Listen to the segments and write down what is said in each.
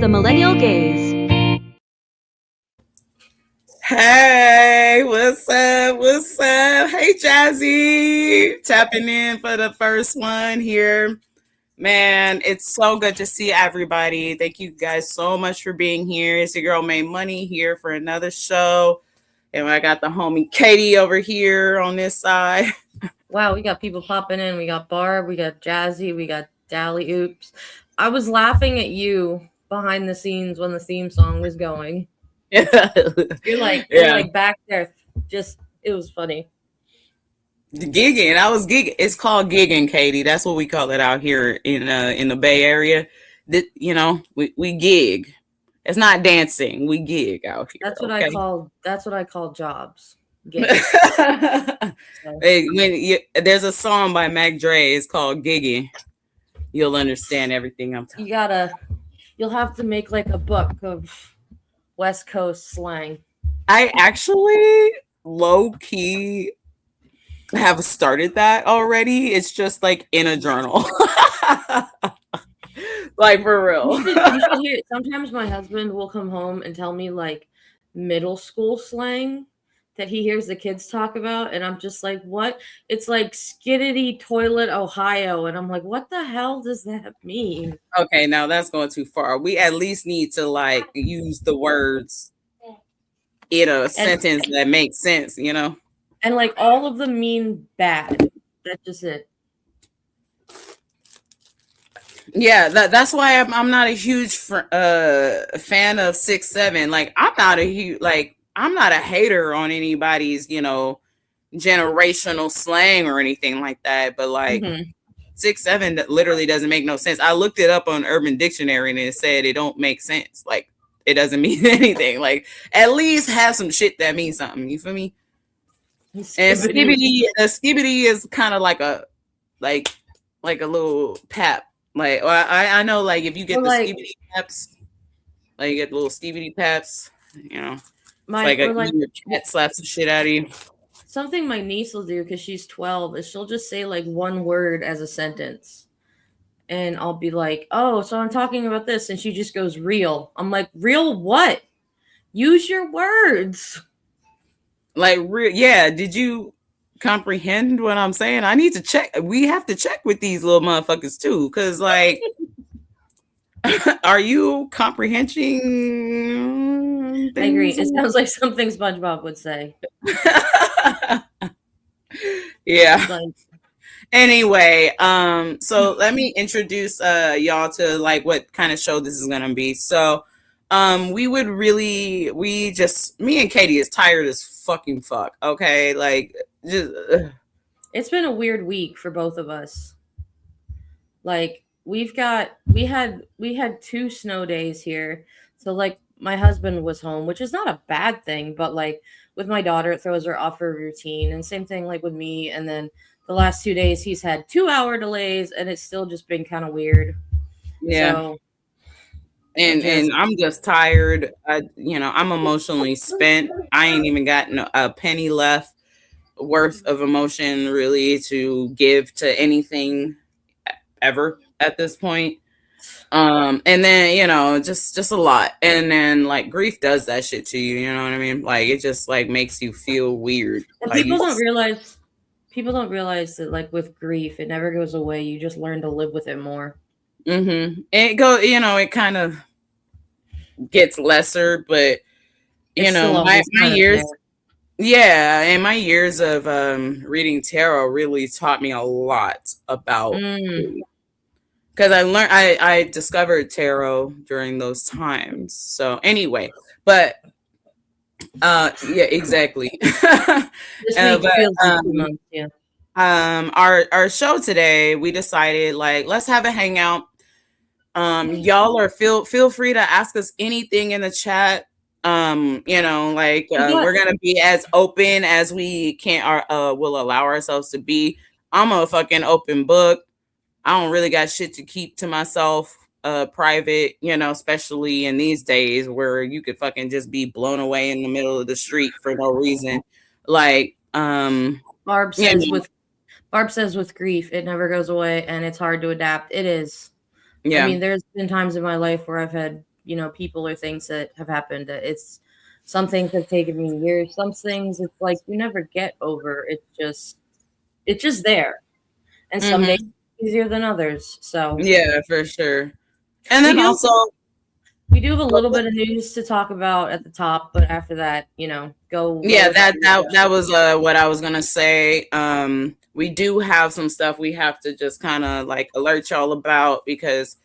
the Millennial Gaze. Hey, what's up? What's up? Hey, Jazzy. Tapping in for the first one here. Man, it's so good to see everybody. Thank you guys so much for being here. It's your girl Maymoney here for another show. And I got the homie Katie over here on this side. Wow, we got people popping in. We got Barb, we got Jazzy, we got Dally Oops. I was laughing at you behind the scenes when the theme song was going. You're like back there. Just it was funny. Gigging. I was gigging. It's called gigging, Katie. That's what we call it out here in the Bay Area. We gig. It's not dancing. We gig out here. That's what I call jobs. Hey, there's a song by Mac Dre. It's called Gigging. You'll understand everything I'm talking. You'll have to make like a book of West Coast slang. I actually low key have started that already. It's just like in a journal. Like for real. You should hear it. Sometimes my husband will come home and tell me like middle school slang that he hears the kids talk about, and I'm just like, what? It's like skiddity toilet Ohio, and I'm like, what the hell does that mean? Okay, now that's going too far. We at least need to like use the words in a sentence that makes sense, you know? And like all of them mean bad. That's just it. Yeah, that's why I'm not a huge fan of 6'7". Like I'm not a hater on anybody's, generational slang or anything like that. But like 6'7" literally doesn't make no sense. I looked it up on Urban Dictionary and it said it don't make sense. Like it doesn't mean anything. Like at least have some shit that means something. You feel me? And skibbity is kind of like a little pap. Like I know, like if you get the skibidi paps, like you get the little skibidi paps, it's like your cat slaps the shit out of you. Something my niece will do because she's 12 is she'll just say like one word as a sentence, and I'll be like, "Oh, so I'm talking about this," and she just goes, "Real." I'm like, "Real what? Use your words." Like real, yeah. Did you comprehend what I'm saying? I need to check. We have to check with these little motherfuckers too, because like, are you comprehending? I agree. It sounds like something SpongeBob would say. Yeah. Anyway, so let me introduce y'all to like what kind of show this is gonna be. So me and Katie is tired as fucking fuck. Okay, like it's been a weird week for both of us. Like we had 2 snow days here, so like my husband was home, which is not a bad thing, but like with my daughter it throws her off her routine, and same thing like with me. And then the last 2 days he's had 2-hour delays, and it's still just been kind of weird. Yeah. So, and I'm just tired. I'm emotionally spent. I ain't even got a penny left worth of emotion really to give to anything ever at this point. And then just a lot. And then like grief does that shit to you. You know what I mean? Like it just like makes you feel weird. And like, people don't realize that like with grief it never goes away. You just learn to live with it more. It kind of gets lesser, but my years and my years of reading tarot really taught me a lot about because I discovered tarot during those times. So anyway, but yeah, exactly. Our show today, we decided like let's have a hangout. Y'all are feel free to ask us anything in the chat. We're gonna be as open as we can will allow ourselves to be. I'm a fucking open book. I don't really got shit to keep to myself private, especially in these days where you could fucking just be blown away in the middle of the street for no reason. Like Barb says with grief it never goes away and it's hard to adapt. It is. Yeah. I mean, there's been times in my life where I've had people or things that have happened. It's some things have taken me years. Some things it's like you never get over. It's just there, and some days Mm-hmm. easier than others. So Yeah, for sure. And we then do also, we do have a little bit of news to talk about at the top, but after that, go yeah, with that your that stuff. that was what I was gonna say. We do have some stuff we have to just kind of like alert y'all about because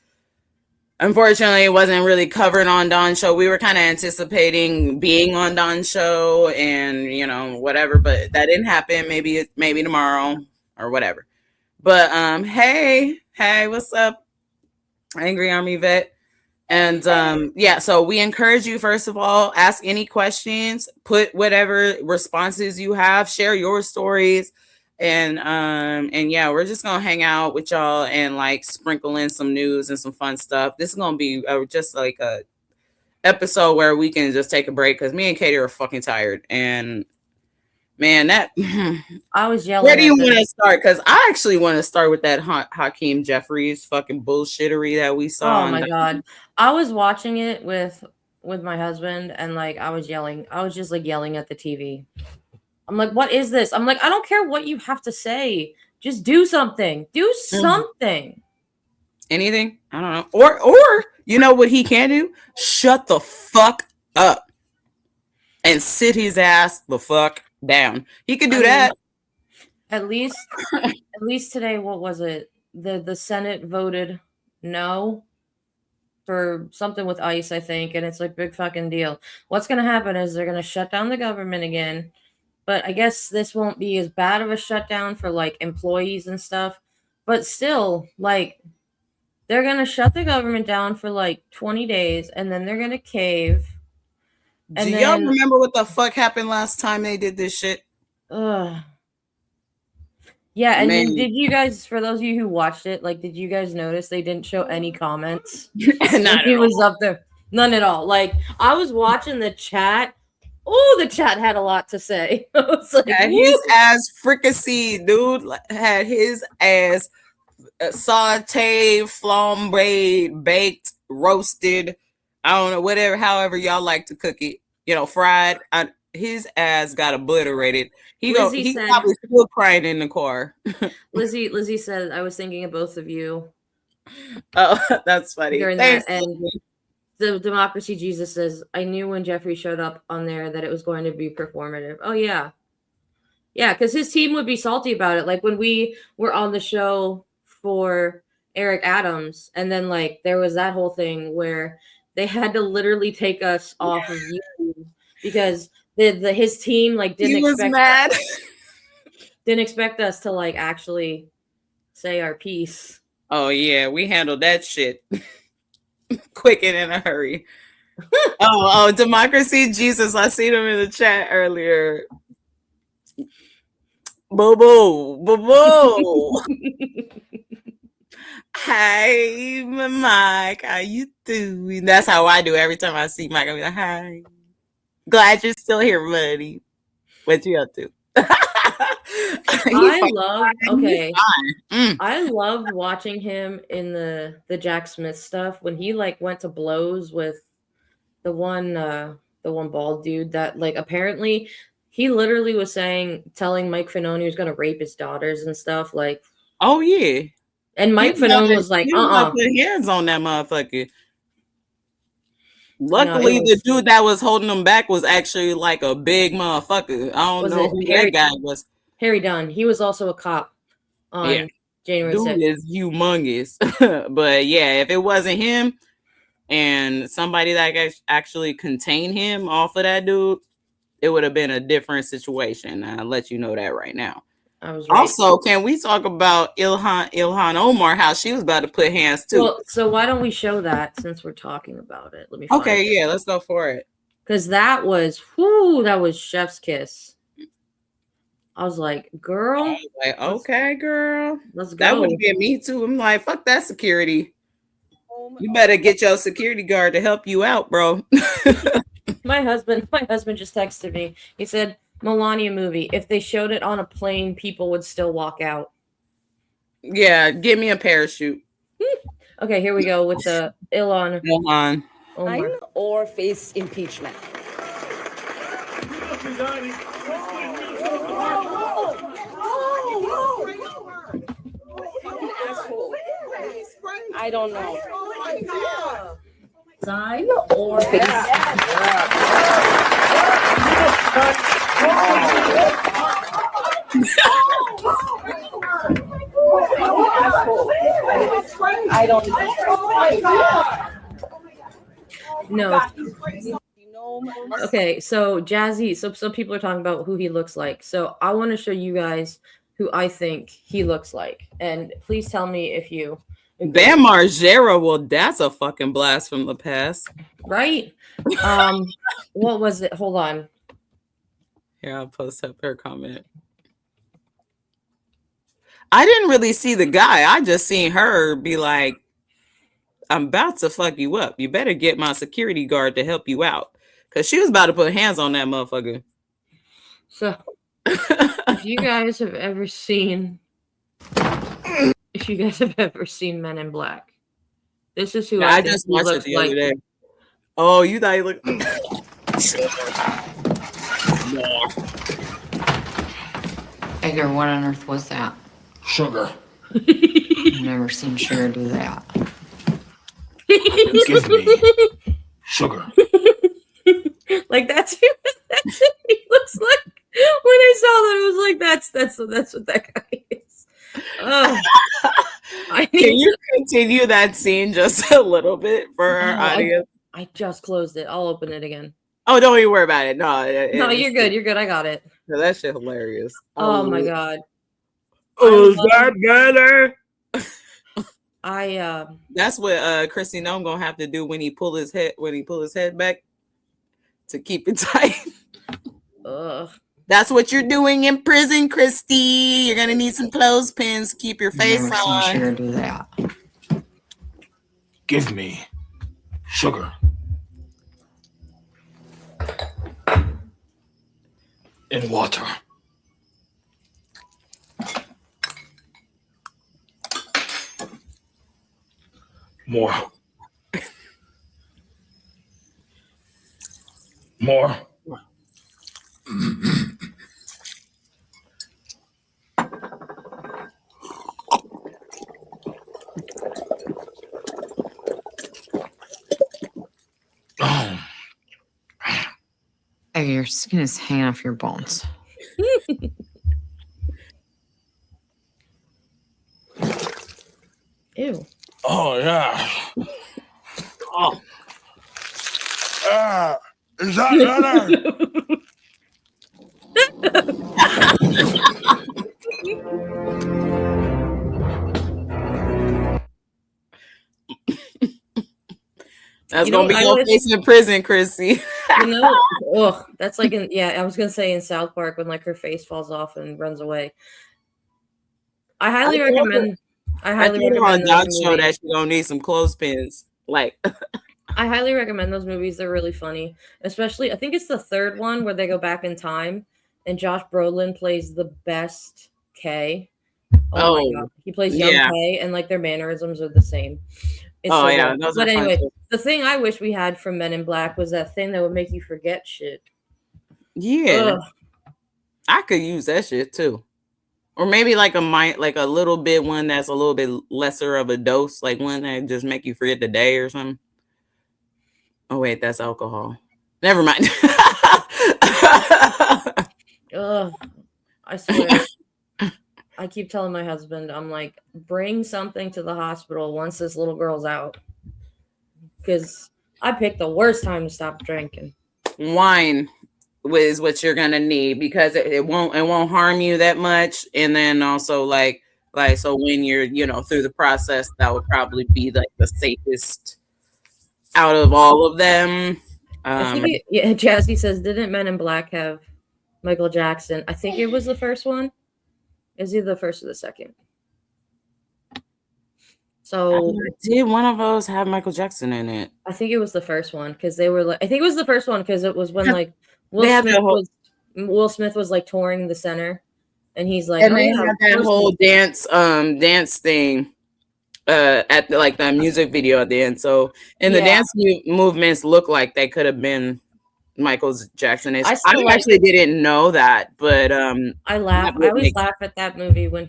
unfortunately it wasn't really covered on Don's show. We were kind of anticipating being on Don's show and whatever, but that didn't happen. Maybe tomorrow or whatever. But hey, what's up, Angry Army Vet? And yeah, so we encourage you, first of all, ask any questions, put whatever responses you have, share your stories. And yeah, we're just gonna hang out with y'all and like sprinkle in some news and some fun stuff. This is gonna be just like a episode where we can just take a break because me and Katie are fucking tired. And man, that I was where yelling do you at want the to start? Because I actually want to start with that Hakeem Jeffries fucking bullshittery that we saw Oh on. my god. I was watching it with my husband, and like I was yelling. I was just like yelling at the TV. I'm like, "What is this?" I'm like, "I don't care what you have to say. Just do something. Do something." Anything? I don't know. Or you know what he can do? Shut the fuck up and sit his ass the fuck down. He could I do mean, that. at least at least today what was it? The Senate voted no for something with ICE, I think, and it's like big fucking deal. What's going to happen is they're going to shut down the government again. But I guess this won't be as bad of a shutdown for like employees and stuff. But still, like they're gonna shut the government down for like 20 days and then they're gonna cave. Do And y'all then remember what the fuck happened last time they did this shit? ugh. Yeah, and then Man, did you guys, for those of you who watched it, like did you guys notice they didn't show any comments when not he at all. was up there? None at all. Like I was watching the chat. Oh, the chat had a lot to say. I was like, Had woo! his ass fricasseed, dude. Had his ass sauteed, flambéed, baked, roasted. I don't know, whatever, however y'all like to cook it. Fried. His ass got obliterated. Lizzie He said, probably still crying in the car. Lizzie said, I was thinking of both of you Oh, that's funny. during that. Thanks. And the Democracy Jesus says, I knew when Jeffrey showed up on there that it was going to be performative. Oh, yeah. Yeah, because his team would be salty about it. Like when we were on the show for Eric Adams, and then like there was that whole thing where they had to literally take us off of YouTube because the his team like He was mad. didn't expect us to like actually say our piece. Oh yeah, we handled that shit quick and in a hurry. Oh, Democracy Jesus. I seen him in the chat earlier. Boo boo, boo boo. Hi, Mike. How you doing? That's how I do every time I see Mike. I be like, hi. Glad you're still here, buddy. What you up to? I love okay. Mm. I loved watching him in the Jack Smith stuff when he like went to blows with the one bald dude that like apparently he literally was telling Mike Finone he was gonna rape his daughters and stuff like, Oh yeah. and Mike Finone was like, He was about to put hands on that motherfucker. no, it Luckily, the was dude that was holding him back was actually like a big motherfucker. I don't was know it who that guy was. Harry Dunn. He was also a cop Yeah, on January dude 6th. is humongous. But yeah, if it wasn't him and somebody that actually contained him off of that dude, it would have been a different situation. I'll let you know that right now. I was right. Also, can we talk about Ilhan Omar, how she was about to put hands too? Well, so why don't we show that since we're talking about it? Let me find Okay, it. yeah, let's go for it. Because that was chef's kiss. I was like, girl. Like, okay, girl. Let's go. That would be me too. I'm like, fuck that security. You better get your security guard to help you out, bro. My husband just texted me. He said, Melania movie. If they showed it on a plane, people would still walk out. Yeah, give me a parachute. Okay, here we go with the Ilhan Omar. Or face impeachment. I don't know. Sign or face. I don't know. No. Okay, so Jazzy, so people are talking about who he looks like. So I want to show you guys who I think he looks like. And please tell me if you agree. Bam Margera, well, that's a fucking blast from the past. Right? What was it? Hold on. Here, I'll post up her comment. I didn't really see the guy. I just seen her be like, I'm about to fuck you up. You better get my security guard to help you out. Because she was about to put hands on that motherfucker. So, if you guys have ever seen Men in Black, this is who I just watched it the other day. Oh, you thought you looked... Edgar, what on earth was that? Sugar. I've never seen Sugar do that. Give me sugar. Like that's who he looks like. When I saw that, I was like, that's what that guy is. Oh. Can you continue that scene just a little bit for our audience? I just closed it. I'll open it again. Oh, don't even worry about it. No, you're good. You're good. I got it. No, that shit hilarious. Oh my god. Oh, is that better? That's what Christy Nome gonna have to do when he pull his head back to keep it tight. That's what you're doing in prison, Christy. You're gonna need some clothespins to keep your face never on. Seen Sugar do that. Give me sugar. In water. More. More. Hey, your skin is hanging off your bones. Ew. Oh, yeah. Oh. Is that better? That's gonna be your face in prison, Chrissy. That's like I was gonna say in South Park when like her face falls off and runs away. I highly recommend on Dog Show that she's gonna need some clothespins. Like I highly recommend those movies. They're really funny. Especially I think it's the third one where they go back in time and Josh Brolin plays the best K. Oh my god. He plays young K and like their mannerisms are the same. It's but anyway, the thing I wish we had from Men in Black was that thing that would make you forget shit. Yeah. Ugh. I could use that shit too. Or maybe like a little bit one that's a little bit lesser of a dose, like one that just make you forget the day or something. Oh wait, that's alcohol. Never mind. Ugh. I swear. I keep telling my husband, I'm like, bring something to the hospital once this little girl's out. Because I picked the worst time to stop drinking. Wine is what you're gonna need because it won't harm you that much. And then also like so when you're through the process, that would probably be like the safest out of all of them. I think Jazzy says, didn't Men in Black have Michael Jackson? I think it was the first one. Is either the first or the second? So did one of those have Michael Jackson in it? I think it was the first one because they were like, I think it was the first one because it was when like Will Smith was like touring the center, and he's like, and they had that whole dance thing. at like the music video at the end. So, and the Yeah. dance movements look like they could have been Michael Jackson-ish. I I still like actually didn't know that, but I laugh. that would I always make- laugh at that movie when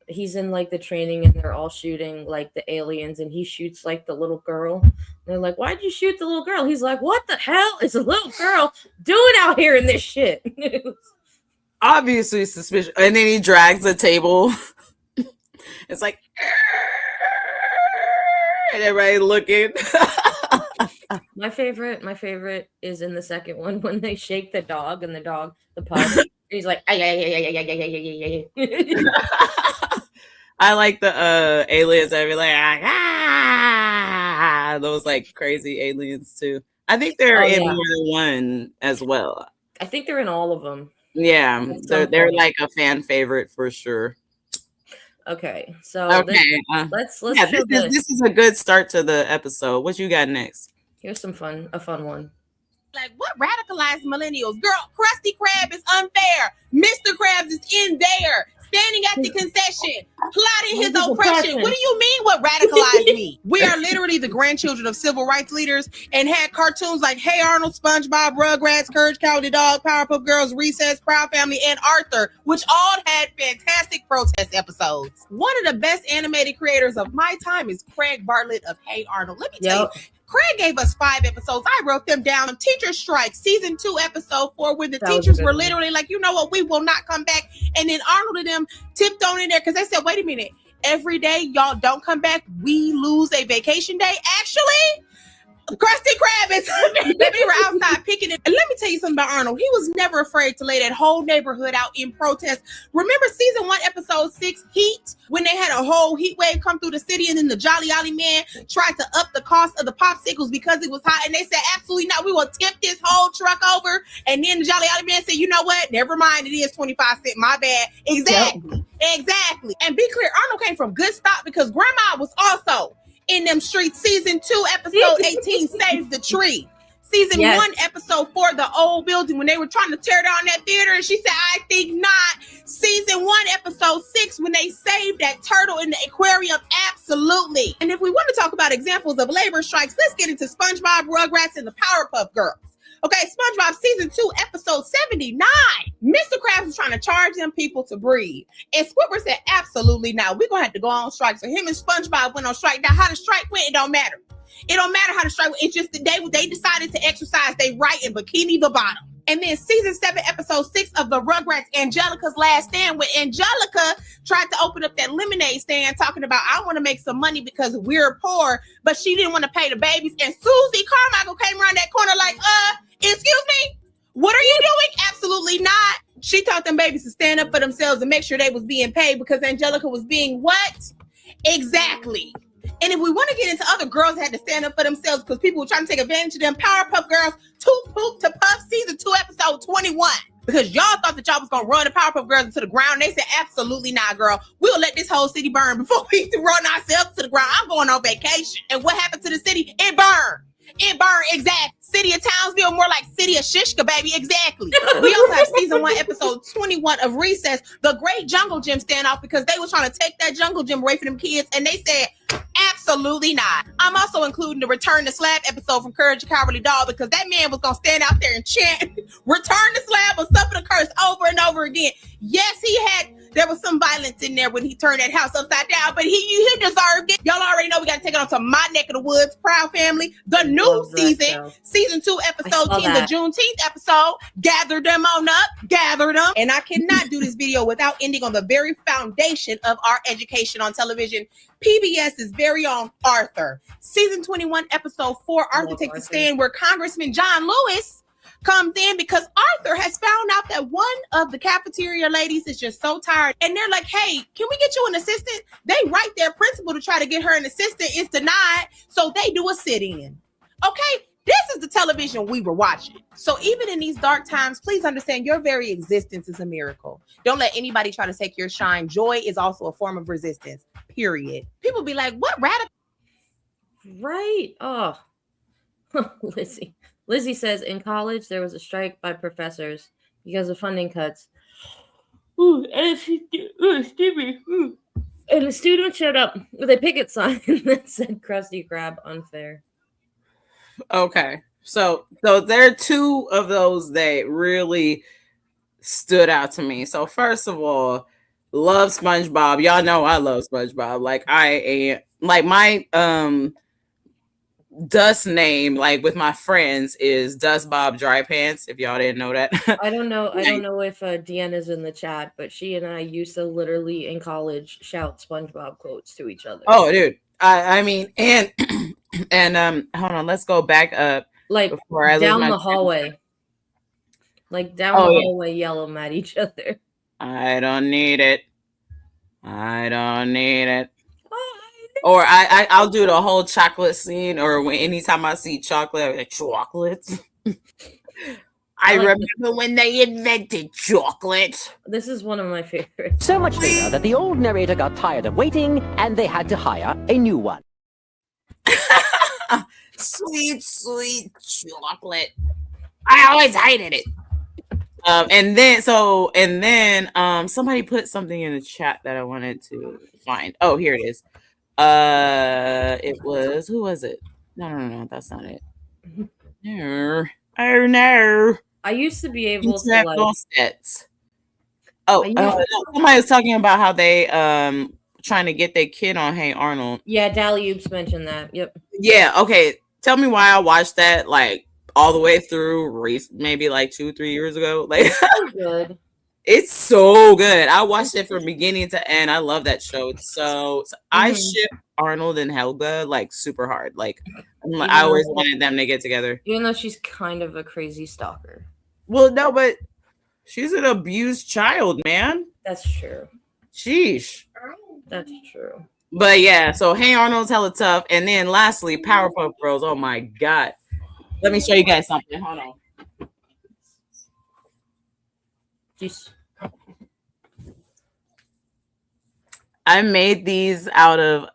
he's in like the training and they're all shooting like the aliens and he shoots like the little girl. They're like, "Why'd you shoot the little girl?" He's like, "What the hell is a little girl doing out here in this shit?" obviously suspicious. And then he drags the table. It's like, and everybody looking. My favorite is in the second one when they shake the dog and the pup. He's like, ay, ay, ay, ay, ay, ay, ay, ay, ay. I like the aliens that be like, those like crazy aliens too. I think they're Oh, in yeah. more than one as well. I think they're in all of them. Yeah, At some they're point. like a fan favorite for sure. Okay, so Okay, let's yeah, show this is a good start to the episode. What you got next? Here's a fun one. Like, what radicalized millennials? Girl, Krusty Krab is unfair. Mr. Krabs is in there, standing at the concession, plotting his oppression. What do you mean what radicalized me? We are literally the grandchildren of civil rights leaders and had cartoons like Hey Arnold, SpongeBob, Rugrats, Courage Cowardly Dog, Powerpuff Girls, Recess, Proud Family, and Arthur, which all had fantastic protest episodes. One of the best animated creators of my time is Craig Bartlett of Hey Arnold. Let me tell you, Craig gave us 5 episodes. I wrote them down. Teacher Strike, season 2, episode 4, when the That was a teachers good were one. literally like, you know what, we will not come back. And then Arnold and them tiptoed in there because they said, wait a minute, every day y'all don't come back, we lose a vacation day. Actually, Krusty Krab is we were outside picking it. And let me tell you something about Arnold. He was never afraid to lay that whole neighborhood out in protest. Remember season 1, episode 6, Heat, when they had a whole heat wave come through the city and then the Jolly Ollie man tried to up the cost of the popsicles because it was hot, and they said, absolutely not, we will tip this whole truck over. And then the Jolly Ollie man said, you know what? Never mind, it is 25 cents. My bad. Exactly. Exactly. And be clear, Arnold came from good stock because grandma was also in them streets. Season 2, episode 18, Save the Tree. Season 1, episode 4, the old building, when they were trying to tear down that theater, and she said, I think not. Season 1, episode 6, when they saved that turtle in the aquarium, absolutely. And if we want to talk about examples of labor strikes, let's get into SpongeBob, Rugrats, and the Powerpuff Girls. Okay, SpongeBob season 2, episode 79. Mr. Krabs was trying to charge them people to breathe. And Squidward said, absolutely not. We're going to have to go on strike. So him and SpongeBob went on strike. Now, how the strike went, it don't matter. It don't matter how the strike went. It's just the day they decided to exercise their right in Bikini the Bottom. And then season 7, episode 6 of the Rugrats, Angelica's Last Stand, when Angelica tried to open up that lemonade stand talking about, I want to make some money because we're poor, but she didn't want to pay the babies. And Susie Carmichael came around that corner like, excuse me, what are you doing? Absolutely not. She taught them babies to stand up for themselves and make sure they was being paid because Angelica was being what? Exactly. And if we want to get into other girls that had to stand up for themselves because people were trying to take advantage of them, Powerpuff Girls, Toot Poop to Puff, season 2, episode 21. Because y'all thought that y'all was going to run the Powerpuff Girls into the ground. They said, absolutely not, girl. We'll let this whole city burn before we run ourselves to the ground. I'm going on vacation. And what happened to the city? It burned. It burned, exactly. City of Townsville, more like City of Shishka, baby, exactly. We also have season 1, episode 21 of Recess, the Great Jungle Gym standoff, because they were trying to take that jungle gym away from them kids, and they said, absolutely not. I'm also including the Return to Slab episode from Courage the Cowardly Dog, because that man was going to stand out there and chant, Return to Slab or suffer the curse over and over again. Yes, there was some violence in there when he turned that house upside down, but he deserved it. Y'all already know we got to take it on to my neck of the woods, Proud Family, the new season 2, episode 10, the Juneteenth episode. Gather them on up, gather them. And I cannot do this video without ending on the very foundation of our education on television, PBS's very own Arthur. Season 21, episode 4, Arthur Takes a Stand, where Congressman John Lewis comes in because Arthur has found out that one of the cafeteria ladies is just so tired. And they're like, hey, can we get you an assistant? They write their principal to try to get her an assistant. It's denied. So they do a sit-in. Okay, this is the television we were watching. So even in these dark times, please understand your very existence is a miracle. Don't let anybody try to take your shine. Joy is also a form of resistance, period. People be like, what radical? Right. Oh, Lizzie says in college there was a strike by professors because of funding cuts. Ooh, excuse me. And a student showed up with a picket sign that said Krusty Krab unfair. Okay. So there are two of those that really stood out to me. So first of all, love SpongeBob. Y'all know I love SpongeBob. Like I am like my dust name like with my friends is Dust Bob Dry Pants, if y'all didn't know that. I don't know if Deanna's in the chat, but she and I used to literally in college shout SpongeBob quotes to each other. Oh dude. I mean and and hold on, let's go back up like before I down lose my the hallway. Like down Oh, the yeah. hallway, yell them at each other. I don't need it. I don't need it. Or I'll do the whole chocolate scene, or anytime I see chocolate, I'm like chocolates. I like remember when they invented chocolate. This is one of my favorites. So much later that the old narrator got tired of waiting and they had to hire a new one. Sweet, sweet chocolate. I always hated it. And then somebody put something in the chat that I wanted to find. Oh, here it is. It was, who was it? No, that's not it. No. Oh no. I used to be able to Internet like sets. Oh, somebody was talking about how they trying to get their kid on Hey Arnold. Yeah, Dally Oops mentioned that. Yep. Yeah, okay. Tell me why I watched that like all the way through maybe like 2-3 years ago. Like good. It's so good. I watched it from beginning to end. I love that show. So I ship Arnold and Helga like super hard. Like I always wanted them to get together. Even though she's kind of a crazy stalker. Well, no, but she's an abused child, man. That's true. Sheesh. That's true. But yeah, so Hey Arnold's hella tough. And then lastly, Powerpuff Girls. Oh my God. Let me show you guys something. Hold on. Jeez. I made these out of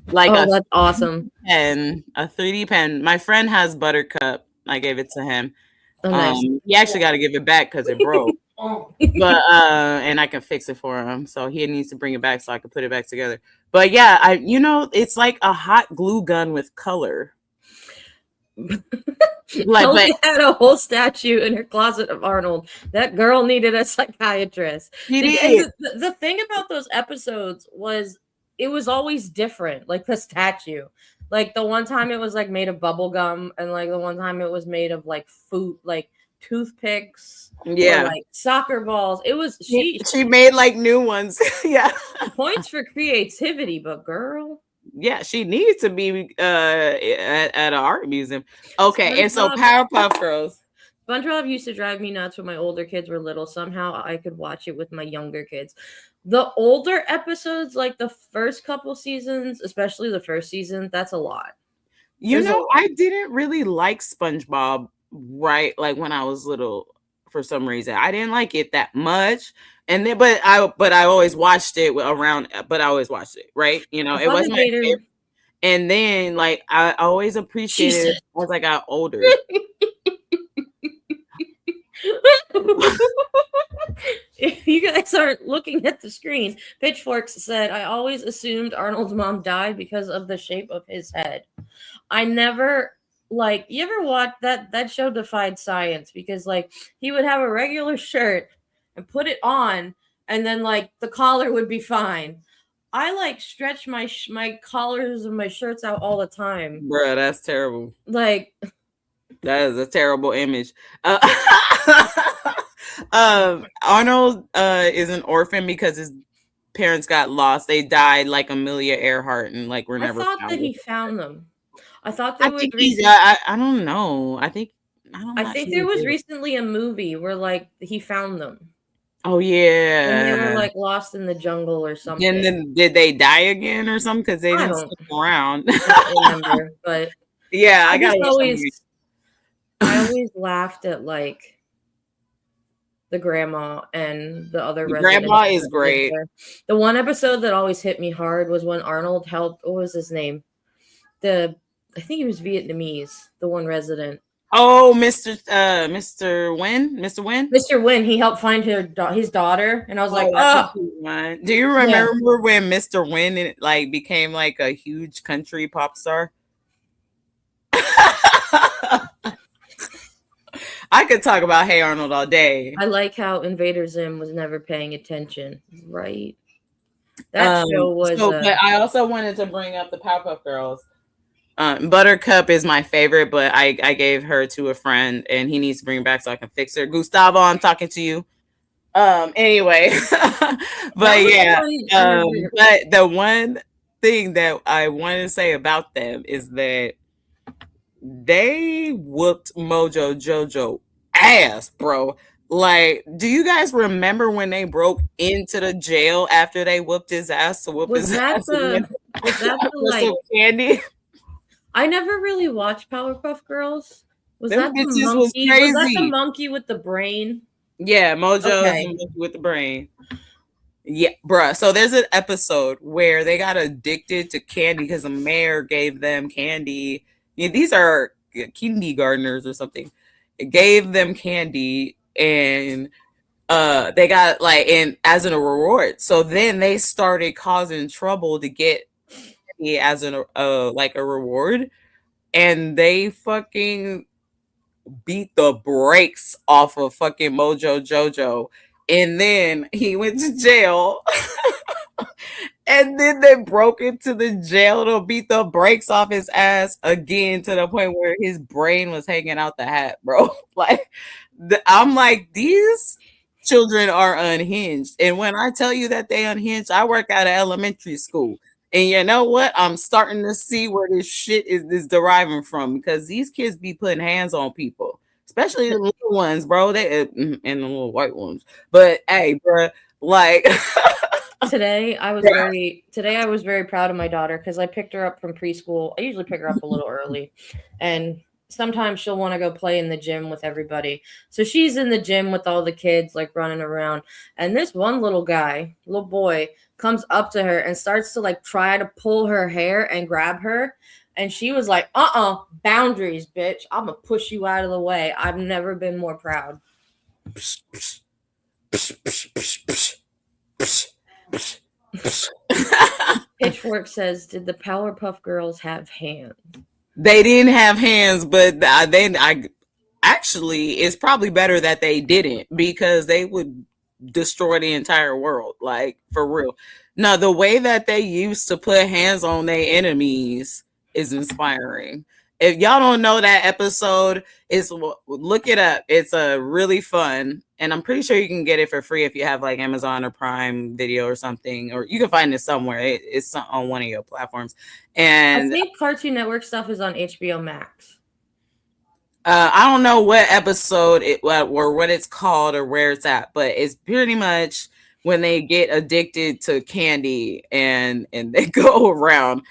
that's awesome. Pen, a 3D pen. My friend has Buttercup. I gave it to him. Oh, nice. He actually got to give it back because it broke. But and I can fix it for him. So he needs to bring it back so I can put it back together. But yeah, it's like a hot glue gun with color. Like had a whole statue in her closet of Arnold. That girl needed a psychiatrist. The thing about those episodes was it was always different. Like the statue, like the one time it was like made of bubble gum, and like the one time it was made of like food, like toothpicks, yeah, or like soccer balls. It was she made like new ones. Yeah, points for creativity, but girl. Yeah, she needs to be at an art museum. Okay, and so Powerpuff Girls. SpongeBob used to drive me nuts when my older kids were little. Somehow I could watch it with my younger kids. The older episodes, like the first couple seasons, especially the first season, that's a lot. I didn't really like SpongeBob right like when I was little for some reason. I didn't like it that much. And then but I always watched it right? It wasn't my favorite. And then like I always appreciated it as I got older. If you guys aren't looking at the screen, Pitchforks said, I always assumed Arnold's mom died because of the shape of his head. I never you ever watch that show defied science, because like he would have a regular shirt and put it on, and then like the collar would be fine. I like stretch my collars of my shirts out all the time. Bruh, that's terrible. Like that is a terrible image. Arnold is an orphan because his parents got lost. They died like Amelia Earhart and like were never found. I thought that he found them. I thought there was I don't know. I think there was recently a movie where like he found them. Oh yeah, and they were like lost in the jungle or something. And then did they die again or something? Because they didn't stick around. I don't remember, but yeah, I always laughed at like the grandma and the other residents. Grandma is great. The one episode that always hit me hard was when Arnold helped. What was his name? I think he was Vietnamese. The one resident. Oh, Mr. Wynn, Mr. Wynn. Mr. Wynn, he helped find his daughter, and I was like, that's a oh, cute one. Do you remember when Mr. Wynn like became like a huge country pop star? I could talk about Hey Arnold all day. I like how Invader Zim was never paying attention. Right. That show was. But I also wanted to bring up the Powerpuff Girls. Buttercup is my favorite, but I gave her to a friend, and he needs to bring her back so I can fix her. Gustavo, I'm talking to you. Anyway, but yeah, but the one thing that I want to say about them is that they whooped Mojo Jojo ass, bro. Like, do you guys remember when they broke into the jail after they whooped his ass to whoop his ass? Was that like candy? I never really watched Powerpuff Girls. Was Them that the bitches was monkey? Was that the crazy. monkey with the brain? Yeah, Mojo is Okay. the monkey with the brain. Yeah, bruh. So there's an episode where they got addicted to candy because the mayor gave them candy. Yeah, these are kindergartners or something. It gave them candy and they got like in as a reward. So then they started causing trouble to get candy as an like a reward, and they fucking beat the brakes off of fucking Mojo Jojo, and then he went to jail. And then they broke into the jail to beat the brakes off his ass again to the point where his brain was hanging out the hat, bro. Like, I'm like, these children are unhinged. And when I tell you that they unhinged, I work at an elementary school. And you know what? I'm starting to see where this shit is deriving from, because these kids be putting hands on people, especially the little ones, bro. They and the little white ones. But hey, bro, like Today I was very proud of my daughter because I picked her up from preschool. I usually pick her up a little early, and sometimes she'll want to go play in the gym with everybody. So she's in the gym with all the kids, like running around. And this one little boy, comes up to her and starts to like try to pull her hair and grab her. And she was like, boundaries, bitch. I'm going to push you out of the way. I've never been more proud. Pitchfork says, did the Powerpuff Girls have hands? They didn't have hands, but I actually, it's probably better that they didn't, because they would destroy the entire world, like, for real. No, the way that they used to put hands on their enemies is inspiring. If y'all don't know that episode, look it up. It's really fun, and I'm pretty sure you can get it for free if you have like Amazon or Prime Video or something, or you can find it somewhere. It's on one of your platforms. And I think Cartoon Network stuff is on HBO Max. I don't know what episode or what it's called or where it's at, but it's pretty much when they get addicted to candy and they go around.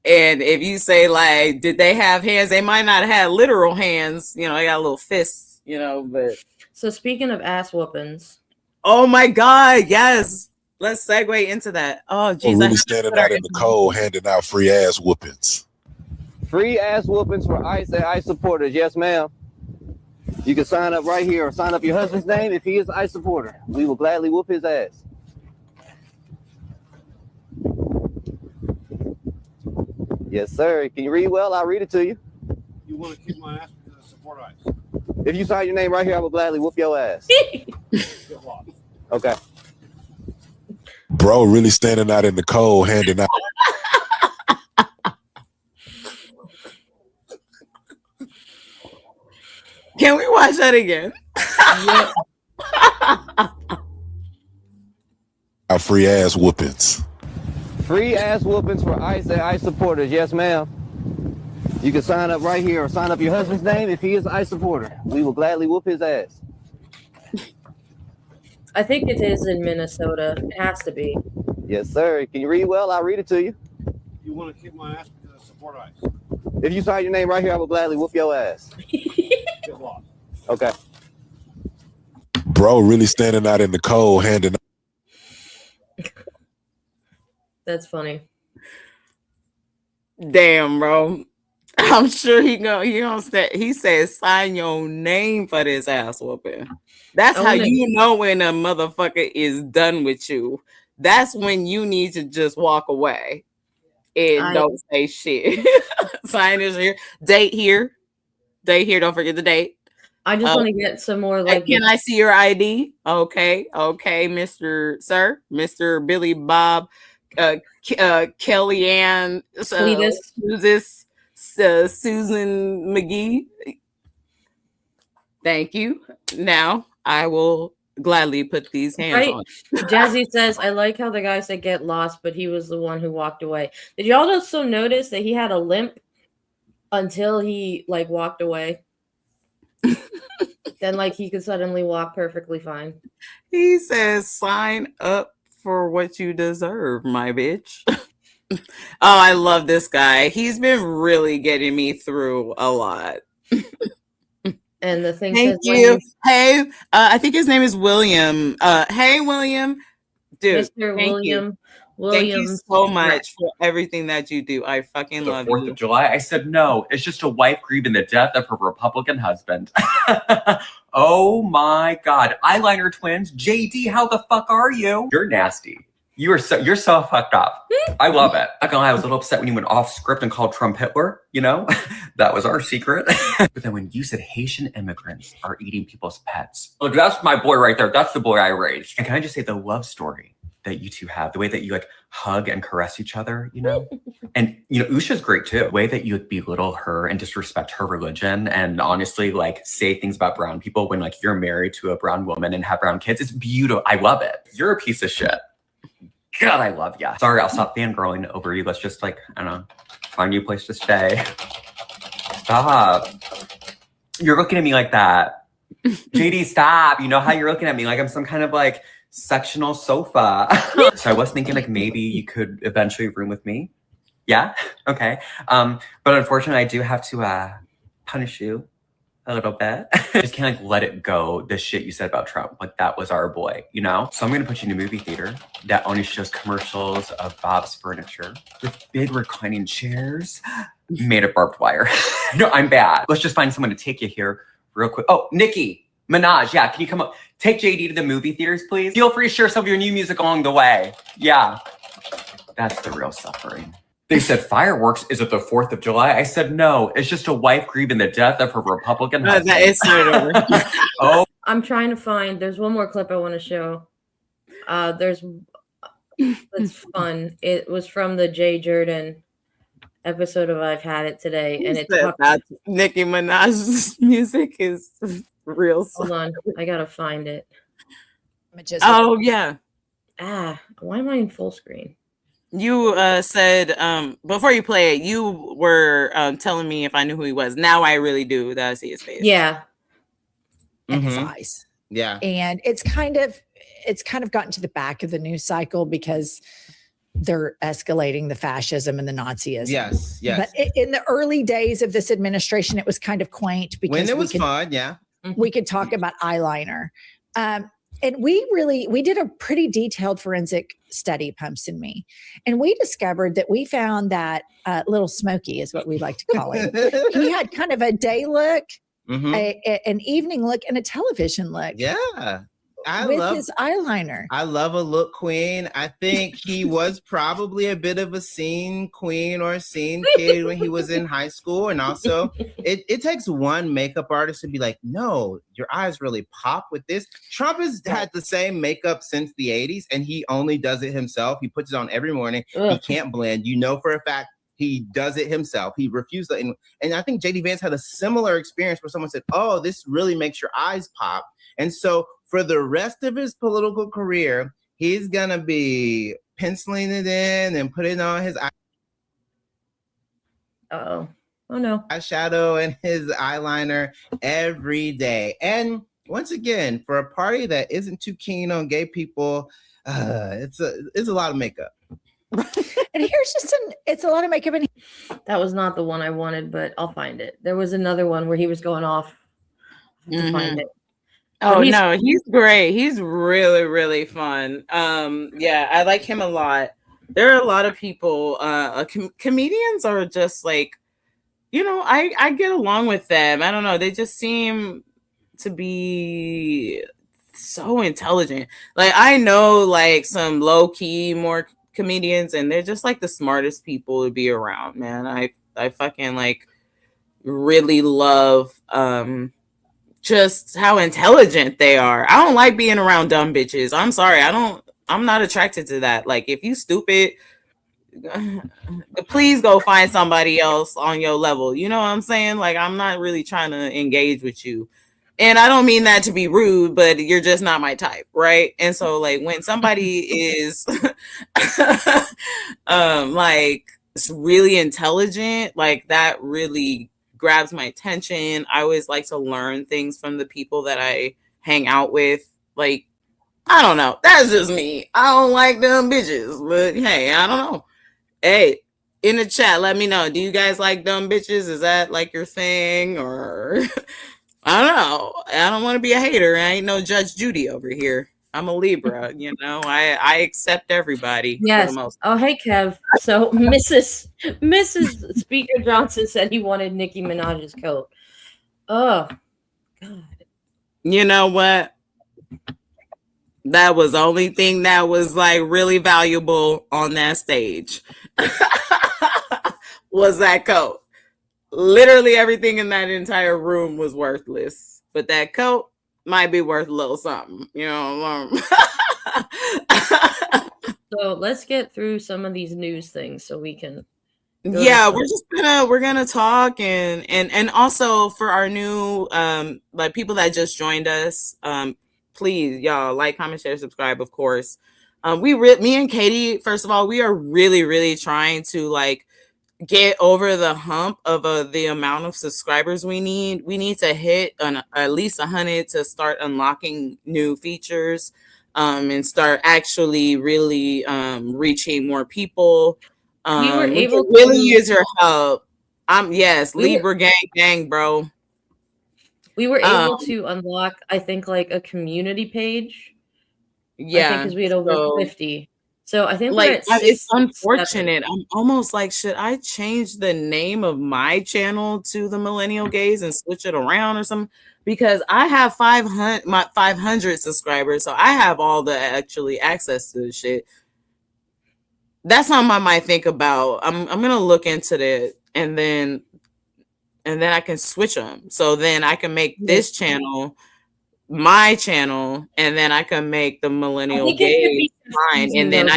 And if you say, like, did they have hands? They might not have had literal hands. You know, they got little fists, you know, but. So speaking of ass whoopings. Oh, my God. Yes. Let's segue into that. Oh, geez. Really standing out in the cold, handing out free ass whoopings. Free ass whoopings for ICE and ICE supporters. Yes, ma'am. You can sign up right here or sign up your husband's name if he is an ICE supporter. We will gladly whoop his ass. Yes, sir. Can you read well? I'll read it to you. You want to kick my ass because I support ICE. If you sign your name right here, I will gladly whoop your ass. Get lost. Okay. Bro, really standing out in the cold, handing out. Can we watch that again? Our free ass whoopings. Free ass whoopings for ICE and ICE supporters. Yes, ma'am. You can sign up right here or sign up your husband's name if he is an ICE supporter. We will gladly whoop his ass. I think it is in Minnesota. It has to be. Yes, sir. Can you read well? I'll read it to you. You want to kick my ass because I support ICE. If you sign your name right here, I will gladly whoop your ass. Get lost. Okay. Bro, really standing out in the cold, handing out. That's funny. Damn, bro. I'm sure he gonna say, he says sign your name for this ass whooping. That's I how wanna- you know when a motherfucker is done with you. That's when you need to just walk away and don't say shit. Sign is here. Date here. Date here. Don't forget the date. I just want to get some more like. Can I see your ID? Okay, Mr. Billy Bob, Kellyanne, Susan McGee. Thank you. Now I will gladly put these hands on. Jazzy says, I like how the guy said get lost, but he was the one who walked away. Did y'all also notice that he had a limp until he like walked away? Then like he could suddenly walk perfectly fine. He says, sign up for what you deserve, my bitch. Oh, I love this guy. He's been really getting me through a lot. And the thing Thank says, you. Hey, I think his name is William. Hey, William. Dude, Mr. William. Thank you so much for everything that you do. I fucking love you. 4th of July. I said, no, it's just a wife grieving the death of her Republican husband. Oh my God. Eyeliner twins. JD, how the fuck are you? You're nasty. You're so fucked up. I love it. I was a little upset when you went off script and called Trump Hitler, you know? That was our secret. But then when you said Haitian immigrants are eating people's pets. Look, that's my boy right there. That's the boy I raised. And can I just say the love story that you two have, the way that you like hug and caress each other, you know? And, you know, Usha's great too. The way that you belittle her and disrespect her religion and honestly like say things about brown people when like you're married to a brown woman and have brown kids. It's beautiful. I love it. You're a piece of shit. God, I love ya. Sorry, I'll stop fangirling over you. Let's just like, I don't know, find you a place to stay. Stop. You're looking at me like that. JD, stop. You know how you're looking at me like I'm some kind of like sectional sofa. So I was thinking like maybe you could eventually room with me. Yeah? Okay. But unfortunately I do have to punish you a little bit. Just can't like let it go, the shit you said about Trump. Like that was our boy, you know? So I'm gonna put you in a movie theater that only shows commercials of Bob's Furniture with big reclining chairs made of barbed wire. No, I'm bad. Let's just find someone to take you here real quick. Oh, Nicki Minaj, yeah, can you come up? Take JD to the movie theaters, please. Feel free to share some of your new music along the way. Yeah, that's the real suffering. They said fireworks. Is it the 4th of July? I said, no, it's just a wife grieving the death of her Republican husband. That is Oh. I'm trying to find, there's one more clip I want to show. It's fun. It was from the Jay Jordan episode of I've Had It Today. And it's Nicki Minaj's music is real. Hold on, I gotta find it. Oh yeah. Why am I in full screen? You said before you play it, you were telling me if I knew who he was. Now I really do. That I see his face. Yeah. And his eyes. Yeah. And it's kind of gotten to the back of the news cycle because they're escalating the fascism and the Nazism. Yes, yes. But in the early days of this administration, it was kind of quaint because when it was fun, yeah. We could talk about eyeliner. And we did a pretty detailed forensic study, Pumps and me. And we discovered that we found that Little Smokey is what we like to call him. He had kind of a day look, an evening look, and a television look. Yeah. With his eyeliner. I love a look queen. I think he was probably a bit of a scene queen or a scene kid when he was in high school. And also, it takes one makeup artist to be like, no, your eyes really pop with this. Trump has had the same makeup since the 80s, and he only does it himself. He puts it on every morning. He can't blend. You know for a fact he does it himself. He refused it. And I think JD Vance had a similar experience where someone said, oh, this really makes your eyes pop. And so for the rest of his political career, he's going to be penciling it in and putting on his Oh no. eyeshadow and his eyeliner every day. And once again, for a party that isn't too keen on gay people, it's a lot of makeup. And here's it's a lot of makeup. And that was not the one I wanted, but I'll find it. There was another one where he was going off to find it. Oh no, he's great. He's really, really fun. Yeah, I like him a lot. There are a lot of people. Comedians are just like I get along with them. I don't know. They just seem to be so intelligent. Like I know like some low key more comedians and they're just like the smartest people to be around, man. I fucking like really love just how intelligent they are. I don't like being around dumb bitches. I'm sorry. I'm not attracted to that. Like if you stupid, please go find somebody else on your level. You know what I'm saying? Like I'm not really trying to engage with you. And I don't mean that to be rude, but you're just not my type, right? And so like when somebody is like really intelligent, like that really grabs my attention. I always like to learn things from the people that I hang out with. Like I don't know. That's just me. I don't like dumb bitches, but hey, I don't know. Hey, in the chat, let me know. Do you guys like dumb bitches? Is that like your thing? Or I don't know. I don't want to be a hater. I ain't no Judge Judy over here. I'm a Libra, I accept everybody for the Yes. most. Oh, hey, Kev. So Mrs. Speaker Johnson said he wanted Nicki Minaj's coat. Oh, God. You know what? That was the only thing that was like really valuable on that stage. Was that coat. Literally everything in that entire room was worthless. But that coat might be worth a little something. So let's get through some of these news things so we can Yeah, we're gonna talk and also for our new like people that just joined us, please y'all like, comment, share, subscribe, of course. Me and Katie, first of all, we are really trying to like get over the hump of the amount of subscribers we need. We need to hit at least 100 to start unlocking new features and start actually really reaching more people. We were able to really to use your help. Libra gang, bro. We were able to unlock, I think, like a community page. Yeah, I think because we had over 50. So I think we're like at 6. it's unfortunate. I'm almost like, should I change the name of my channel to the Millennial Gaze and switch it around or something? Because I have 500 subscribers, so I have all the actually access to the shit. That's something I might think about. I'm gonna look into that, and then I can switch them. So then I can make this channel my channel, and then I can make the Millennial Gaze mine, and then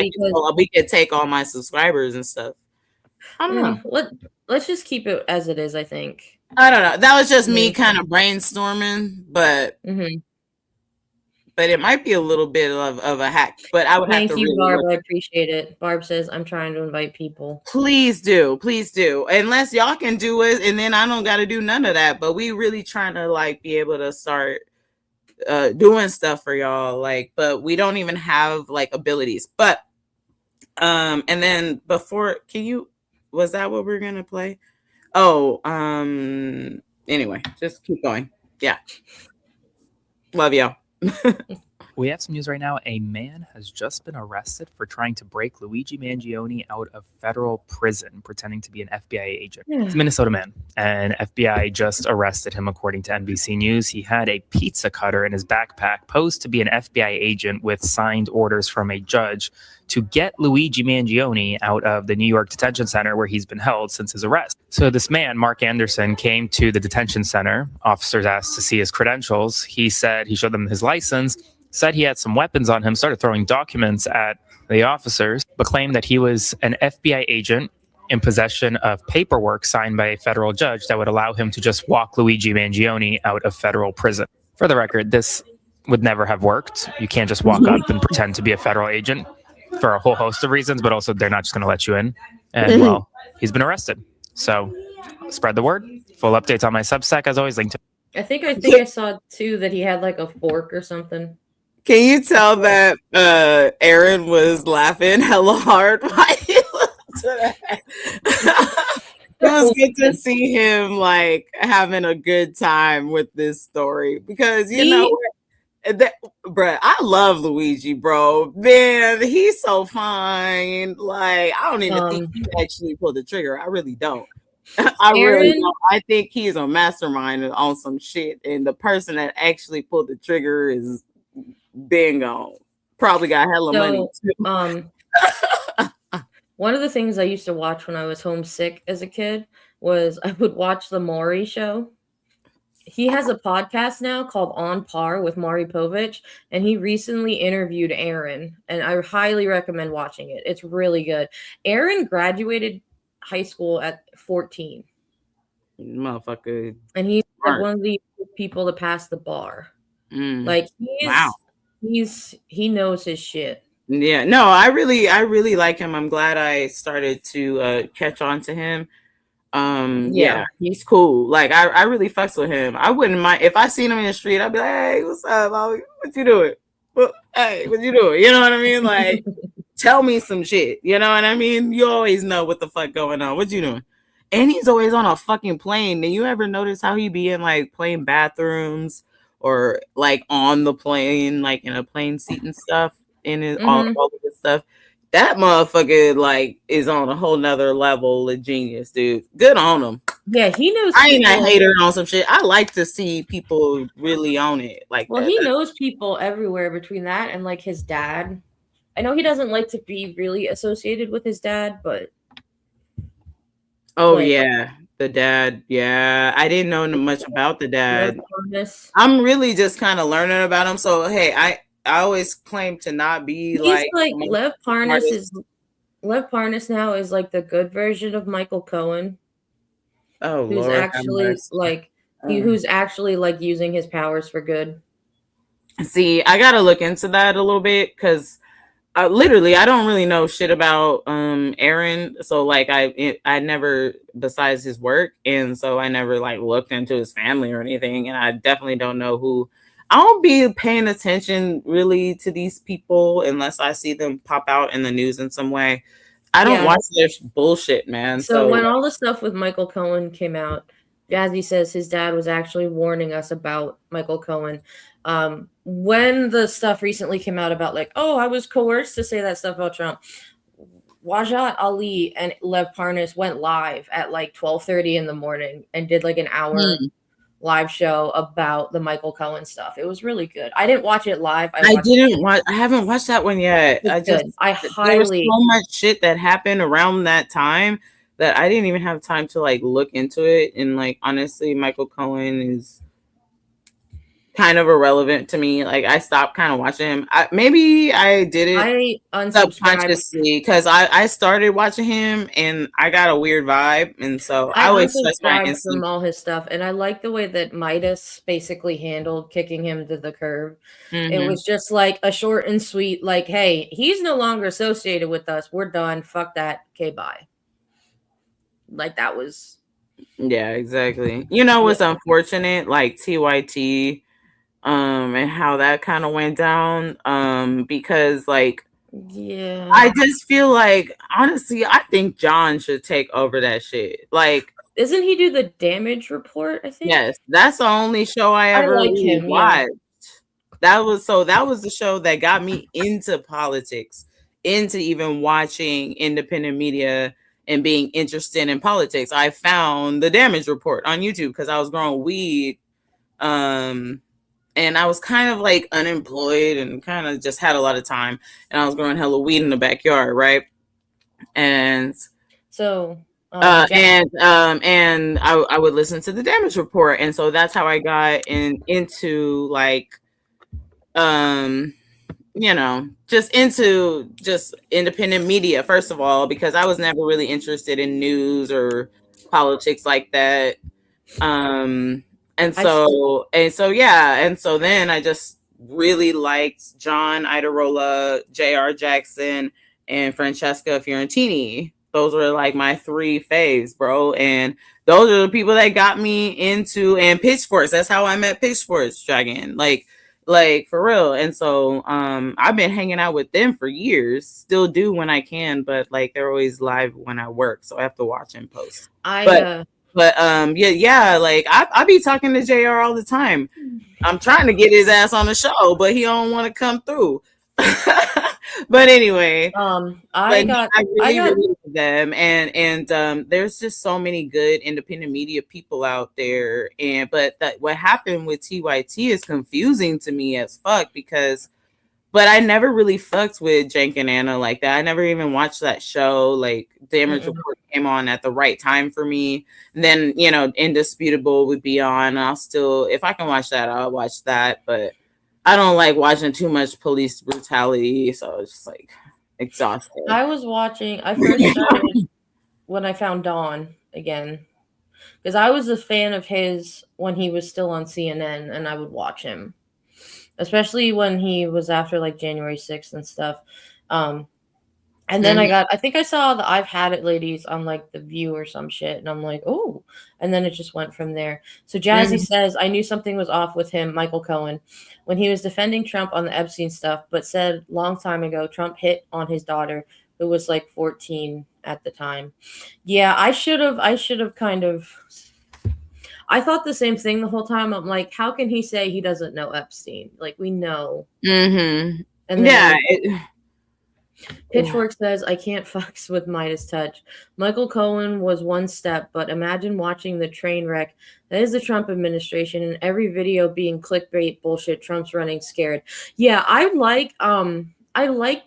we could take all my subscribers and stuff. I don't know. Let's just keep it as it is. I think. I don't know. That was just me kind of brainstorming, but but it might be a little bit of a hack. But I would have to. Thank you, really Barb. I appreciate it. Barb says I'm trying to invite people. Please do. Unless y'all can do it, and then I don't got to do none of that. But we really trying to like be able to start doing stuff for y'all, like, but we don't even have like abilities. But and then before, was that what we're gonna play? Anyway, just keep going. Yeah, love y'all. We have some news right now. A man has just been arrested for trying to break Luigi Mangione out of federal prison, pretending to be an FBI agent. He's a Minnesota man, and FBI just arrested him, according to NBC News. He had a pizza cutter in his backpack, posed to be an FBI agent with signed orders from a judge to get Luigi Mangione out of the New York detention center where he's been held since his arrest. So this man, Mark Anderson, came to the detention center. Officers asked to see his credentials. He said he showed them his license, said he had some weapons on him, started throwing documents at the officers, but claimed that he was an FBI agent in possession of paperwork signed by a federal judge that would allow him to just walk Luigi Mangione out of federal prison. For the record, this would never have worked. You can't just walk up and pretend to be a federal agent for a whole host of reasons, but also they're not just going to let you in. And well, he's been arrested. So spread the word. Full updates on my Substack, as always, linked to. I think I saw too that he had like a fork or something. Can you tell that Aaron was laughing hella hard while he looked to that? It was good to see him like having a good time with this story because bruh, I love Luigi, bro. Man, he's so fine. Like, I don't even think he actually pulled the trigger. I really don't. I really Aaron- don't. I think he's a mastermind on some shit, and the person that actually pulled the trigger is bingo. Probably got hella money too. One of the things I used to watch when I was homesick as a kid was I would watch the Maury show. He has a podcast now called On Par with Maury Povich, and he recently interviewed Aaron, and I highly recommend watching it. It's really good. Aaron graduated high school at 14. Motherfucker. And he's like Smart. one of the people to pass the bar. Mm. Like Wow. he knows his shit. Yeah, no, I really like him. I'm glad I started to catch on to him. Yeah, he's cool. Like I really fucks with him. I wouldn't mind if I seen him in the street. I'd be like, hey, what's up, Ollie? What you doing? Well, hey, what you doing? You know what I mean? Like, tell me some shit. You know what I mean? You always know what the fuck going on. What you doing? And he's always on a fucking plane. Did you ever notice how he be in like plane bathrooms or like on the plane, like in a plane seat and stuff? In his all of this stuff, that motherfucker like is on a whole nother level of genius, dude. Good on him. Yeah, he knows. I ain't a hater on some shit. I like to see people really own it. Like, well, he knows people everywhere between that and like his dad. I know he doesn't like to be really associated with his dad, but oh yeah, the dad. Yeah, I didn't know much about the dad. I'm really just kind of learning about him. So hey, I always claim to not be he's like Lev Parnas is Lev Parnas now is like the good version of Michael Cohen. Oh, who's Lord, actually like who's actually like using his powers for good. See, I gotta look into that a little bit because literally I don't really know shit about Aaron. So like I never, besides his work, and so I never like looked into his family or anything, and I definitely don't know who. I don't be paying attention really to these people unless I see them pop out in the news in some way. I don't watch their bullshit, man. So when all the stuff with Michael Cohen came out, Jazzy says his dad was actually warning us about Michael Cohen. When the stuff recently came out about like, oh, I was coerced to say that stuff about Trump, Wajat Ali and Lev Parnas went live at like 12:30 in the morning and did like an hour live show about the Michael Cohen stuff. It was really good. I didn't watch it live. I haven't watched that one yet. There was so much shit that happened around that time that I didn't even have time to like look into it. And like honestly, Michael Cohen is kind of irrelevant to me. Like I stopped kind of watching him. Maybe I did it subconsciously because I started watching him and I got a weird vibe, and so I always unsubscribed from all his stuff. And I like the way that Midas basically handled kicking him to the curb. It was just like a short and sweet, like, hey, he's no longer associated with us. We're done. Fuck that. Okay, bye. Like that was. Yeah, exactly. You know what's unfortunate? Like TYT. And how that kind of went down. Because like, I just feel like honestly, I think John should take over that shit. Like, doesn't he do the damage report? I think. Yes, that's the only show I ever watched. That was the show that got me into politics, into even watching independent media and being interested in politics. I found the damage report on YouTube because I was growing weed. And I was kind of like unemployed and kind of just had a lot of time. And I was growing hella weed in the backyard, right? And so and I would listen to the damage report. And so that's how I got into like you know, just into just independent media, first of all, because I was never really interested in news or politics like that. And so then I just really liked John Idarola, J.R. Jackson, and Francesca Fiorentini. Those were like my three faves, bro. And those are the people that got me into, and Pitchforks. That's how I met Pitchforks, Dragon. Like for real. And so I've been hanging out with them for years. Still do when I can, but like they're always live when I work, so I have to watch and post. But like I be talking to JR all the time. I'm trying to get his ass on the show, but he don't want to come through. But anyway, I really got love them, and there's just so many good independent media people out there, but that what happened with TYT is confusing to me as fuck because. But I never really fucked with Jank and Anna like that. I never even watched that show. Like Damage Report came on at the right time for me. And then, you know, Indisputable would be on. I'll still, if I can watch that, I'll watch that. But I don't like watching too much police brutality. So it's just like exhausting. I first started when I found Dawn again. Because I was a fan of his when he was still on CNN and I would watch him. Especially when he was after like January 6th and stuff. And then I think I saw the I've Had It ladies on like The View or some shit. And I'm like, oh. And then it just went from there. So Jazzy says, I knew something was off with him, Michael Cohen, when he was defending Trump on the Epstein stuff, but said long time ago, Trump hit on his daughter, who was like 14 at the time. Yeah, I should have kind of. I thought the same thing the whole time. I'm like, how can he say he doesn't know Epstein? Like, we know. And then Pitchfork says, I can't fucks with Midas Touch. Michael Cohen was one step, but imagine watching the train wreck that is the Trump administration and every video being clickbait bullshit. Trump's running scared. Yeah, I like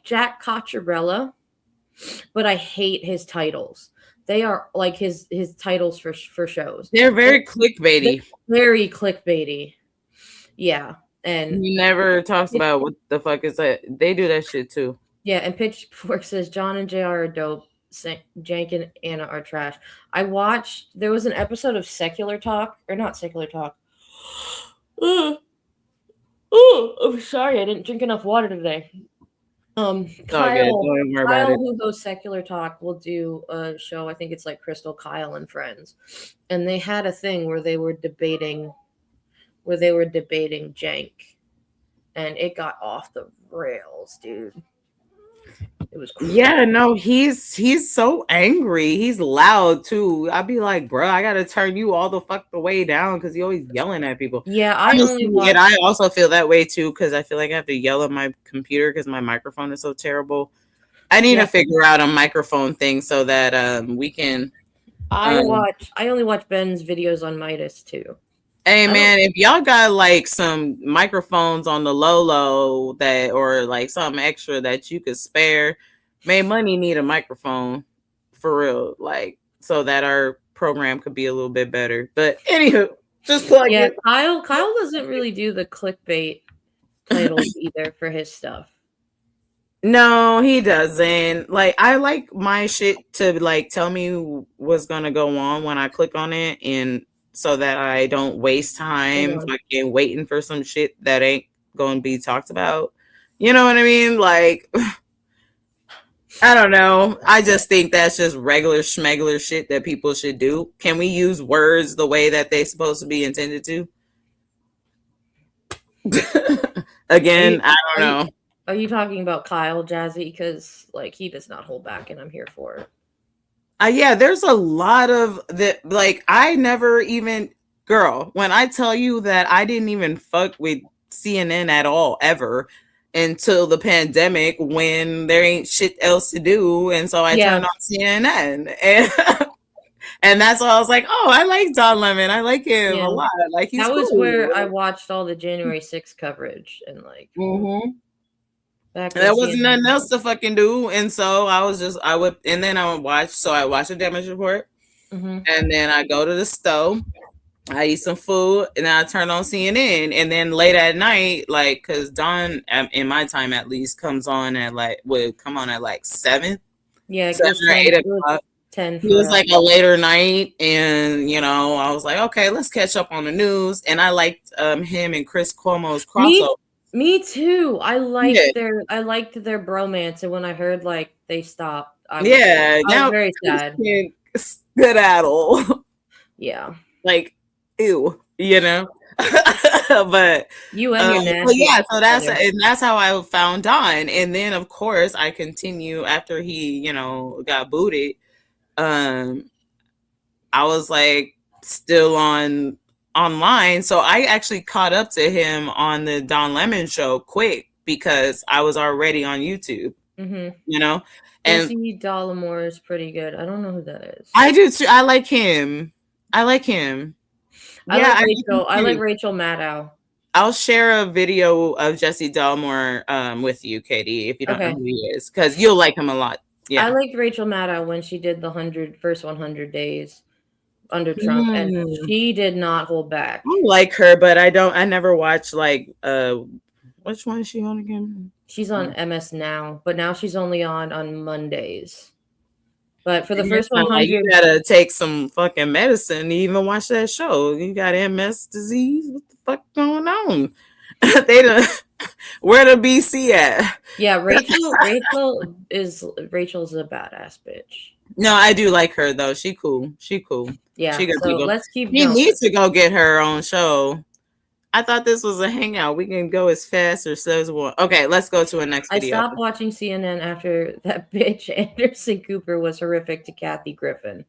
Jack Cocciarella, but I hate his titles. They are like his titles for shows. They're very clickbaity. Very clickbaity. Yeah. And he never talks about what the fuck is that. They do that shit too. Yeah, and Pitchfork says John and JR are dope. Jank and Anna are trash. There was an episode of Secular Talk, or not Secular Talk. Oh, I'm sorry, I didn't drink enough water today. Kyle, who hosts Secular Talk, will do a show. I think it's like Crystal, Kyle, and Friends, and they had a thing where they were debating Jank, and it got off the rails, dude. It was crazy. Yeah, no, he's so angry. He's loud too. I'd be like, bro, I gotta turn you all the fuck the way down because he's always yelling at people. Yeah, I also feel that way too because I feel like I have to yell at my computer because my microphone is so terrible. I need to figure out a microphone thing so that we can. I only watch Ben's videos on Midas too. Hey man, if y'all got like some microphones on the low that or like something extra that you could spare, Maymoney need a microphone for real, like so that our program could be a little bit better. But anywho, just plug it. Kyle doesn't really do the clickbait titles either for his stuff. No, he doesn't. Like I like my shit to like tell me what's gonna go on when I click on it and so that I don't waste time fucking waiting for some shit that ain't going to be talked about. You know what I mean? Like, I don't know. I just think that's just regular schmegler shit that people should do. Can we use words the way that they're supposed to be intended to? Again, I don't know. Are you talking about Kyle, Jazzy? Because like he does not hold back, and I'm here for it. Yeah, there's a lot of that. Like, I never even, girl, when I tell you that I didn't even fuck with CNN at all ever until the when there ain't shit else to do. And so I turned on CNN. And that's why I was like, oh, I like Don Lemon. I like him a lot. Like, he's that was cool. where I watched all the January 6th coverage and like. There wasn't nothing else to fucking do, and so I would watch. So I watch the damage report, and then I go to the stove, I eat some food, and then I turn on CNN, and then late at night, like, cause Dawn, in my time at least, comes on at would come on at like 7, 7 or 8 o'clock. 10. It was like a later night, and I was like, okay, let's catch up on the news, and I liked him and Chris Cuomo's crossover. Me too. I liked their bromance, and when I heard like they stopped, I was very sad. Skedaddle. Yeah. Like, ew, but you and your nasty. So that's how I found Don, and then of course I continue after he got booted. I was like still online, so I actually caught up to him on the Don Lemon show quick because I was already on YouTube, Mm-hmm. you know? And Jesse Dollamore is pretty good. I don't know who that is. I do too. I like him. I like Rachel. I like Rachel Maddow. I'll share a video of Jesse Delmore with you, Katie, if you don't know who he is, because you'll like him a lot. Yeah. I liked Rachel Maddow when she did the first 100 days under Trump, and she did not hold back. I like her, but I never watched like which one is she on again? She's on MS Now, but now she's only on Mondays. But for the first 100, you gotta take some fucking medicine to even watch that show. You got MS disease. What the fuck going on? Where the BC at? Yeah, Rachel's a badass bitch. No, I do like her though. She cool. Yeah. She so let's keep. She needs to go get her own show. I thought this was a hangout. We can go as fast or slow as we want. Okay, let's go to a next video. I stopped watching CNN after that bitch Anderson Cooper was horrific to Kathy Griffin.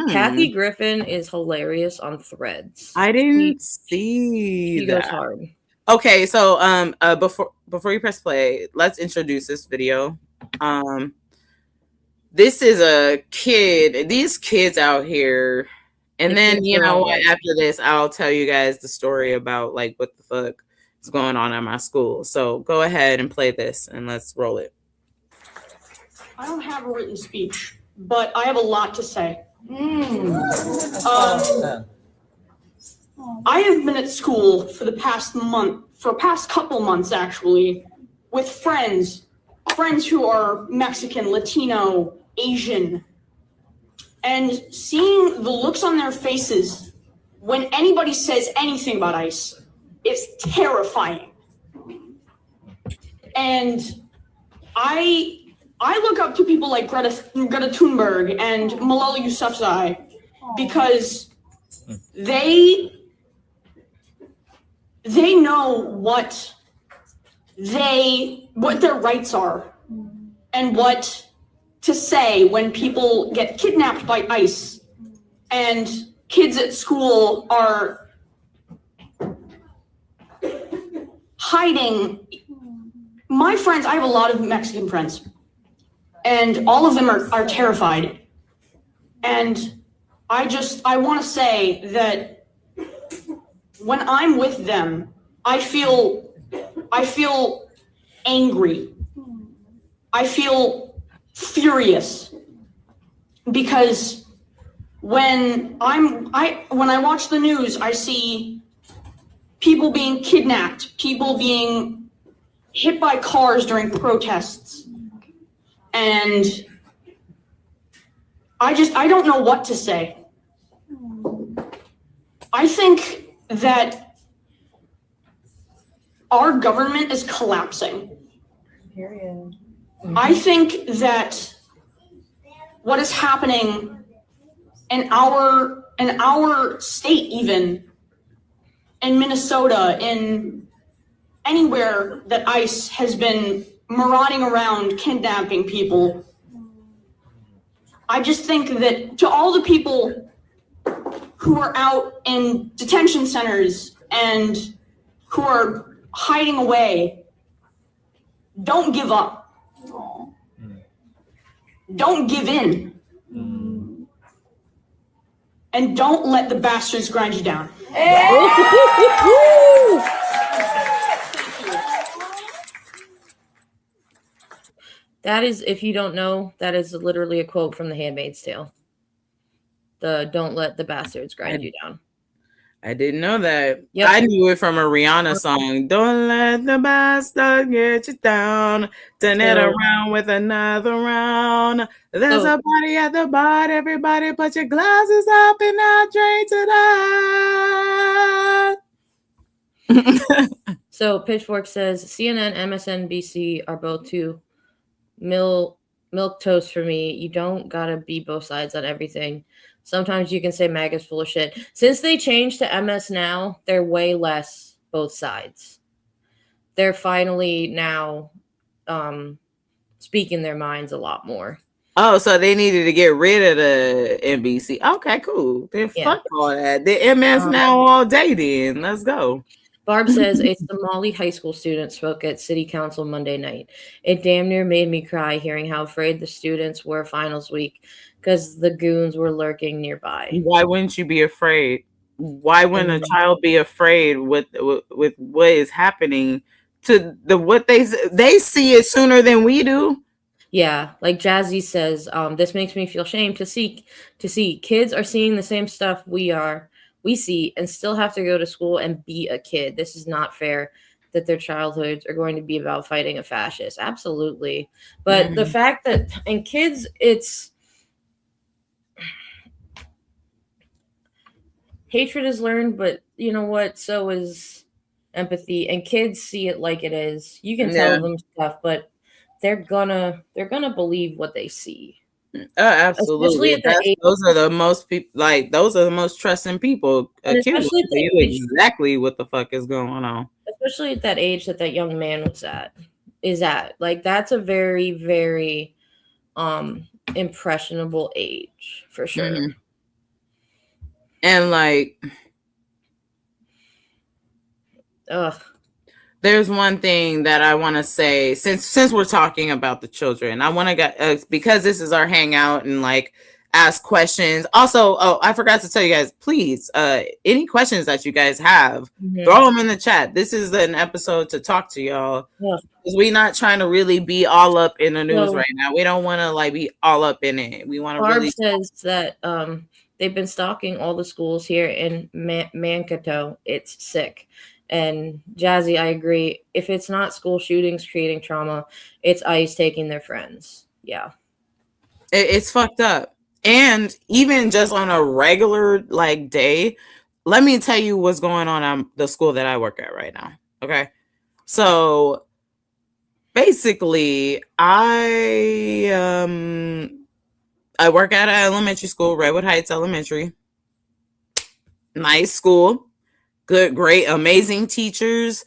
Kathy Griffin is hilarious on Threads. I didn't see that. She goes hard. Okay, so before you press play, let's introduce this video. This is a kid. These kids out here. And then, you know what, after this, I'll tell you guys the story about like what the fuck is going on at my school. So go ahead and play this and let's roll it. I don't have a written speech, but I have a lot to say. I have been at school for the past couple months actually, with friends who are Mexican, Latino, Asian, and seeing the looks on their faces when anybody says anything about ICE is terrifying. And I look up to people like Greta Thunberg and Malala Yousafzai because they know what their rights are and what to say when people get kidnapped by ICE and kids at school are hiding. My friends, I have a lot of Mexican friends, and all of them are terrified. And I want to say that when I'm with them, I feel angry. I feel furious because when I watch the news, I see people being kidnapped, people being hit by cars during protests, and I don't know what to say. I think that our government is collapsing. Period. I think that what is happening in our state, even in Minnesota, in anywhere that ICE has been marauding around, kidnapping people, I just think that to all the people who are out in detention centers and who are hiding away, don't give up. Don't give in. And don't let the bastards grind you down. That is, if you don't know, that is literally a quote from The Handmaid's Tale. Don't let the bastards grind you down. I didn't know that. Yep. I knew it from a Rihanna song. Don't let the bastard get you down. Turn it around with another round. There's a party at the bar. Everybody put your glasses up and I'll drink to that. So Pitchfork says CNN, MSNBC are both too milk toast for me. You don't gotta be both sides on everything. Sometimes you can say MAGA's full of shit. Since they changed to MS Now, they're way less both sides. They're finally now speaking their minds a lot more. Oh, so they needed to get rid of the NBC. Okay, cool. Then fuck all that. The MS Now all day then. Let's go. Barb says a Somali high school student spoke at city council Monday night. It damn near made me cry hearing how afraid the students were finals week because the goons were lurking nearby. Why wouldn't you be afraid? Why wouldn't a child be afraid with what is happening to the what they see it sooner than we do? Yeah, like Jazzy says, this makes me feel shame to see kids are seeing the same stuff we see and still have to go to school and be a kid. This is not fair that their childhoods are going to be about fighting a fascist. Absolutely. But the fact that in kids, it's hatred is learned, but you know what? So is empathy, and kids see it like it is. You can tell them stuff, but they're gonna believe what they see. Absolutely. Those are the most people. Like those are the most trusting people. A kid will tell you exactly what the fuck is going on. Especially at that age that young man is at. Like that's a very, very impressionable age for sure. Mm-hmm. And like, there's one thing that I want to say since we're talking about the children, I want to get because this is our hangout and like ask questions. Also, I forgot to tell you guys, please, any questions that you guys have, throw them in the chat. This is an episode to talk to y'all. Because we're not trying to really be all up in the news right now. We don't want to like be all up in it. We want to really. Barb says that they've been stalking all the schools here in Mankato. It's sick. And Jazzy, I agree. If it's not school shootings creating trauma, it's ICE taking their friends. Yeah. It's fucked up. And even just on a regular like day, let me tell you what's going on the school that I work at right now. Okay. So basically I work at an elementary school, Redwood Heights Elementary. Nice school. Good, great, amazing teachers,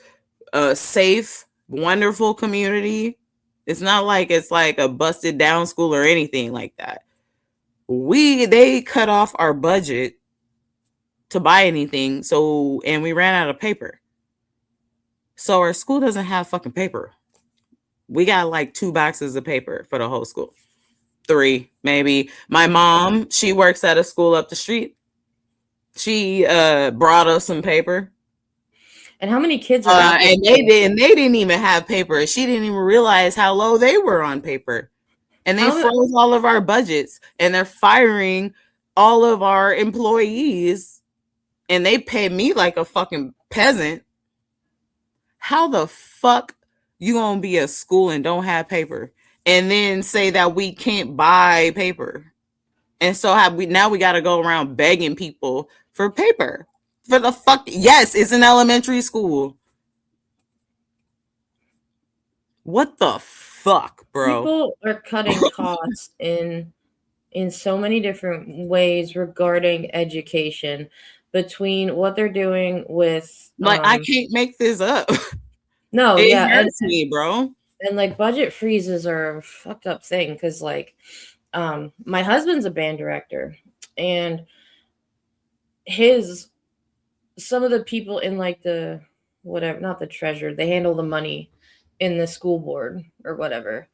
safe, wonderful community. It's not like it's like a busted down school or anything like that. They cut off our budget to buy anything, and we ran out of paper. So our school doesn't have fucking paper. We got like 2 boxes of paper for the whole school. 3, maybe. My mom, she works at a school up the street. She brought us some paper. And how many kids are and they didn't even have paper. She didn't even realize how low they were on paper. And they froze all of our budgets, and they're firing all of our employees, and they pay me like a fucking peasant. How the fuck you gonna be a school and don't have paper and then say that we can't buy paper? And so we got to go around begging people for paper. For the fuck, yes, it's an elementary school. What the fuck, bro? People are cutting costs in so many different ways regarding education, between what they're doing with like I can't make this up. No, it hurts me, bro. And like budget freezes are a fucked up thing because like my husband's a band director, and some of the people in like the whatever, not the treasurer, they handle the money in the school board or whatever.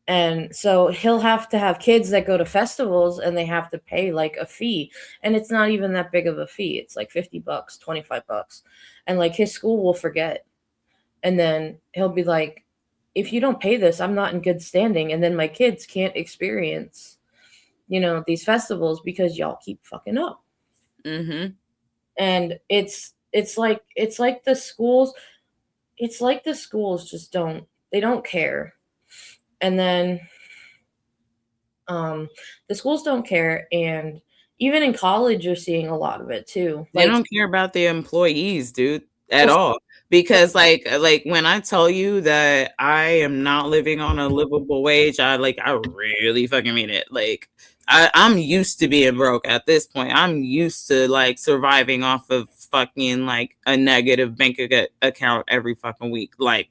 And so he'll have to have kids that go to festivals and they have to pay like a fee. And it's not even that big of a fee. It's like $50, $25. And like his school will forget. And then he'll be like, if you don't pay this, I'm not in good standing. And then my kids can't experience, these festivals because y'all keep fucking up. Mm-hmm. And it's like the schools just don't care. And then the schools don't care, and even in college you're seeing a lot of it too. They don't care about the employees, dude, at all. Because like when I tell you that I am not living on a livable wage, I really fucking mean it. Like I'm used to being broke at this point. I'm used to like surviving off of fucking like a negative bank account every fucking week. Like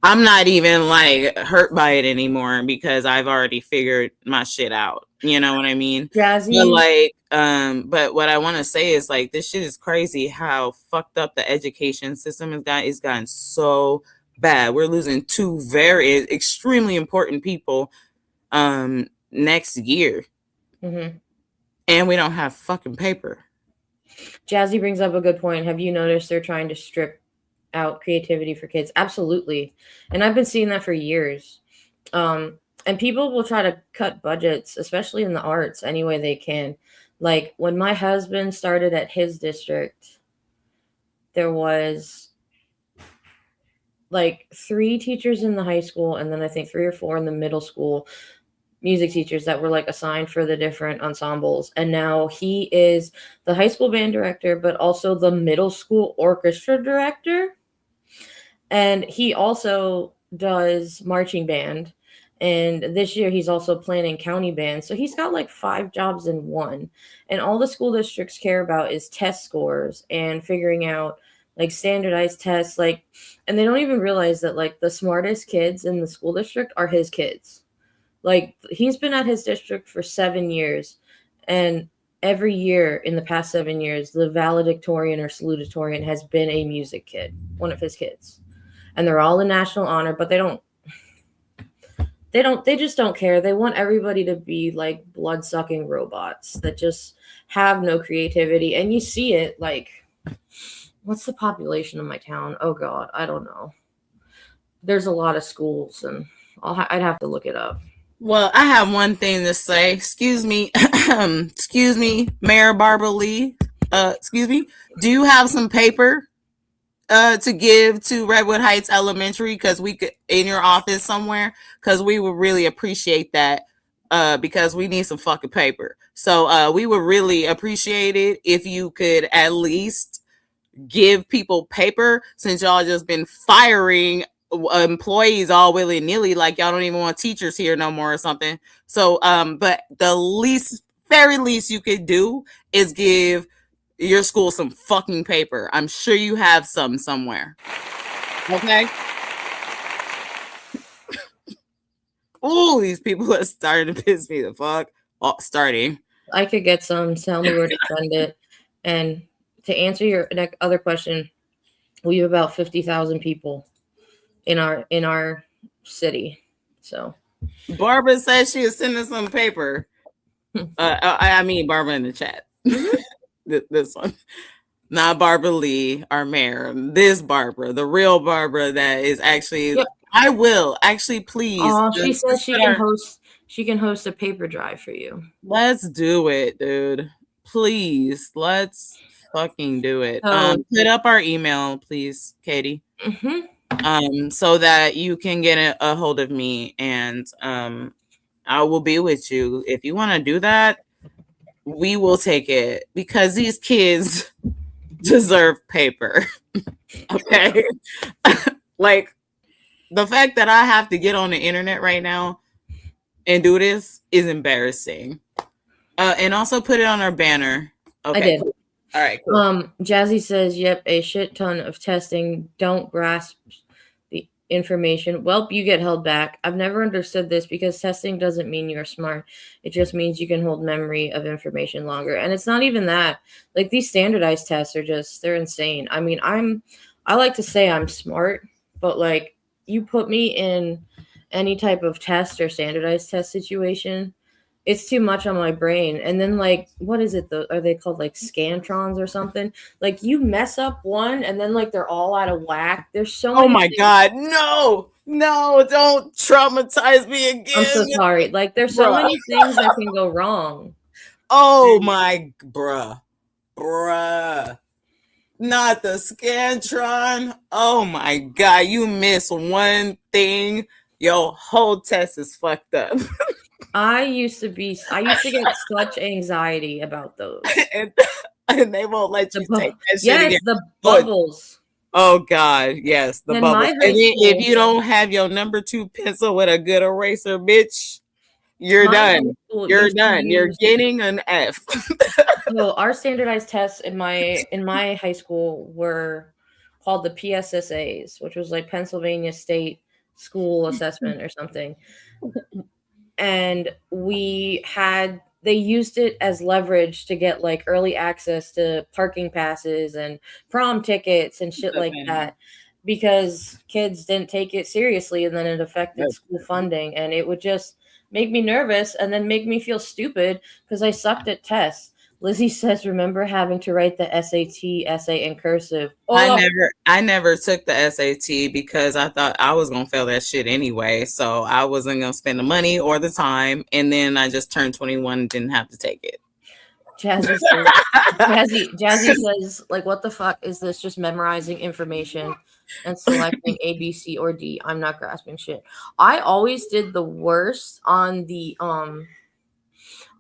I'm not even like hurt by it anymore because I've already figured my shit out. You know what I mean? Jazzy. But like, but what I want to say is like this shit is crazy how fucked up the education system has got. It's gotten so bad. We're losing two very extremely important people next year. Mm-hmm. And we don't have fucking paper. Jazzy brings up a good point. Have you noticed they're trying to strip out creativity for kids? Absolutely. And I've been seeing that for years. And people will try to cut budgets, especially in the arts, any way they can. Like when my husband started at his district, there was like 3 teachers in the high school, and then I think 3 or 4 in the middle school, music teachers that were like assigned for the different ensembles. And now he is the high school band director, but also the middle school orchestra director. And he also does marching band. And this year he's also planning county band. So he's got like 5 jobs in one. And all the school districts care about is test scores and figuring out like standardized tests. Like, and they don't even realize that like the smartest kids in the school district are his kids. Like he's been at his district for 7 years, and every year in the past 7 years, the valedictorian or salutatorian has been a music kid, one of his kids. And they're all in national honor, but they just don't care. They want everybody to be like blood-sucking robots that just have no creativity. And you see it like, what's the population of my town? Oh God, I don't know. There's a lot of schools, and I'd have to look it up. Well, I have one thing to say. Excuse me. Excuse me, Mayor Barbara Lee. Excuse me. Do you have some paper to give to Redwood Heights Elementary? Because we could, in your office somewhere, because we would really appreciate that. Because we need some fucking paper. So we would really appreciate it if you could at least give people paper, since y'all just been firing employees all willy-nilly, like y'all don't even want teachers here no more or something. So but the very least you could do is give your school some fucking paper. I'm sure you have some somewhere. Okay. Oh, these people are starting to piss me the fuck off. Starting. I could get some. Tell me where to send it. And to answer your other question, we have about 50,000 people in our city. So Barbara says she is sending some paper. I mean Barbara in the chat. This one. Not Barbara Lee, our mayor. This Barbara, the real Barbara that is actually I will actually please. She says she can host a paper drive for you. Let's do it, dude. Please, let's fucking do it. Oh, Put up our email, please, Katie. Mm-hmm. So that you can get a hold of me, and I will be with you. If you want to do that, we will take it, because these kids deserve paper. Okay. Like the fact that I have to get on the internet right now and do this is embarrassing. And also put it on our banner. Okay. I did. Cool. All right. Cool. Jazzy says, yep, a shit ton of testing. Don't grasp the information. Well, you get held back. I've never understood this, because testing doesn't mean you're smart. It just means you can hold memory of information longer. And it's not even that. Like these standardized tests are they're insane. I mean, I like to say I'm smart, but like you put me in any type of test or standardized test situation, it's too much on my brain. And then like, what is it? Are they called like scantrons or something? Like you mess up one and then like they're all out of whack. There's so many. Oh my God. No, don't traumatize me again. I'm so sorry. Like there's so many things that can go wrong. Oh my, bruh. Not the Scantron. Oh my God. You miss one thing, your whole test is fucked up. I used to get such anxiety about those. and they won't let you take that shit again. Yes, the bubbles. Oh God, yes, the In bubbles. my And high school- if you don't have your number 2 pencil with a good eraser, bitch, you're My done. high school You're used to done. You're use- getting an F. So our standardized tests in my high school were called the PSSAs, which was like Pennsylvania State school assessment or something. And they used it as leverage to get like early access to parking passes and prom tickets and shit like that, because kids didn't take it seriously, and then it affected school funding, and it would just make me nervous and then make me feel stupid because I sucked at tests. Lizzie says, remember having to write the SAT essay in cursive. I never took the SAT because I thought I was gonna fail that shit anyway. So I wasn't gonna spend the money or the time. And then I just turned 21 and didn't have to take it. Jazzy says, like, what the fuck is this? Just memorizing information and selecting A, B, C, or D. I'm not grasping shit. I always did the worst on the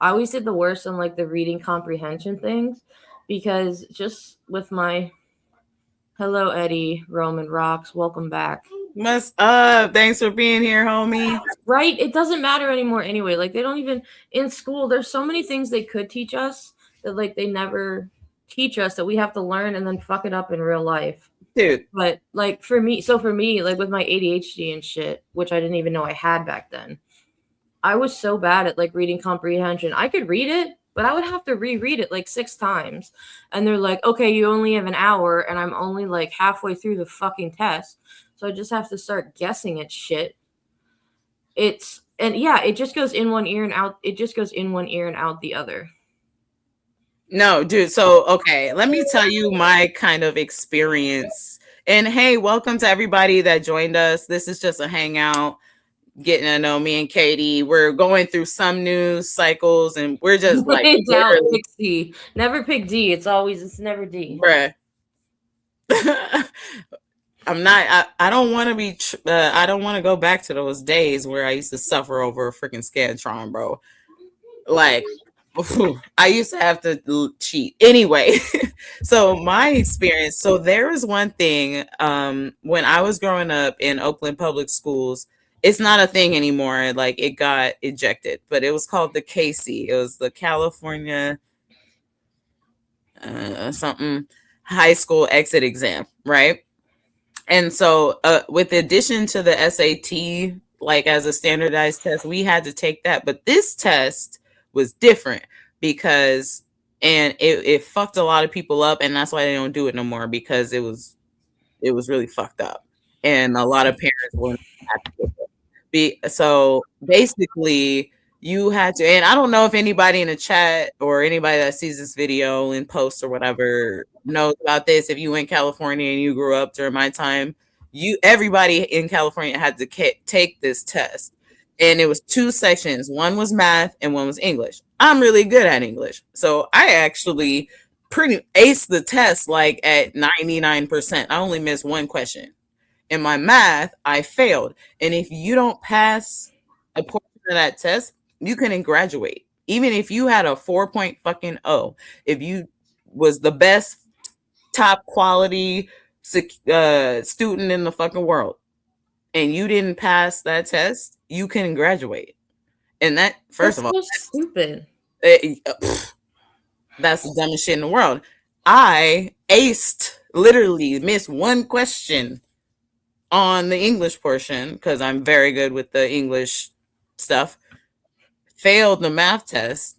like the reading comprehension things, because just with my hello Eddie Roman Rocks, welcome back. What's up? Thanks for being here, homie. Right? It doesn't matter anymore anyway. Like, they don't even in school, there's so many things they could teach us that like they never teach us, that we have to learn and then fuck it up in real life. Dude. But like for me, like with my ADHD and shit, which I didn't even know I had back then, I was so bad at like reading comprehension. I could read it, but I would have to reread it like 6 times. And they're like, okay, you only have an hour, and I'm only like halfway through the fucking test. So I just have to start guessing at shit. It just goes in one ear and out. It just goes in one ear and out the other. No, dude. So, okay, let me tell you my kind of experience. And hey, welcome to everybody that joined us. This is just a hangout, getting to know me and Katie. We're going through some news cycles, and we're just like, pick C. Never pick D. It's never D. Bruh. I don't want to be, I don't want to go back to those days where I used to suffer over a freaking Scantron, bro. Like, I used to have to cheat. Anyway, so my experience, so there is one thing, when I was growing up in Oakland public schools, it's not a thing anymore. Like, it got ejected, but it was called the KC. It was the California something high school exit exam, right? And so with addition to the SAT, like as a standardized test, we had to take that. But this test was different because, and it fucked a lot of people up, and that's why they don't do it no more, because it was really fucked up, and a lot of parents weren't happy with it. So basically, you had to, and I don't know if anybody in the chat or anybody that sees this video in post or whatever knows about this. If you in California and you grew up during my time, everybody in California had to take this test. And it was 2 sections. One was math and one was English. I'm really good at English. So I actually pretty aced the test like at 99%. I only missed 1 question. In my math, I failed. And if you don't pass a portion of that test, you couldn't graduate. Even if you had a 4.0, if you was the best top quality student in the fucking world and you didn't pass that test, you couldn't graduate. And that, first of all, that's stupid. That's the dumbest shit in the world. I literally missed 1 question on the English portion because I'm very good with the English stuff. Failed the math test.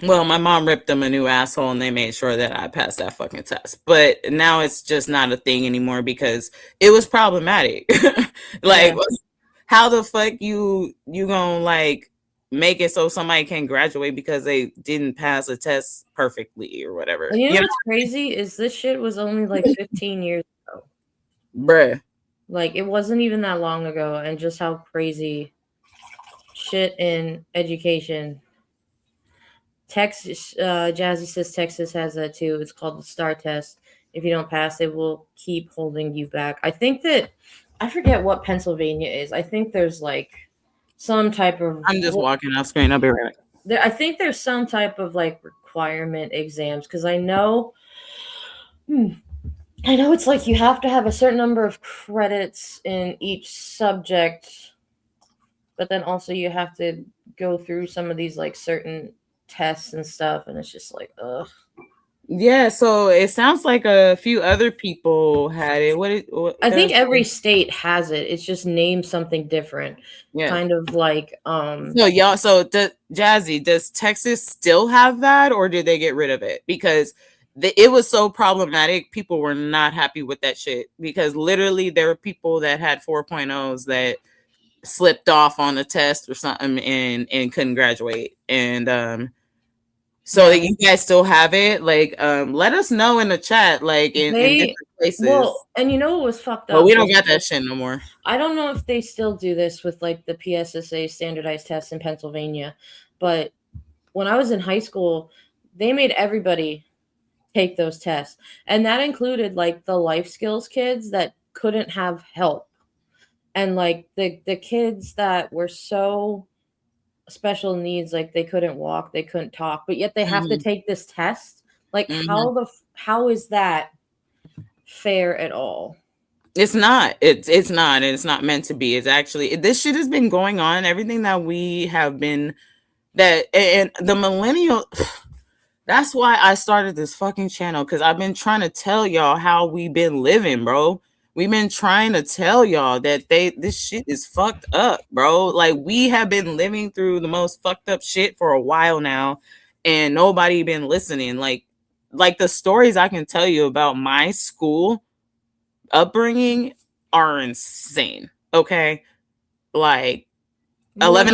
Well, my mom ripped them a new asshole and they made sure that I passed that fucking test. But now it's just not a thing anymore because it was problematic. Like, how the fuck you gonna like make it so somebody can graduate because they didn't pass a test perfectly or whatever? You know what's crazy is this shit was only like 15 years ago. Bruh. Like, it wasn't even that long ago, and just how crazy shit in education. Texas, Jazzy says Texas has that too. It's called the STAR test. If you don't pass, they will keep holding you back. I think that, I forget what Pennsylvania is. I think there's like some type of. I'm just walking off screen. I'll be right back. I think there's some type of like requirement exams, because I know it's like you have to have a certain number of credits in each subject, but then also you have to go through some of these like certain tests and stuff, and it's just like, ugh. Yeah, so it sounds like a few other people had it. I think every state has it. It's just named something different. Yeah. Kind of like So y'all, Jazzy, does Texas still have that, or did they get rid of it? Because it was so problematic. People were not happy with that shit because literally there were people that had 4.0s that slipped off on a test or something and couldn't graduate. And so that you guys still have it, like let us know in the chat, like in different places. Well, and you know what was fucked up? But we don't got that shit no more. I don't know if they still do this with like the PSSA standardized tests in Pennsylvania, but when I was in high school, they made everybody take those tests. And that included like the life skills kids that couldn't have help. And like the kids that were so special needs, like they couldn't walk, they couldn't talk, but yet they have to take this test. Like how is that fair at all? It's not. It's not, and it's not meant to be. It's actually, this shit has been going on. Everything that we have been and the millennial. That's why I started this fucking channel, because I've been trying to tell y'all how we've been living, bro. We've been trying to tell y'all that this shit is fucked up, bro. Like we have been living through the most fucked up shit for a while now, and nobody been listening. Like the stories I can tell you about my school upbringing are insane. Okay, like 11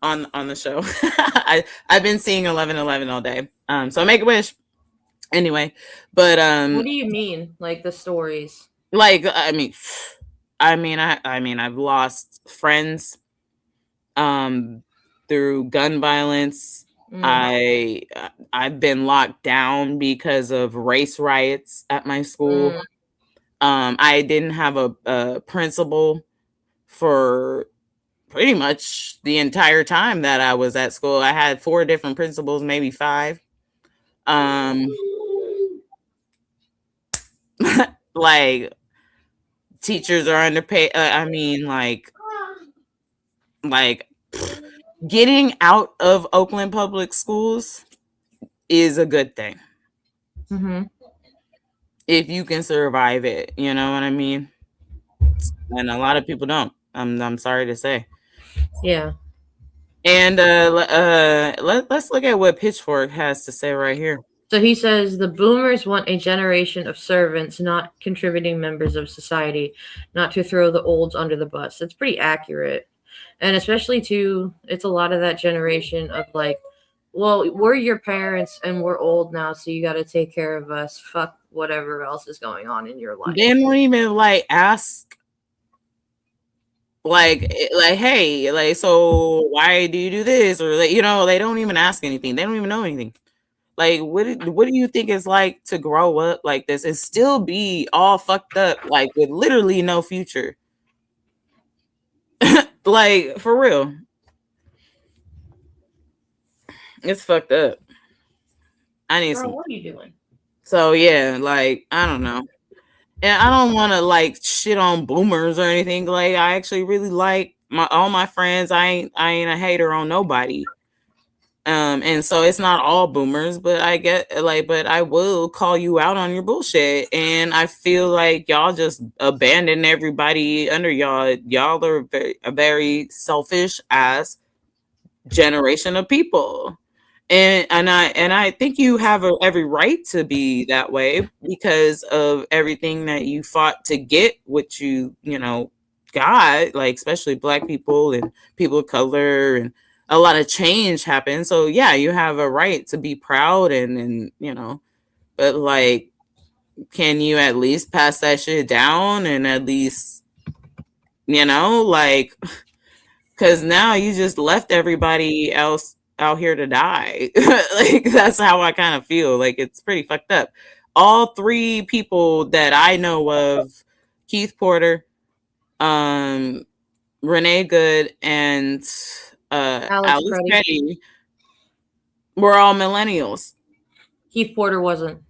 on the show. I've been seeing 11 all day. So make a wish anyway. But what do you mean, like the stories? Like I mean I've lost friends through gun violence. I've been locked down because of race riots at my school. I didn't have a principal for pretty much the entire time that I was at school. I had 4 different principals, maybe 5. Like teachers are underpaid. I mean, like getting out of Oakland public schools is a good thing. If you can survive it, you know what I mean? And a lot of people don't. I'm sorry to say. Yeah. And let's look at what Pitchfork has to say right here. So he says the boomers want a generation of servants, not contributing members of society, not to throw the olds under the bus. That's pretty accurate. And especially it's a lot of that generation of like, well, we're your parents and we're old now, so you got to take care of us. Fuck whatever else is going on in your life. They don't even like ask, like, hey, like, so why do you do this? Or like, you know, they don't even ask anything. They don't even know anything. Like, what do you think it's like to grow up like this and still be all fucked up, like with literally no future? Like, for real. It's fucked up. I need some. What are you doing? So yeah, like I don't know, and I don't want to like shit on boomers or anything. Like I actually really like all my friends. I ain't a hater on nobody. And so it's not all boomers, but but I will call you out on your bullshit. And I feel like y'all just abandon everybody under y'all. Y'all are a very selfish ass generation of people. And I think you have every right to be that way because of everything that you fought to get what you got, like especially Black people and people of color, and a lot of change happened. So yeah, you have a right to be proud and but like, can you at least pass that shit down and at least like, because now you just left everybody else out here to die. Like that's how I kind of feel. Like it's pretty fucked up. All 3 people that I know of, Keith Porter, Renee Good, and Alice Petty, were all millennials. Keith Porter wasn't.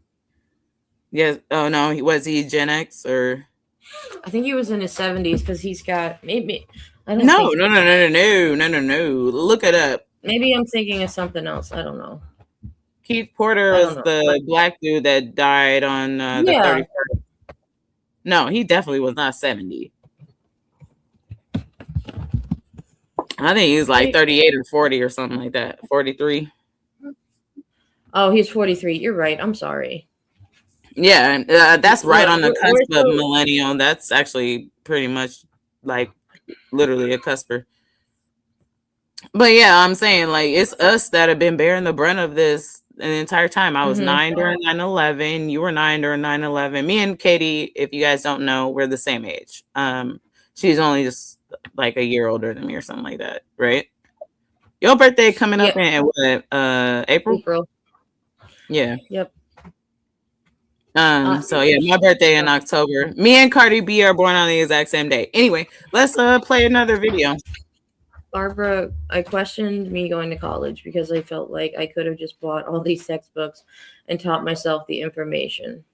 Yes. Oh no, he Gen X or? I think he was in his 70s because he's got maybe. I don't No. think Look it up. Maybe I'm thinking of something else. I don't know. Keith Porter I was don't know. the black dude that died on the Yeah. 31st. No, he definitely was not 70. I think he was like 38 or 40 or something like that. 43. Oh, he's 43. You're right. I'm sorry. Yeah, that's right on the We're cusp of so- millennial. That's actually pretty much like literally a cusper. But yeah, I'm saying like it's us that have been bearing the brunt of this the entire time. I was 9 during 9/11. You were 9 during 9/11. Me and Katie, if you guys don't know, we're the same age. She's only just like a year older than me or something like that, right? Your birthday coming up in what, April? April. Yeah. Yep. So yeah, my birthday in October. Me and Cardi B are born on the exact same day. Anyway, let's play another video. Barbara, I questioned me going to college because I felt like I could have just bought all these textbooks and taught myself the information.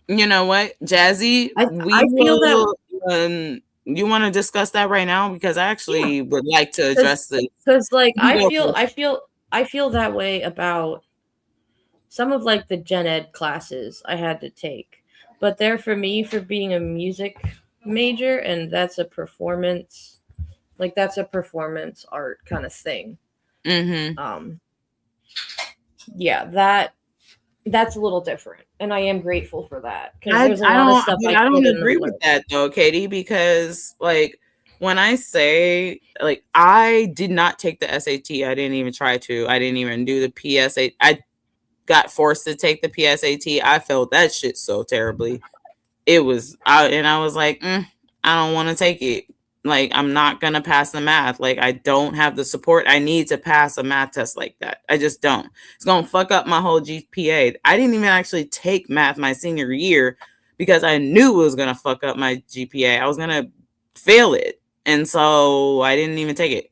You know what, Jazzy? I feel that. You want to discuss that right now because I actually would like to address this. Because like You go I feel that way about some of like the gen ed classes I had to take, but they're for me for being a music major, and that's a performance. Like that's a performance art kind of thing. Mm-hmm. Yeah, that's a little different, and I am grateful for that because I there's a lot of stuff don't couldn't agree have with learned. that though, Katie, because like when I say like I did not take the SAT, I didn't even try to. I didn't even do the PSAT. I got forced to take the PSAT. I felt that shit so terribly. It was I was like, I don't want to take it. Like, I'm not going to pass the math. Like, I don't have the support I need to pass a math test like that. I just don't. It's going to fuck up my whole GPA. I didn't even actually take math my senior year because I knew it was going to fuck up my GPA. I was going to fail it. And so I didn't even take it.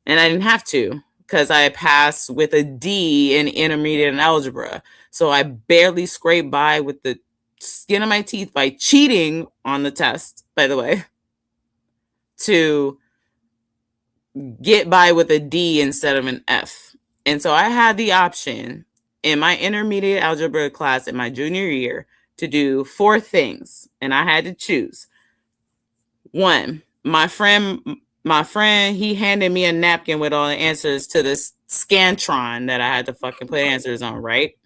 And I didn't have to because I passed with a D in intermediate and algebra. So I barely scraped by with the skin of my teeth by cheating on the test, by the way, to get by with a D instead of an F. And so I had the option in my intermediate algebra class in my junior year to do 4 things, and I had to choose. 1, my friend, he handed me a napkin with all the answers to this Scantron that I had to fucking put answers on, right?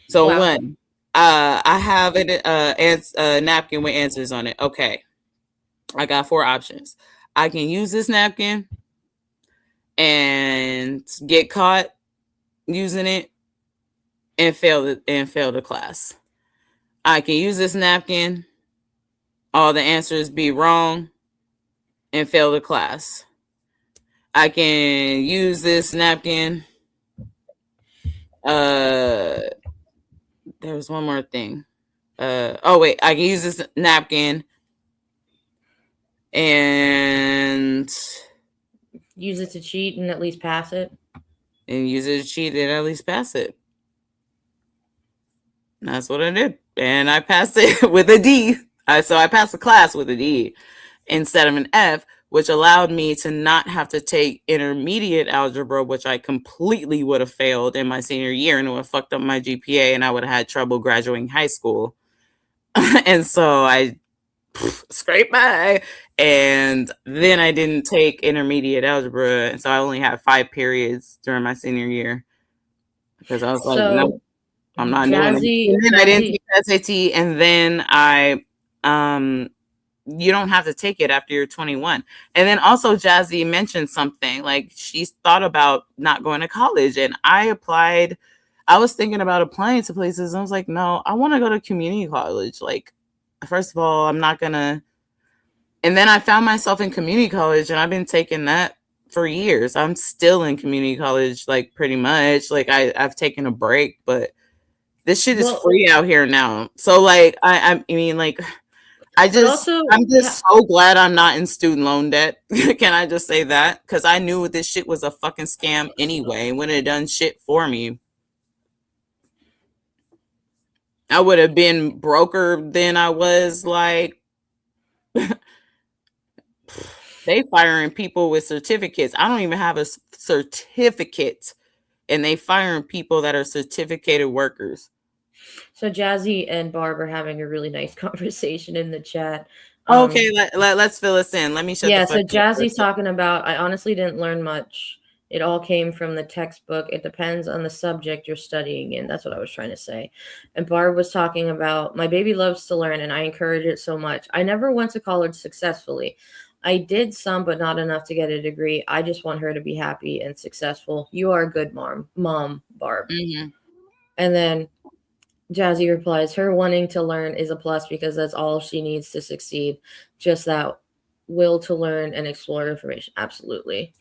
So Wow. 1, I have a napkin with answers on it. Okay. I got 4 options. I can use this napkin and get caught using it and fail the class. I can use this napkin, all the answers be wrong, and fail the class. I can use this napkin. There was one more thing. I can use this napkin and Use it to cheat and at least pass it. And use it to cheat and at least pass it. That's what I did. And I passed it with a D. So I passed the class with a D instead of an F, which allowed me to not have to take intermediate algebra, which I completely would have failed in my senior year and it would have fucked up my GPA and I would have had trouble graduating high school. And so I scraped by, and then I didn't take intermediate algebra, and so I only had 5 periods during my senior year because I was like, no, I'm not doing it. And then I didn't take the SAT, and then you don't have to take it after you're 21. And then also Jazzy mentioned something like she's thought about not going to college, and I applied. I was thinking about applying to places. I was like, no, I want to go to community college. Like, first of all, I'm not gonna. And then I found myself in community college, and I've been taking that for years. I'm still in community college, like pretty much. Like I've taken a break, but this shit is free out here now. So like I mean, like I'm just so glad I'm not in student loan debt. Can I just say that? Because I knew this shit was a fucking scam anyway. When it done shit for me, I would have been broker than I was. Like they firing people with certificates. I don't even have a certificate and they firing people that are certificated workers. So Jazzy and Barb are having a really nice conversation in the chat. Okay, let's fill us in. Let me shut Yeah, the fuck so up. Jazzy's talking about, I honestly didn't learn much. It all came from the textbook. It depends on the subject you're studying in. That's what I was trying to say. And Barb was talking about, my baby loves to learn and I encourage it so much. I never went to college successfully. I did some, but not enough to get a degree. I just want her to be happy and successful. You are a good mom, Barb. Mm-hmm. And then Jazzy replies, her wanting to learn is a plus because that's all she needs to succeed. Just that will to learn and explore information. Absolutely.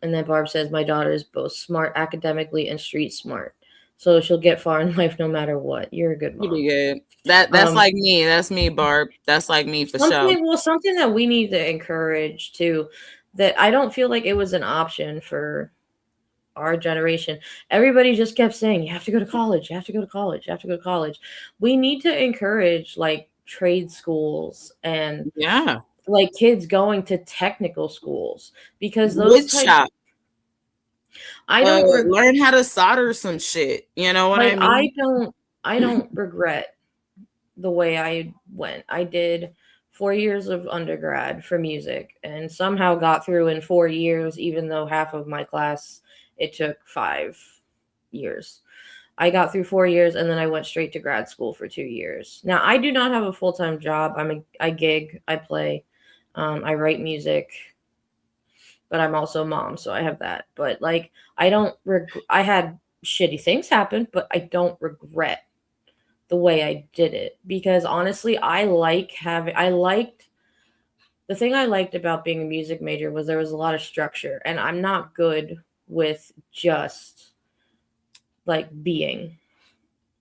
And then Barb says, my daughter is both smart academically and street smart. So she'll get far in life no matter what. You're a good mom. Pretty good. That's like me. That's me, Barb. That's like me for sure. Well, something that we need to encourage too, that I don't feel like it was an option for our generation. Everybody just kept saying, you have to go to college, you have to go to college, you have to go to college. We need to encourage like trade schools and like kids going to technical schools because those shop. I don't learn how to solder some shit. You know what I mean? I don't regret the way I went. I did 4 years of undergrad for music and somehow got through in 4 years, even though half of my class it took 5 years. I got through 4 years and then I went straight to grad school for 2 years. Now I do not have a full-time job. I gig, I play, I write music, but I'm also a mom, so I have that. But like, I had shitty things happen, but I don't regret the way I did it because honestly, the thing I liked about being a music major was there was a lot of structure, and I'm not good with just like being.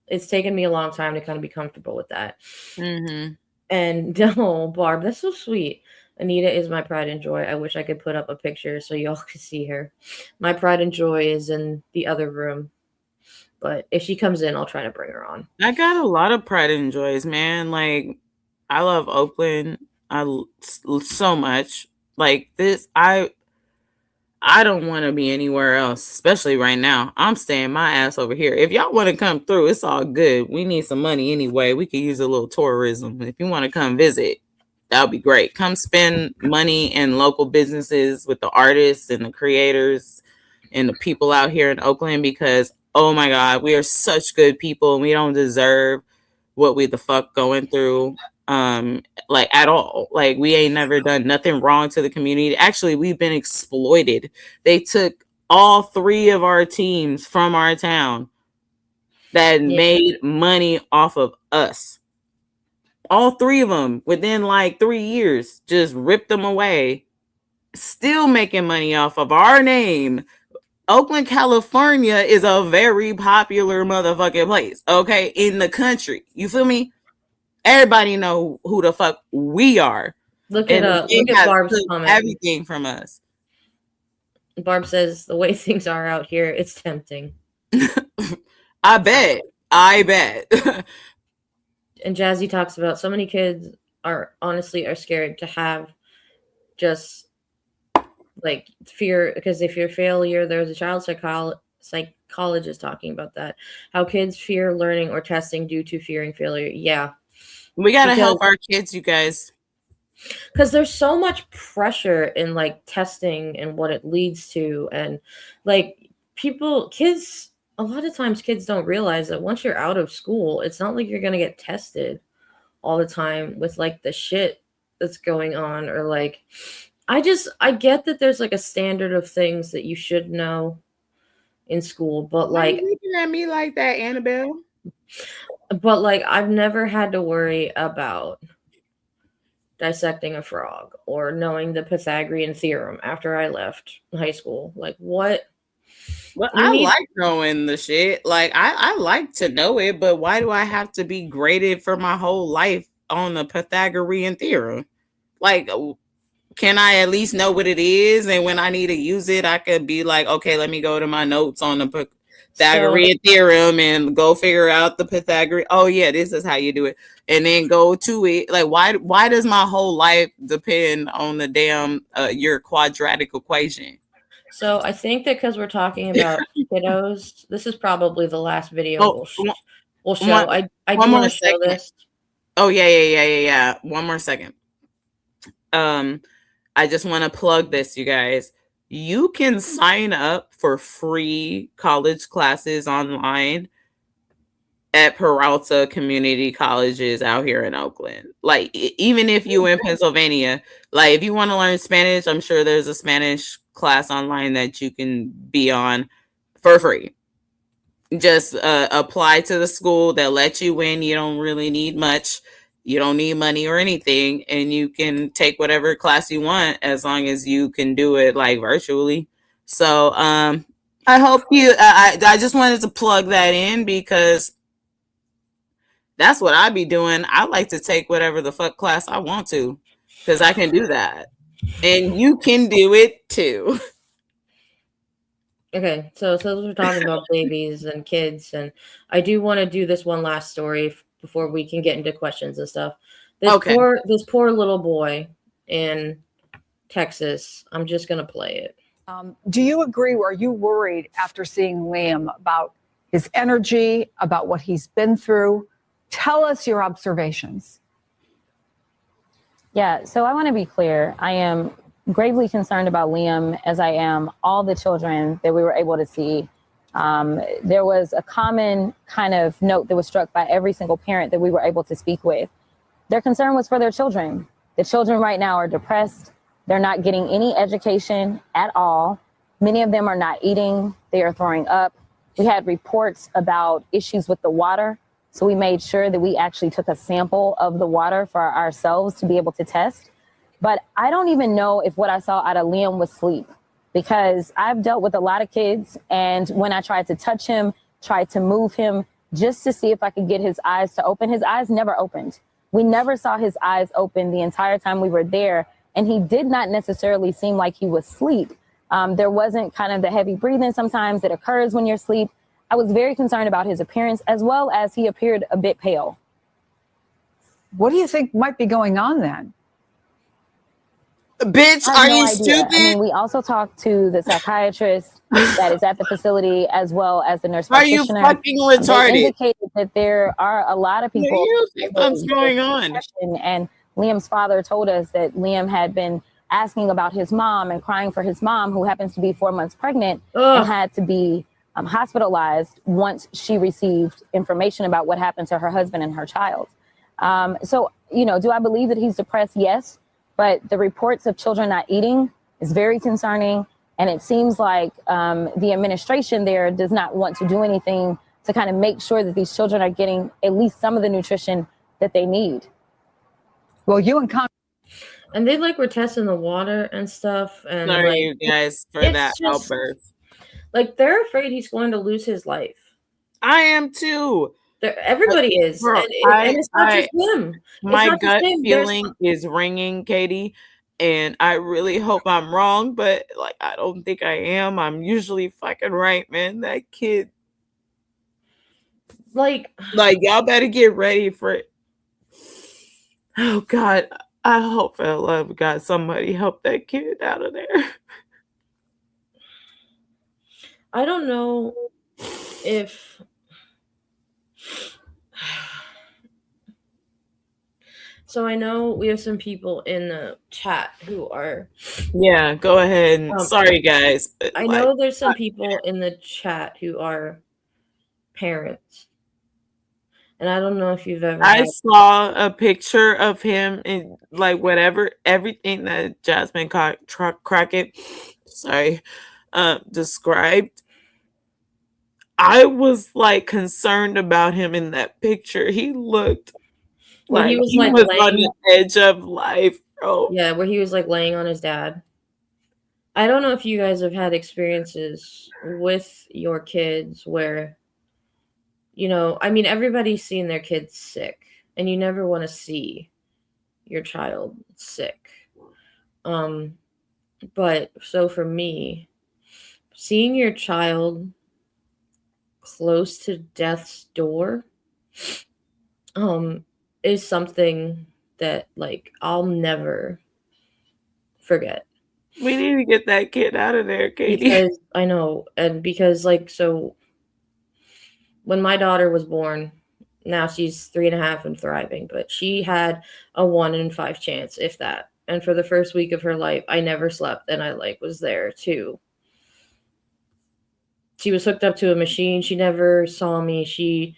It's taken me a long time to kind of be comfortable with that. Mm-hmm. And no, Barb, that's so sweet. Anita is my pride and joy. I wish I could put up a picture so y'all could see her. My pride and joy is in the other room. But if she comes in, I'll try to bring her on. I got a lot of pride and joys, man. Like, I love Oakland. So much. Like this, I don't want to be anywhere else, especially right now. I'm staying my ass over here. If y'all want to come through, it's all good. We need some money anyway. We could use a little tourism. If you want to come visit, that would be great. Come spend money in local businesses with the artists and the creators and the people out here in Oakland because, oh my God, we are such good people and we don't deserve what we the fuck going through. Like at all. Like we ain't never done nothing wrong to the community. Actually, we've been exploited. They took all 3 of our teams from our town that made money off of us. All 3 of them within like 3 years, just ripped them away. Still making money off of our name. Oakland, California is a very popular motherfucking place, okay, in the country. You feel me? Everybody know who the fuck we are. Look at Barb's comment. Everything from us. Barb says the way things are out here, it's tempting. I bet. And Jazzy talks about so many kids are scared to have just like fear because they fear failure. There's a child psychologist talking about that. How kids fear learning or testing due to fearing failure. Yeah. We got to help our kids, you guys. Because there's so much pressure in like testing and what it leads to. And like kids, a lot of times kids don't realize that once you're out of school, it's not like you're going to get tested all the time with like the shit that's going on. Or like, I get that there's like a standard of things that you should know in school, but like. Why are you looking at me like that, Annabelle? But like I've never had to worry about dissecting a frog or knowing the Pythagorean theorem after I left high school. Like what? Well, I like knowing the shit. Like I like to know it, but why do I have to be graded for my whole life on the Pythagorean theorem? Like, can I at least know what it is? And when I need to use it, I could be like, okay, let me go to my notes on the Pythagorean theorem and go figure out the Pythagorean. Oh yeah, this is how you do it, and then go to it. Like why does my whole life depend on the damn your quadratic equation? So I think that because we're talking about kiddos, this is probably the last video Oh, we'll show. I do one want more to show second. this. Oh yeah. One more second. I just want to plug this, you guys. You can sign up for free college classes online at Peralta Community Colleges out here in Oakland. Like, even if you in Pennsylvania, like if you want to learn Spanish, I'm sure there's a Spanish class online that you can be on for free. Just apply to the school. They'll let you in. You don't really need much. You don't need money or anything, and you can take whatever class you want as long as you can do it like virtually. So I hope you I just wanted to plug that in because that's what I be doing. I like to take whatever the fuck class I want to because I can do that. And you can do it too. Okay, so we're talking about babies and kids, and I do want to do this one last story before we can get into questions and stuff. This poor little boy in Texas. I'm just gonna play it. Do you agree, or are you worried after seeing Liam about his energy, about what he's been through? Tell us your observations. Yeah, so I want to be clear. I am gravely concerned about Liam, as I am all the children that we were able to see. There was a common kind of note that was struck by every single parent that we were able to speak with. Their concern was for their children. The children right now are depressed. They're not getting any education at all. Many of them are not eating. They are throwing up. We had reports about issues with the water. So we made sure that we actually took a sample of the water for ourselves to be able to test. But I don't even know if what I saw out of Liam was sleep, because I've dealt with a lot of kids. And when I tried to touch him, tried to move him just to see if I could get his eyes to open, his eyes never opened. We never saw his eyes open the entire time we were there. And he did not necessarily seem like he was asleep. There wasn't kind of the heavy breathing sometimes that occurs when you're asleep. I was very concerned about his appearance, as well as he appeared a bit pale. What do you think might be going on then? Bitch, are you stupid? I mean, we also talked to the psychiatrist that is at the facility, as well as the nurse Are you practitioner. fucking retarded? They indicated that there are a lot of people. What do you think that's going on? And Liam's father told us that Liam had been asking about his mom and crying for his mom, who happens to be 4 months pregnant and had to be hospitalized once she received information about what happened to her husband and her child. So, you know, do I believe that he's depressed? Yes. But the reports of children not eating is very concerning. And it seems like the administration there does not want to do anything to kind of make sure that these children are getting at least some of the nutrition that they need. Well, you and they like were testing the water and stuff. And sorry, like, you guys, for it's that just, outburst. Like, they're afraid he's going to lose his life. I am too. Everybody is. Bro, and it's not just him. My gut feeling is ringing, Katie, and I really hope I'm wrong, but like I don't think I am. I'm usually fucking right, man. That kid, like y'all better get ready for it. Oh God, I hope for the love of God somebody help that kid out of there. I don't know if so. I know we have some people in the chat who are. Yeah, go ahead. Sorry, guys. I know there's some people in the chat who are parents, and I don't know if you've ever. I saw a picture of him in like everything that Jasmine Crockett, described. I was like concerned about him in that picture. He looked like he was on the edge of life, bro. Yeah, where he was like laying on his dad. I don't know if you guys have had experiences with your kids where, you know, I mean, everybody's seen their kids sick, and you never want to see your child sick. But so for me, seeing your child close to death's door is something that like I'll never forget. We need to get that kid out of there, Katie. Because I know, and because like so, when my daughter was born, now she's 3.5 and thriving, but she had a 1 in 5 chance, if that. And for the first week of her life, I never slept, and I like was there too. She was hooked up to a machine. She never saw me. She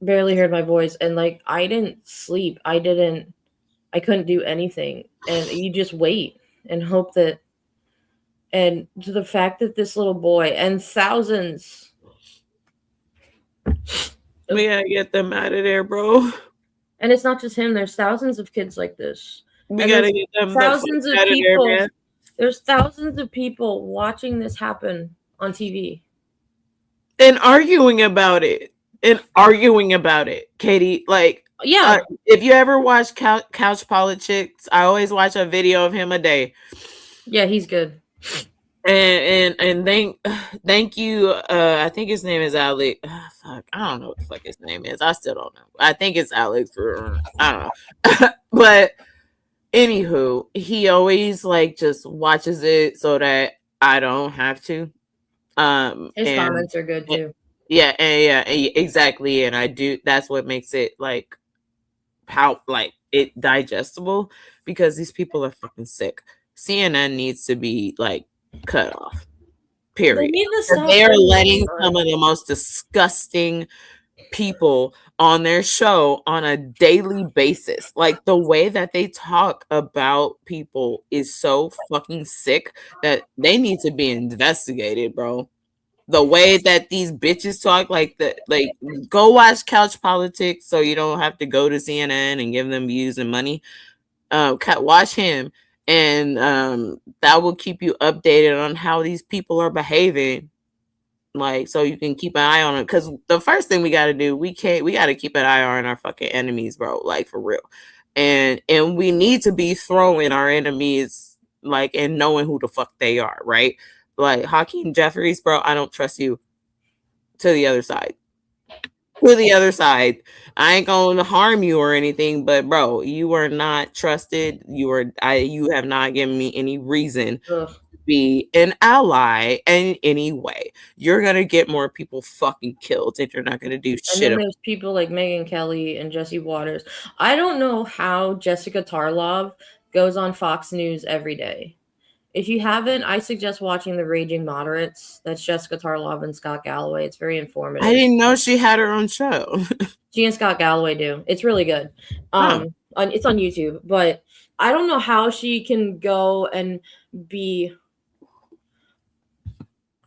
barely heard my voice, and like I didn't sleep. I couldn't do anything, and you just wait and hope that. And to the fact that this little boy and thousands, we gotta get them out of there, bro. And it's not just him. There's thousands of kids like this. We gotta get them thousands of out of people. there, man. There's thousands of people watching this happen on TV and arguing about it. Katie. Like, yeah. If you ever watch Couch Politics, I always watch a video of him a day. Yeah, he's good. And thank you. I think his name is Alex. Fuck, I don't know what the fuck his name is. I still don't know. I think it's Alex. I don't know. But anywho, he always like just watches it so that I don't have to. His comments are good too. Yeah, exactly. And I do. That's what makes it like how like it digestible, because these people are fucking sick. CNN needs to be like cut off. Period. They are letting some of the most disgusting people on their show on a daily basis. Like the way that they talk about people is so fucking sick that they need to be investigated, bro. The way that these bitches talk, like go watch Couch Politics so you don't have to go to CNN and give them views and money. Watch him, and that will keep you updated on how these people are behaving. Like, so you can keep an eye on it. Because the first thing we got to do, we got to keep an eye on our fucking enemies, bro. Like, for real. And we need to be throwing our enemies, like, and knowing who the fuck they are, right? Like Hakeem Jeffries, bro, I don't trust you. To the other side. I ain't gonna harm you or anything, but bro, you are not trusted. You have not given me any reason to be an ally in any way. You're gonna get more people fucking killed if you're not gonna do shit. And then there's people like Megyn Kelly and Jesse Waters. I don't know how Jessica Tarlov goes on Fox News every day. If you haven't, I suggest watching The Raging Moderates. That's Jessica Tarlov and Scott Galloway. It's very informative. I didn't know she had her own show. She and Scott Galloway do. It's really good. It's on YouTube. But I don't know how she can go and be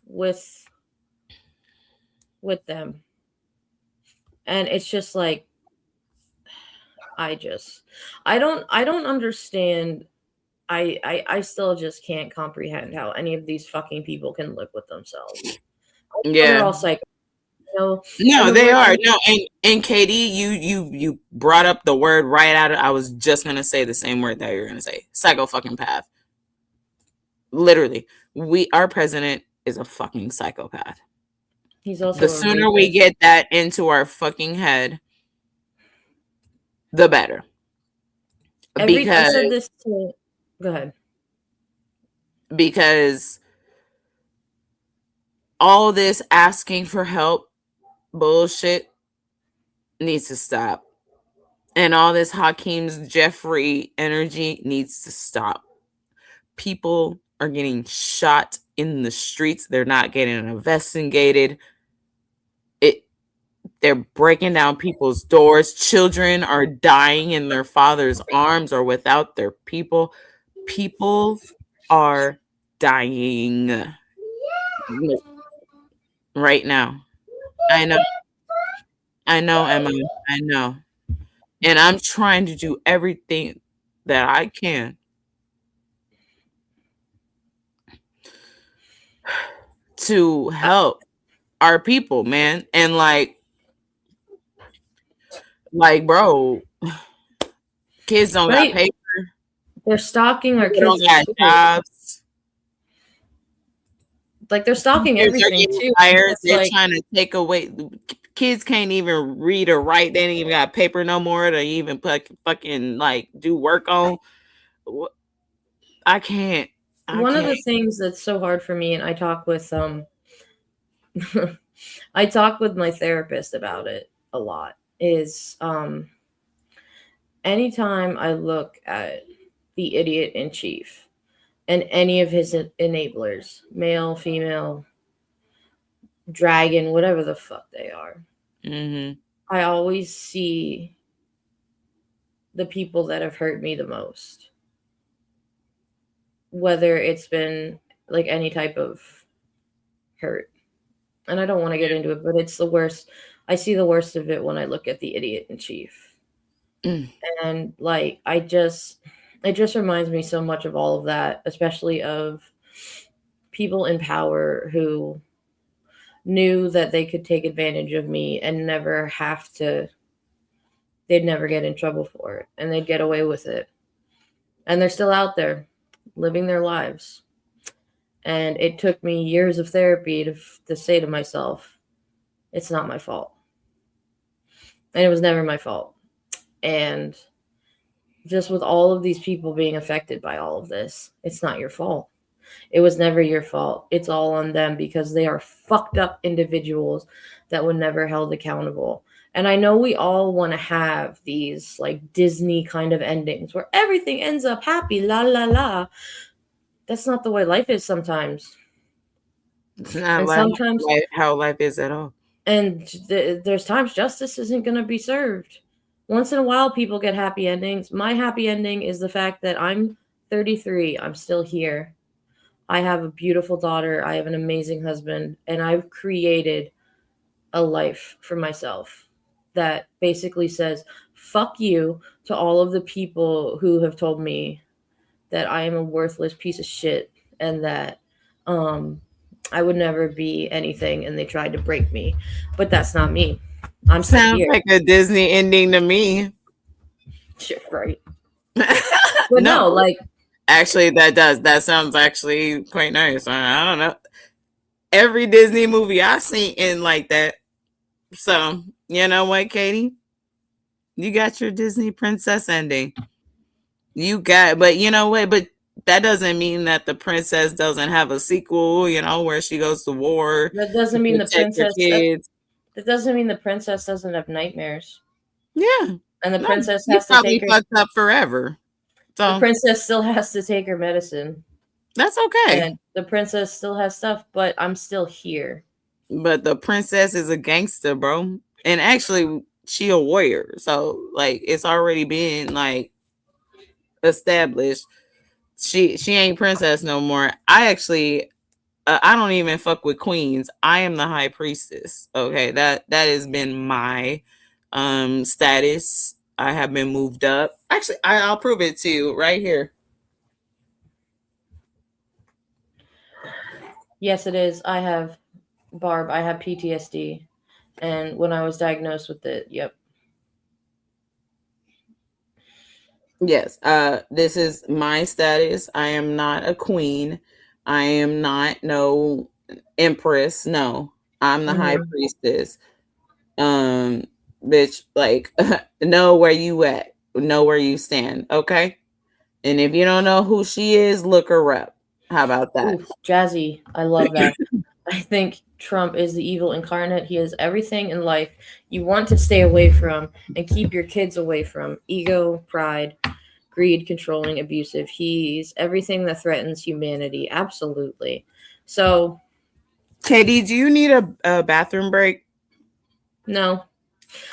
with them. And it's just like I don't understand. I still just can't comprehend how any of these fucking people can live with themselves. Yeah, they're all psycho. No, they are. No, and Katie, you brought up the word right out of. I was just gonna say the same word that you're gonna say. Psycho fucking path. Literally, our president is a fucking psychopath. He's also the sooner we get that into our fucking head, the better. I said this to. Go ahead. Because all this asking for help bullshit needs to stop. And all this Hakeem's Jeffrey energy needs to stop. People are getting shot in the streets. They're not getting investigated. They're breaking down people's doors. Children are dying in their father's arms or without their people. People are dying right now. I know, Emma. I know. And I'm trying to do everything that I can to help our people, man. And like, bro, kids don't got paper. They're stalking our kids. They don't got jobs. Like they're stalking everything too. They're trying to take away. Kids can't even read or write. They ain't even got paper no more to even fucking like do work on. I can't. One of the things that's so hard for me, and I talk with I talk with my therapist about it a lot, is anytime I look at the idiot in chief and any of his enablers, male, female, dragon, whatever the fuck they are, I always see the people that have hurt me the most. Whether it's been like any type of hurt. And I don't want to get into it, but it's the worst. I see the worst of it when I look at the idiot in chief. And like it just reminds me so much of all of that, especially of people in power who knew that they could take advantage of me and never have to, they'd never get in trouble for it and they'd get away with it. And they're still out there living their lives. And it took me years of therapy to say to myself, it's not my fault. And it was never my fault. And just with all of these people being affected by all of this, it's not your fault. It was never your fault. It's all on them because they are fucked up individuals that were never held accountable. And I know we all want to have these like Disney kind of endings where everything ends up happy, la la la. That's not the way life is sometimes. It's not sometimes how life is at all. And there's times justice isn't going to be served. Once in a while, people get happy endings. My happy ending is the fact that I'm 33. I'm still here. I have a beautiful daughter. I have an amazing husband. And I've created a life for myself that basically says, fuck you to all of the people who have told me that I am a worthless piece of shit and that I would never be anything and they tried to break me. But that's not me. I'm sounds here. like a Disney ending to me. Shit, right. But no, like actually that sounds actually quite nice. I don't know. Every Disney movie I've seen end like that. So, you know what, Katie? You got your Disney princess ending. But you know what? But that doesn't mean that the princess doesn't have a sequel, you know, where she goes to war. That doesn't mean the princess that doesn't mean the princess doesn't have nightmares. Yeah. And the princess has to take her fucked up forever. So the princess still has to take her medicine. That's okay. And the princess still has stuff, but I'm still here. But the princess is a gangster, bro. And actually, she a warrior. So, like, it's already been, like, established. She ain't princess no more. I actually, I don't even fuck with queens. I am the high priestess. Okay, that has been my status. I have been moved up. Actually, I'll prove it to you right here. Yes, it is. I have PTSD. And when I was diagnosed with it, yep. Yes, this is my status. I am not a queen. I am not no empress. No, I'm the high priestess. Bitch, like, know where you at. Know where you stand, okay? And if you don't know who she is, look her up. How about that? Ooh, jazzy. I love that. I think Trump is the evil incarnate. He has everything in life you want to stay away from and keep your kids away from. Ego, pride, greed, controlling, abusive. He's everything that threatens humanity. Absolutely. So, Katie, do you need a bathroom break? No.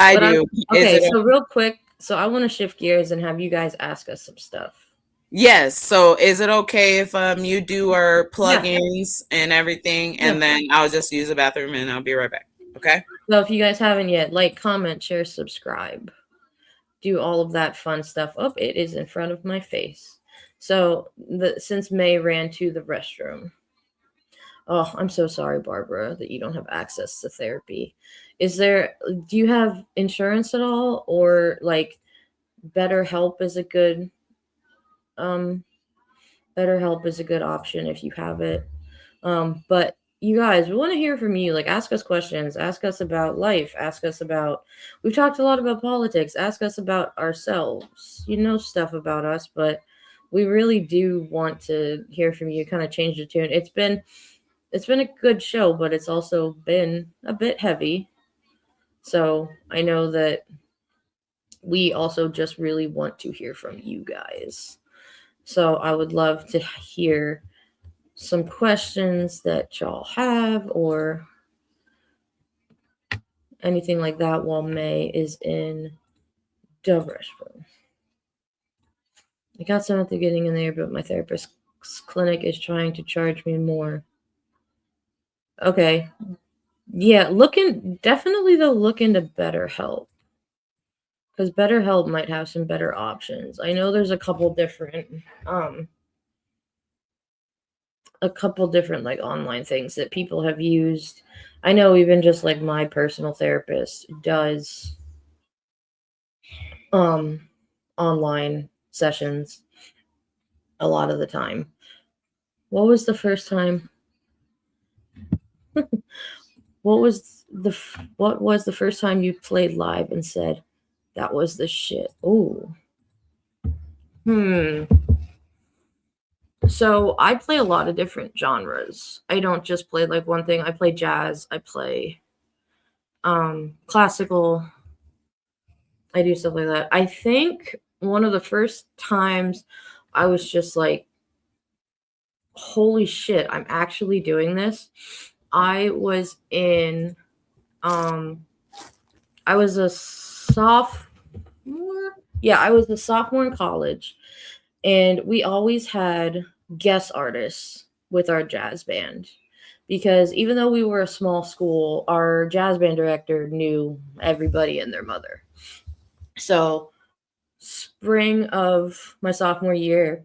I do. Okay, so real quick. So I want to shift gears and have you guys ask us some stuff. Yes. So is it okay if you do our plugins and everything, and then I'll just use the bathroom and I'll be right back. Okay. So if you guys haven't yet, like, comment, share, subscribe, do all of that fun stuff. Oh, it is in front of my face. So since May ran to the restroom. Oh, I'm so sorry, Barbara, that you don't have access to therapy. Do you have insurance at all, or like BetterHelp is a good BetterHelp is a good option if you have it. But you guys, we want to hear from you. Like, ask us questions, ask us about life, we've talked a lot about politics, ask us about ourselves. You know stuff about us, but we really do want to hear from you. Kind of change the tune. It's been a good show, but it's also been a bit heavy. So I know that we also just really want to hear from you guys. So I would love to hear some questions that y'all have or anything like that while May is in the restroom. I got some at the beginning in there, but my therapist's clinic is trying to charge me more. Okay. Yeah, definitely though, look into BetterHelp. Because BetterHelp might have some better options. I know there's a couple different like online things that people have used. I know even just like my personal therapist does online sessions a lot of the time. What was the first time? What was the first time you played live and said that was the shit? Ooh. So I play a lot of different genres. I don't just play like one thing. I play jazz. I play classical. I do stuff like that. I think one of the first times I was just like, holy shit, I'm actually doing this. I was in I was a sophomore. Yeah, I was a sophomore in college, and we always had guest artists with our jazz band because even though we were a small school, our jazz band director knew everybody and their mother. So spring of my sophomore year,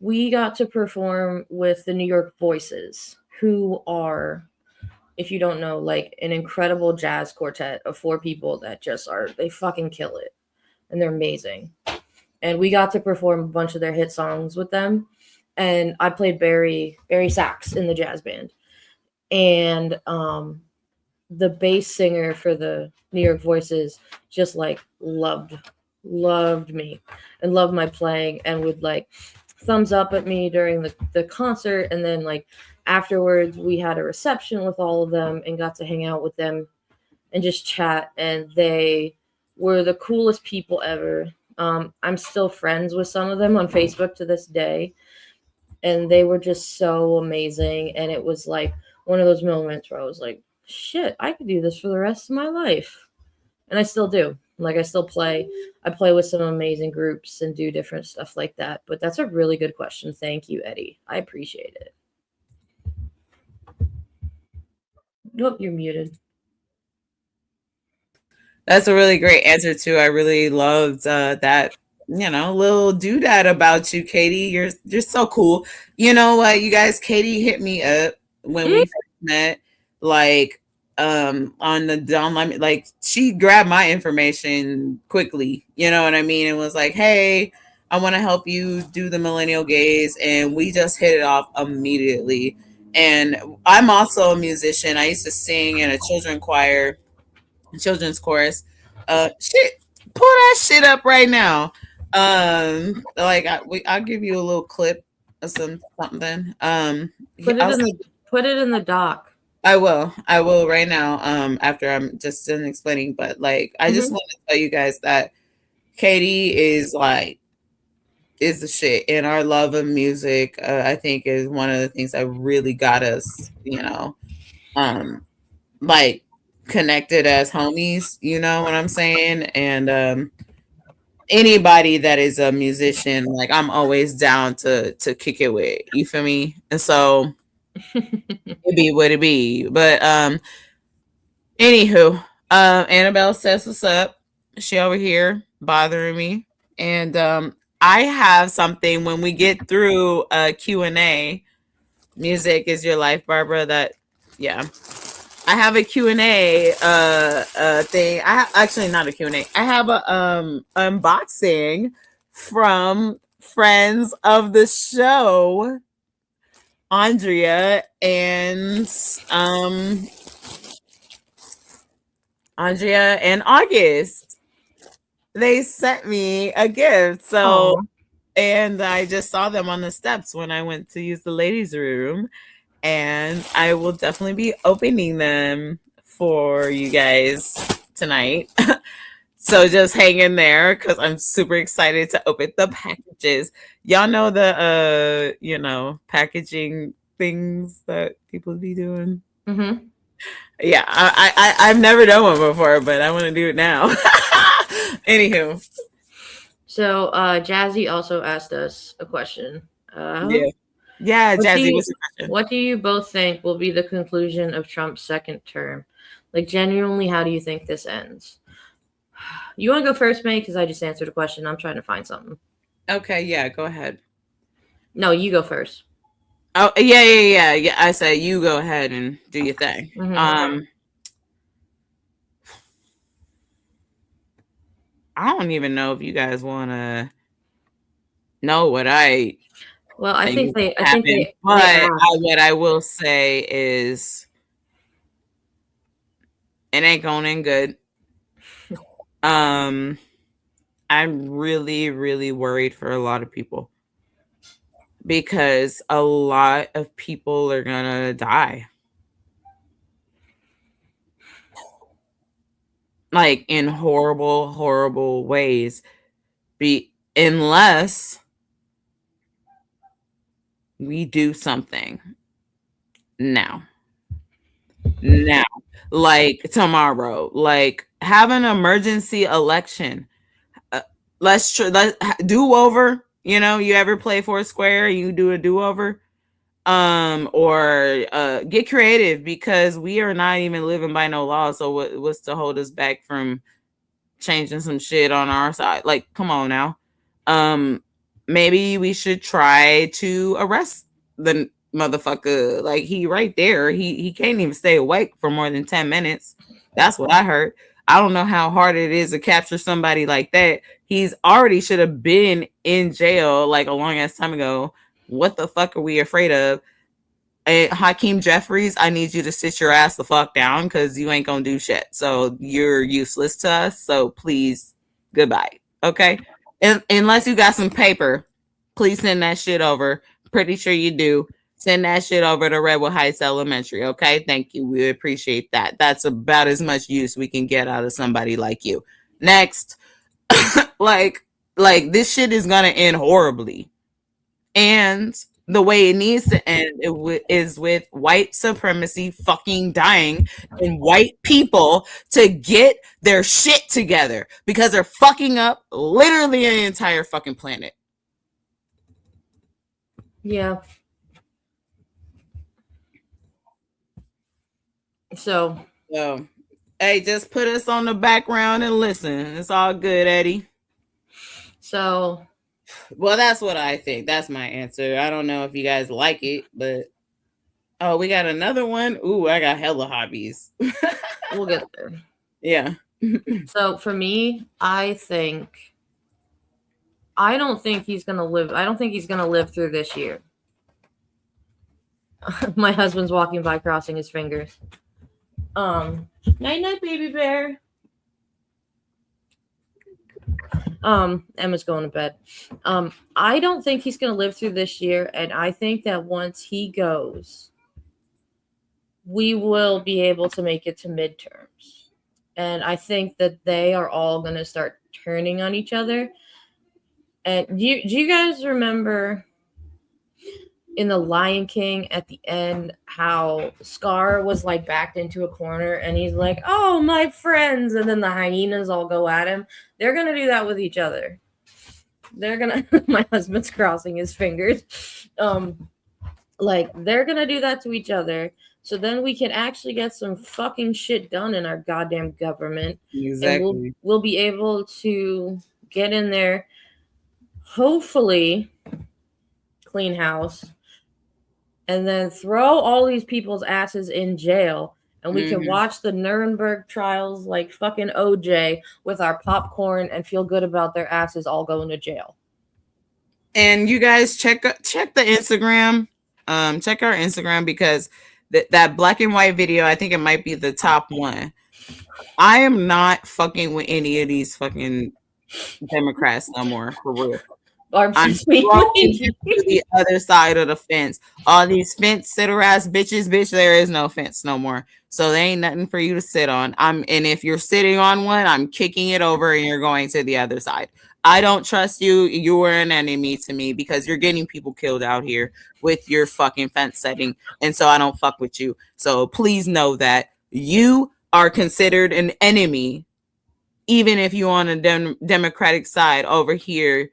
we got to perform with the New York Voices, who are, if you don't know, like an incredible jazz quartet of 4 people that just they fucking kill it. And they're amazing. And we got to perform a bunch of their hit songs with them. And I played Barry sax in the jazz band. And the bass singer for the New York Voices just like loved me and loved my playing and would like thumbs up at me during the concert. And then like afterwards we had a reception with all of them and got to hang out with them and just chat. And they were the coolest people ever. I'm still friends with some of them on Facebook to this day. And they were just so amazing. And it was like one of those moments where I was like, shit, I could do this for the rest of my life. And I still do. Like I still play. I play with some amazing groups and do different stuff like that. But that's a really good question. Thank you, Eddie. I appreciate it. Nope, you're muted. That's a really great answer too. I really loved that, little doodad about you, Katie. You're so cool. You know what, you guys? Katie hit me up when we first met, like on the online. Like she grabbed my information quickly. You know what I mean? And was like, "Hey, I want to help you do the Millennial Gaze," and we just hit it off immediately. And I'm also a musician. I used to sing in a children's chorus. Shit, pull that shit up right now. I'll give you a little clip of something. Put it in the doc. I will right now. After I'm just done explaining, but like I just want to tell you guys that Katie is the shit, and our love of music, I think, is one of the things that really got us, like connected as homies, you know what I'm saying? And anybody that is a musician, like I'm always down to kick it with, you feel me? And so it be what it be. But anywho, Annabelle says what's up. She over here bothering me. And I have something when we get through Q&A. Music is your life, Barbara. I have a Q&A thing. Actually not a Q&A. I have a unboxing from friends of the show, Andrea and August. They sent me a gift. So and I just saw them on the steps when I went to use the ladies' room, and I will definitely be opening them for you guys tonight. So just hang in there because I'm super excited to open the packages. Y'all know the packaging things that people be doing. Mm-hmm. Yeah, I've never done one before, but I want to do it now. Anywho, So Jazzy also asked us a question. Yeah, Jazzy, what's the question? What do you both think will be the conclusion of Trump's second term? Like, genuinely, how do you think this ends? You want to go first, May? Because I just answered a question. I'm trying to find something. Okay, yeah, go ahead. No, you go first. Oh, yeah. I said you go ahead and do your thing. Mm-hmm. I don't even know if you guys want to know what I. Well, I think they. But what I will say is, it ain't going in good. I'm really, really worried for a lot of people because a lot of people are gonna die, like in horrible, horrible ways. Unless we do something now, like tomorrow, like have an emergency election. Let's do over. You ever play Foursquare? You do a do over, or get creative because we are not even living by no law. So what's to hold us back from changing some shit on our side? Like, come on now. Maybe we should try to arrest the motherfucker. Like, he right there. He can't even stay awake for more than 10 minutes. That's what I heard. I don't know how hard it is to capture somebody like that. He's already should have been in jail like a long ass time ago. What the fuck are we afraid of? And Hakeem Jeffries, I need you to sit your ass the fuck down because you ain't gonna do shit. So you're useless to us. So please, goodbye. Okay? Unless you got some paper, please send that shit over. Pretty sure you do. Send that shit over to Redwood Heights Elementary. Okay? Thank you. We appreciate that. That's about as much use we can get out of somebody like you. Next. like this shit is gonna end horribly. And the way it needs to end is with white supremacy fucking dying and white people to get their shit together because they're fucking up literally an entire fucking planet. Yeah. So, hey, just put us on the background and listen. It's all good, Eddie. So, well, that's what I think. That's my answer. I don't know if you guys like it, but we got another one. Ooh, I got hella hobbies. We'll get there. Yeah. So for me, I don't think he's gonna live. I don't think he's gonna live through this year. My husband's walking by, crossing his fingers. Night night, baby bear. Emma's going to bed. I don't think he's gonna live through this year, and I think that once he goes, we will be able to make it to midterms. And I think that they are all gonna start turning on each other. And do you guys remember in The Lion King at the end how Scar was like backed into a corner and he's like, oh, my friends, and then the hyenas all go at him? They're gonna do that with each other. They're gonna my husband's crossing his fingers. They're gonna do that to each other. So then we can actually get some fucking shit done in our goddamn government. Exactly. And we'll be able to get in there, hopefully clean house, and then throw all these people's asses in jail, and we can watch the Nuremberg trials like fucking OJ with our popcorn and feel good about their asses all going to jail. And you guys check the Instagram. Check our Instagram because that black and white video, I think it might be the top one. I am not fucking with any of these fucking Democrats no more, for real. Barb's I'm just being throwing lazy. you to the other side of the fence. All these fence sitter ass bitches, bitch, there is no fence no more. So there ain't nothing for you to sit on. And if you're sitting on one, I'm kicking it over and you're going to the other side. I don't trust you. You are an enemy to me because you're getting people killed out here with your fucking fence setting. And so I don't fuck with you. So please know that you are considered an enemy, even if you're on a Democratic side over here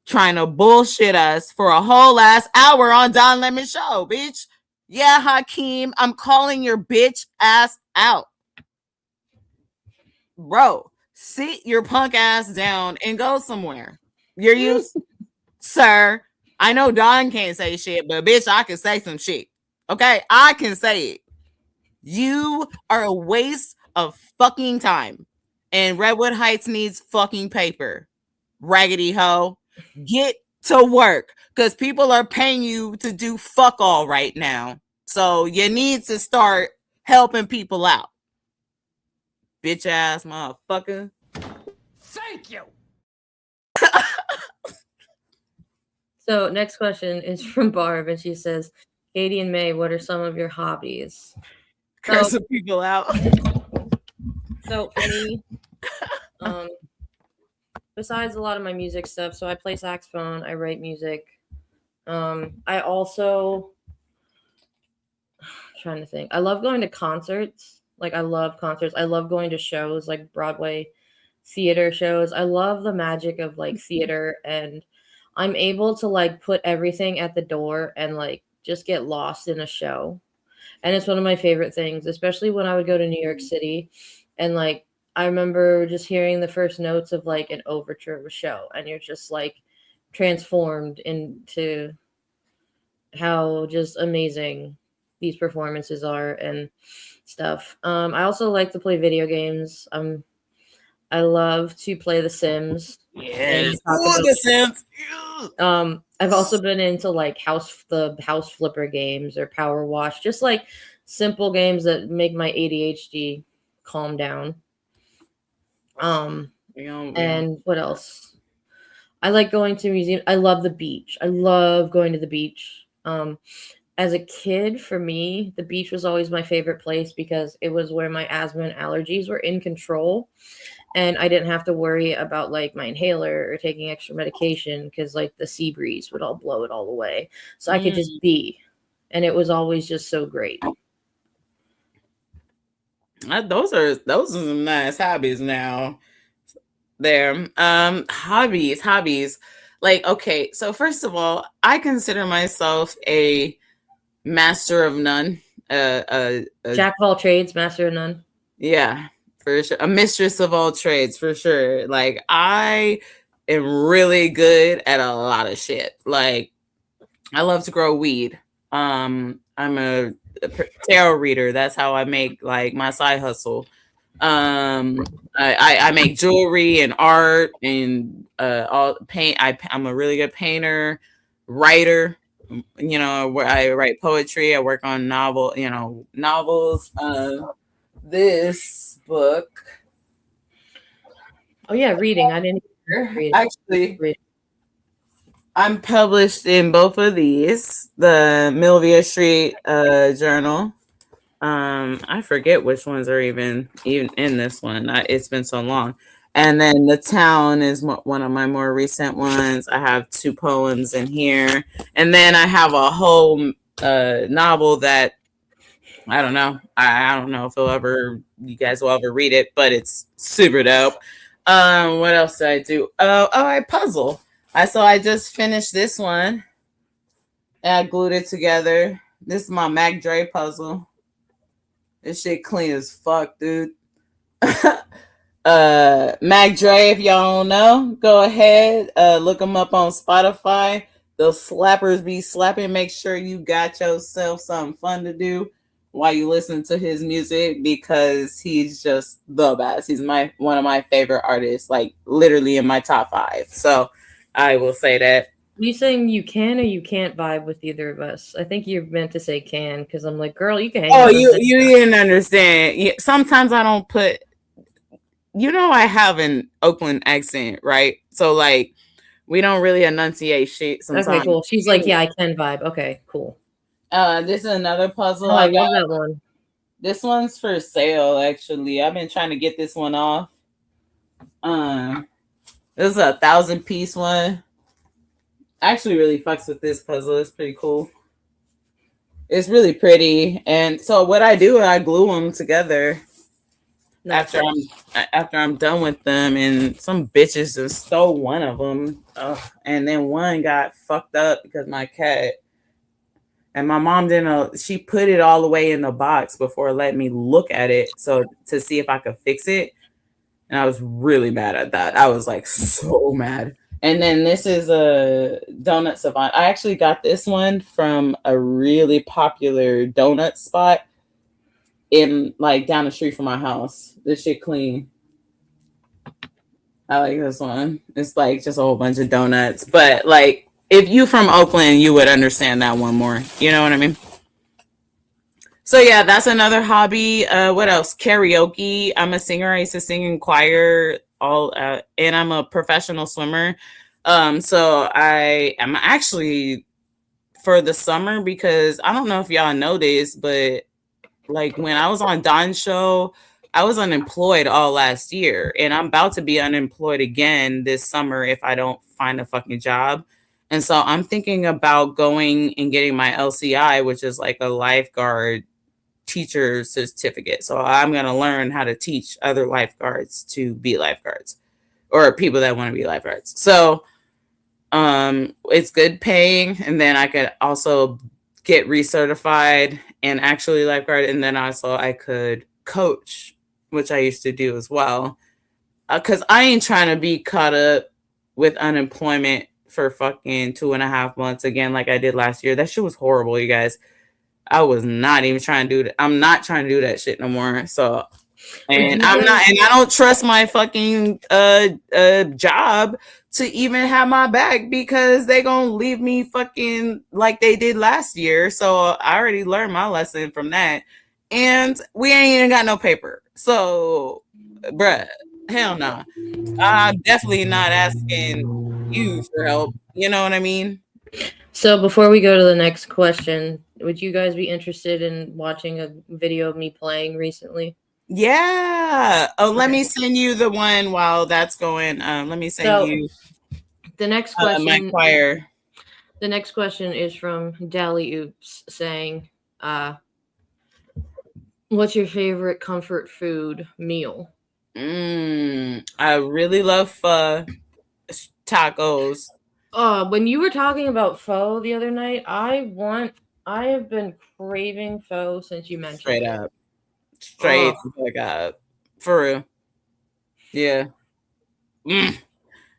trying to bullshit us for a whole last hour on Don Lemon Show, bitch. Yeah, Hakeem, I'm calling your bitch ass out. Bro, sit your punk ass down and go somewhere. You're used, sir. I know Don can't say shit, but bitch, I can say some shit. Okay, I can say it. You are a waste of fucking time. And Redwood Heights needs fucking paper. Raggedy hoe. Get to work because people are paying you to do fuck all right now. So you need to start helping people out. Bitch ass motherfucker. Thank you. So next question is from Barb, and she says, Katie and May, what are some of your hobbies? Cursing people out. So for me, besides a lot of my music stuff, so I play saxophone, I write music. I also trying to think. I love going to concerts. Like I love concerts. I love going to shows like Broadway theater shows. I love the magic of like theater, and I'm able to like put everything at the door and like just get lost in a show. And it's one of my favorite things, especially when I would go to New York City and like I remember just hearing the first notes of like an overture of a show, and you're just like transformed into how just amazing these performances are and stuff. I also like to play video games. I love to play The Sims. Yes. The Sims. I've also been into like the house flipper games or Power Wash, just like simple games that make my ADHD calm down. And what else? I like going to museums. I love the beach. I love going to the beach. As a kid, for me, the beach was always my favorite place because it was where my asthma and allergies were in control. And I didn't have to worry about like my inhaler or taking extra medication because like the sea breeze would all blow it all away. So I could just be. And it was always just so great. Those are some nice hobbies now. There. Hobbies. Like, okay, so first of all, I consider myself a master of none. Jack of all trades, master of none. Yeah, for sure. A mistress of all trades, for sure. Like, I am really good at a lot of shit. Like, I love to grow weed. I'm a tarot reader. That's how I make like my side hustle. I make jewelry and art and all paint. I'm a really good painter, writer. You know, I write poetry. I work on novels. This book. Oh yeah, reading. I didn't read. Actually, I'm published in both of these. The Milvia Street Journal. I forget which ones are even in this one. It's been so long. And then The Town is one of my more recent ones. I have 2 poems in here. And then I have a whole novel that I don't know. I don't know if you guys will ever read it, but it's super dope. What else did I do? I puzzle. I just finished this one. I glued it together. This is my Mac Dre puzzle. This shit clean as fuck, dude. Mac Dre, if y'all don't know, go ahead. Look them up on Spotify. Those slappers be slapping. Make sure you got yourself something fun to do while you listen to his music because he's just the best. He's one of my favorite artists, like literally in my top 5. So I will say that. Are you saying you can or you can't vibe with either of us? I think you're meant to say can because I'm like, girl, you can hang out. You didn't understand. Sometimes I don't put, I have an Oakland accent, right? So like We don't really enunciate shit Okay, sometimes. cool. She's like, yeah, I can vibe. Okay, cool. This is another puzzle. Oh, I I got. love that one. This one's for sale, actually. I've been trying to get this one off. This is a 1,000-piece one. I actually really fucks with this puzzle. It's pretty cool. It's really pretty. And so what I do, I glue them together after I'm done with them. And some bitches just stole one of them. And then one got fucked up because my cat. And my mom didn't. She put it all the way in the box before letting me look at it, so to see if I could fix it. And I was really mad at that. I was like so mad. And then this is a donut savant. I actually got this one from a really popular donut spot in like down the street from my house. This shit clean. I like this one. It's like just a whole bunch of donuts, but like. If you from Oakland, you would understand that one more. You know what I mean? So yeah, that's another hobby. What else? Karaoke. I'm a singer. I used to sing in choir. And I'm a professional swimmer. So I am actually for the summer, because I don't know if y'all know this, but like when I was on Don's show, I was unemployed all last year, and I'm about to be unemployed again this summer if I don't find a fucking job. And so I'm thinking about going and getting my LCI, which is like a lifeguard teacher certificate. So I'm going to learn how to teach other lifeguards to be lifeguards, or people that want to be lifeguards. So it's good paying. And then I could also get recertified and actually lifeguard. And then also I could coach, which I used to do as well. Because I ain't trying to be caught up with unemployment for fucking 2.5 months again, like I did last year. That shit was horrible, you guys. I was not even trying to do that. I'm not trying to do that shit no more. So, and I don't trust my fucking job to even have my back, because they gonna leave me fucking like they did last year. So I already learned my lesson from that, and we ain't even got no paper. So, bruh, hell no. I'm definitely not asking you for help. You know what I mean? So before we go to the next question, would you guys be interested in watching a video of me playing recently? Yeah. Oh, let me send you the one while that's going. Let me send you the next question. My choir. The next question is from Dally Oops saying, what's your favorite comfort food meal? I really love pho, tacos. When you were talking about pho the other night, I have been craving pho since you mentioned Straight it. up. Straight the fuck up. For real. Yeah.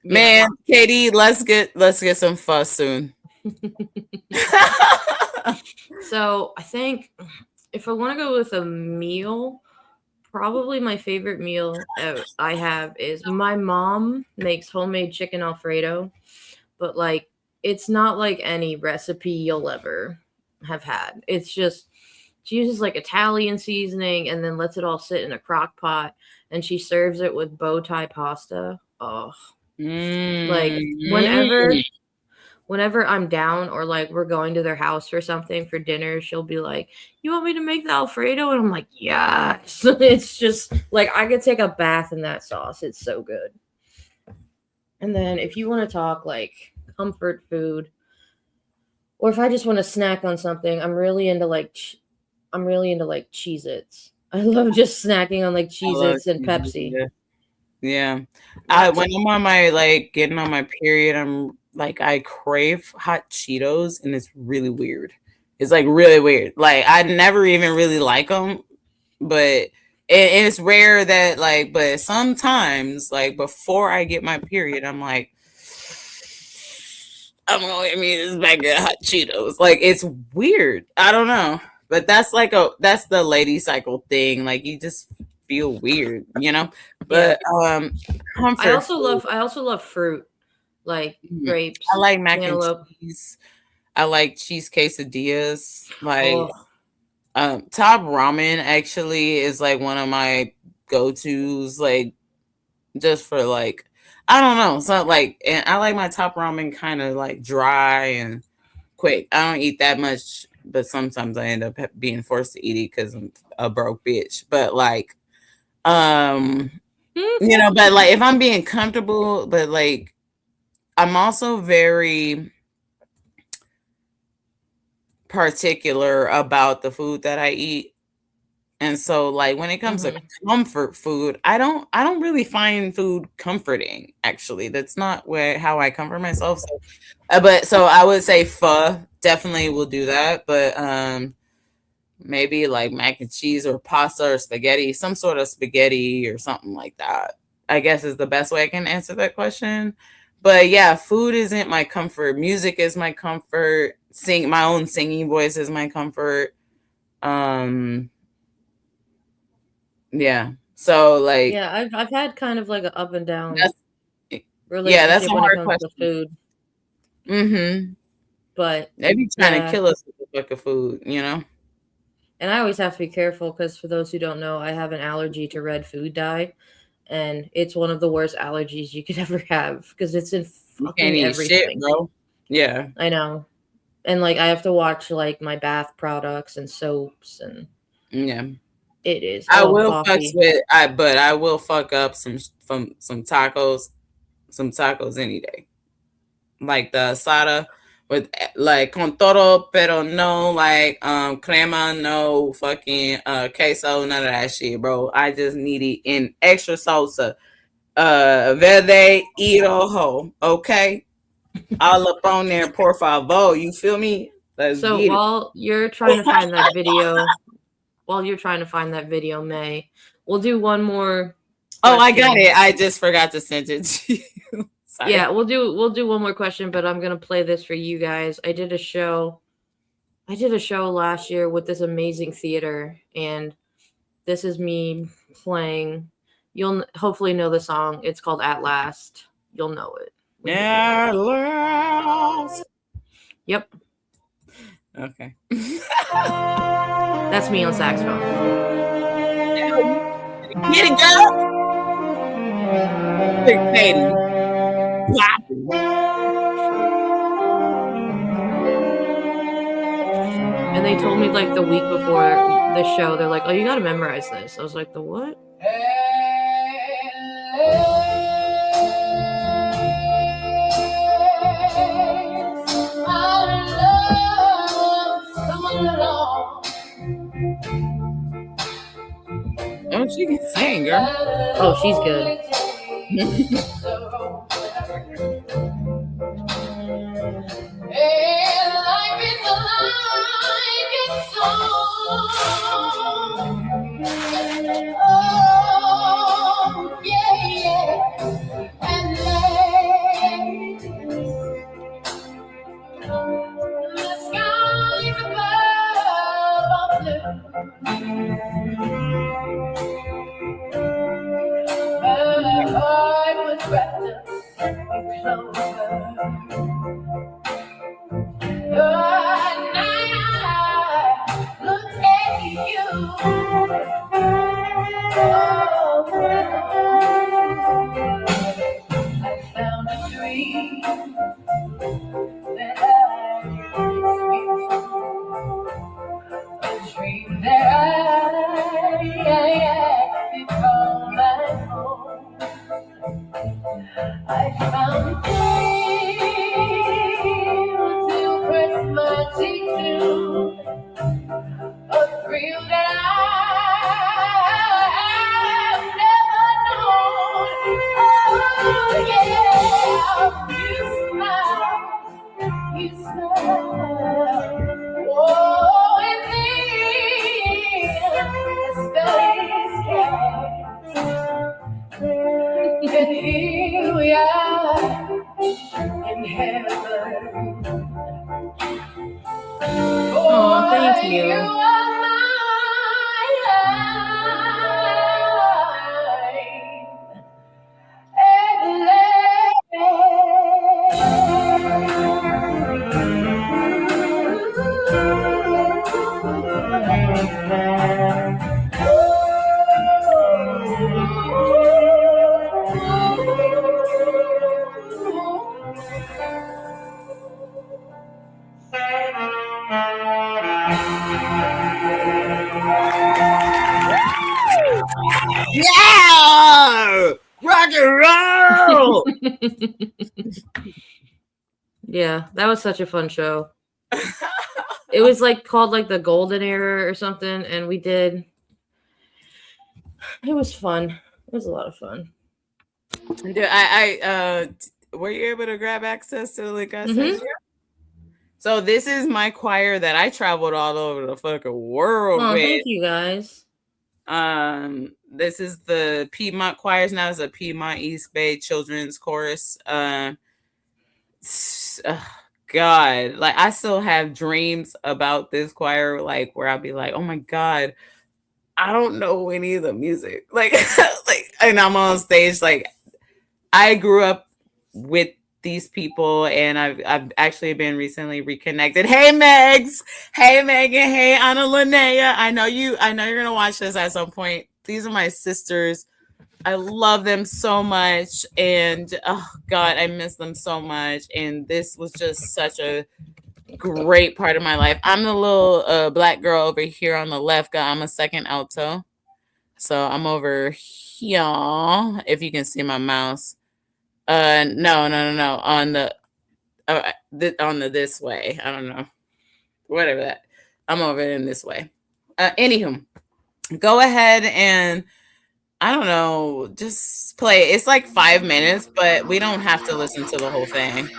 Man, Katie, let's get some pho soon. So I think if I want to go with a meal, probably my favorite meal I have is my mom makes homemade chicken Alfredo, but like it's not like any recipe you'll ever have had. It's just she uses like Italian seasoning and then lets it all sit in a crock pot, and she serves it with bow tie pasta. Oh, like whenever I'm down or like we're going to their house or something for dinner, she'll be like, "You want me to make the Alfredo?" And I'm like, "Yes." It's just like I could take a bath in that sauce. It's so good. And then if you want to talk like comfort food, or if I just want to snack on something, I'm really into like Cheez-Its. I love just snacking on like Cheez-Its and Pepsi. Yeah. When I'm on my getting on my period, I'm like I crave hot Cheetos, and it's really weird. It's like really weird. Like I never even really like them, but it's rare that but sometimes before I get my period, I'm like, I'm gonna get me this bag of hot Cheetos. Like it's weird. I don't know. But that's that's the lady cycle thing. Like you just feel weird, you know? But comfort I also love fruit. Like grapes. I like mac cantaloupe. and cheese. I like cheese quesadillas. Top ramen actually is like one of my go-tos, just for I don't know. So like, and I like my top ramen kind of like dry and quick. I don't eat that much, but sometimes I end up being forced to eat it because I'm a broke bitch. But like, you know, but like if I'm being comfortable, but like I'm also very particular about the food that I eat. And so like when it comes to comfort food, I don't really find food comforting, actually. That's not how I comfort myself. So but so I would say pho definitely will do that, but maybe like mac and cheese or pasta or spaghetti, some sort of spaghetti or something like that, I guess is the best way I can answer that question. But yeah, food isn't my comfort. Music is my comfort. My own singing voice is my comfort. Yeah. So like, yeah, I've had kind of like an up and down that's a relationship when it hard comes question. to food. Mm-hmm. But They be trying to yeah. kill us with the fucking food, you know? And I always have to be careful because for those who don't know, I have an allergy to red food dye. And it's one of the worst allergies you could ever have because it's in You fucking can't eat everything. shit, bro. Yeah. I know. And like I have to watch like my bath products and soaps and Yeah. it is. I Oh, will fuck coffee. with but I will fuck up some tacos any day. Like the asada with like con todo pero no like crema, no fucking queso, none of that shit, bro. I just need it in extra salsa. Verde y rojo, okay? All up on there, por favor. You feel me? Let's So get it. while you're trying to find that video, May, we'll do one more. Oh, I got question. it. I just forgot to send it to you. Sorry. Yeah, we'll do one more question, but I'm gonna play this for you guys. I did a show last year with this amazing theater, and this is me playing. You'll hopefully know the song. It's called At Last. You'll know it. At last. Yep. Okay. That's me on saxophone. Get it, girl. Katie. And they told me like the week before the show, they're like, "Oh, you got to memorize this." I was like, "The what?" Oh, she can sing, girl. Oh, she's good. I found a thrill to press my cheek to, a thrill that I've never known. Oh yeah, you smile, oh, and then the space came. And here we are, Yeah, rock and roll. Yeah, that was such a fun show. It was like called like the Golden Era or something, and we did. It was fun. It was a lot of fun. Dude, were you able to grab access to the link I sent you? So this is my choir that I traveled all over the fucking world Oh, with. thank you guys. This is the Piedmont choirs. Now it's a Piedmont East Bay Children's Chorus. God, like I still have dreams about this choir, like where I'll be like, oh my God, I don't know any of the music. Like, and I'm on stage, like I grew up with these people, and I've actually been recently reconnected. Hey Megs, hey Megan, hey Anna Linnea. I know you're gonna watch this at some point. These are my sisters. I love them so much, and oh God, I miss them so much. And this was just such a great part of my life. I'm the little black girl over here on the left. I'm a second alto, so I'm over here. If you can see my mouse. No. On the on the this way. I don't know. Whatever that. I'm over in this way. Anywho, go ahead and I don't know, just play. It's like 5 minutes, but we don't have to listen to the whole thing.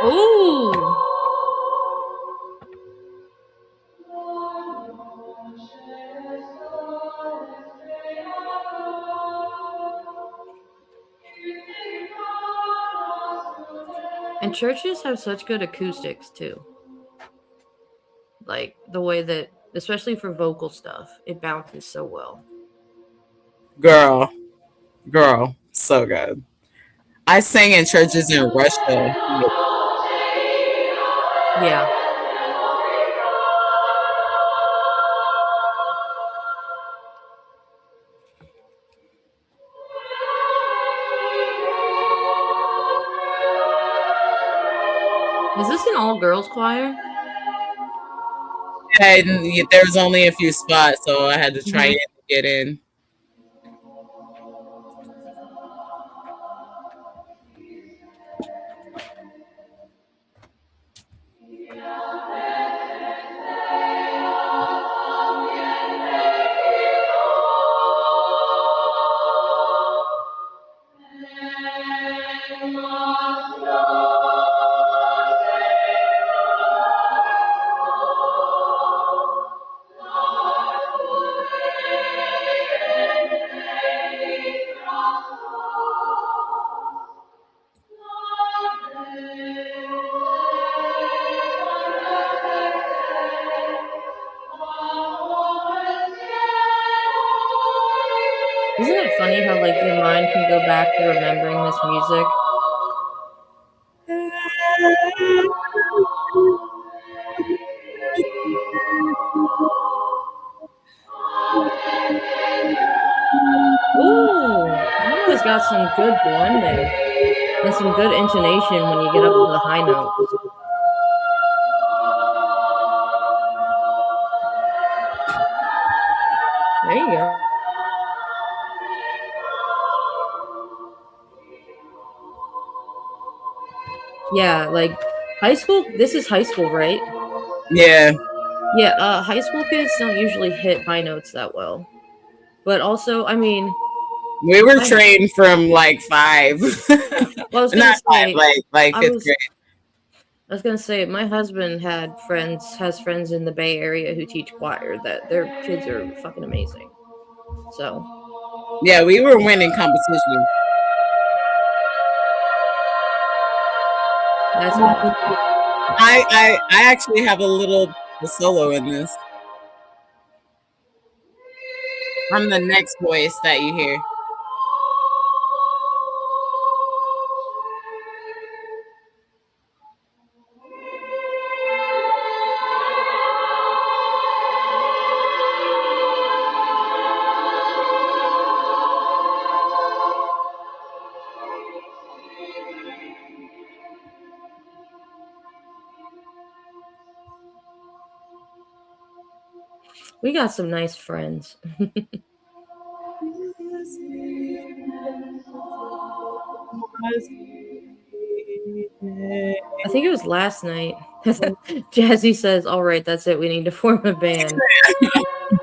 Ooh. And churches have such good acoustics too. Like the way that, especially for vocal stuff, it bounces so well. Girl, so good. I sang in churches in Russia. Yeah. Is this an all girls choir? And there's only a few spots, so I had to try it to get in. Isn't it funny how like your mind can go back to remembering this music? Ooh, you guys got some good blending and some good intonation when you get up to the high notes. There you go. Yeah, like high school. This is high school, right? Yeah. Yeah, high school kids don't usually hit high notes that well. But also, I mean, We were trained from like 5. Well, I was Not gonna 5, say, like I 5th was- grade. I was gonna say my husband has friends in the Bay Area who teach choir that their kids are fucking amazing. So Yeah, we were winning competitions. that's I actually have a little solo in this. I'm the next voice that you hear. We got some nice friends. I think it was last night. Jazzy says, "All right, that's it. We need to form a band."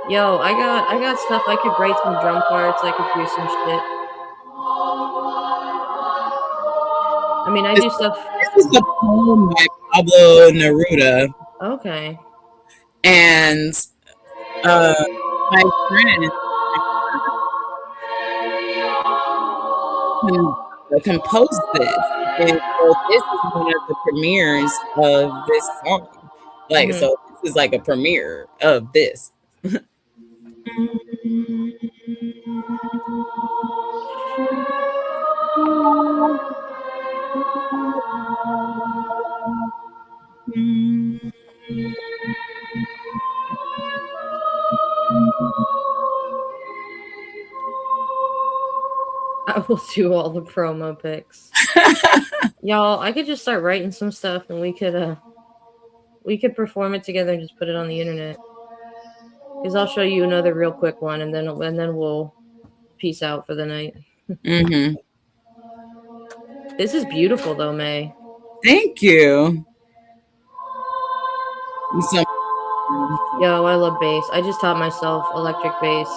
Yo, I got stuff. I could write some drum parts. I could do some shit. I mean, I do stuff. This is a poem by Pablo Neruda. Okay. And my friend composed this. And so this is one of the premieres of this song. Like, so this is like a premiere of this. I will do all the promo pics. Y'all, I could just start writing some stuff and we could perform it together and just put it on the internet. Because I'll show you another real quick one and then we'll peace out for the night. Mm-hmm. This is beautiful though, May. Thank you. Yo, I love bass. I just taught myself electric bass.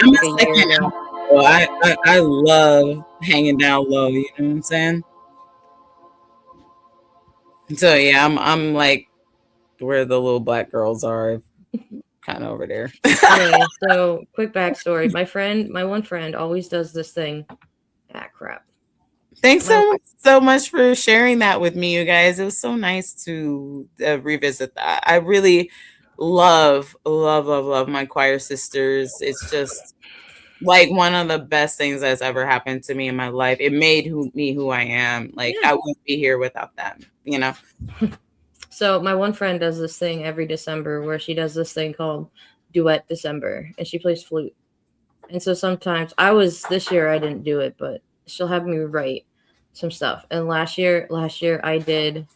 I'm a second ago. I love hanging down low, you know what I'm saying? So yeah, I'm like where the little black girls are, kind of over there. Anyway, so quick backstory. My one friend always does this thing. Ah, crap. Thanks so much for sharing that with me, you guys. It was so nice to revisit that. I really love my choir sisters. It's just like one of the best things that's ever happened to me in my life. It made me who I am. Like I wouldn't be here without them, you know? So my one friend does this thing every December where she does this thing called Duet December and she plays flute. And so sometimes this year I didn't do it, but she'll have me write some stuff. And last year I did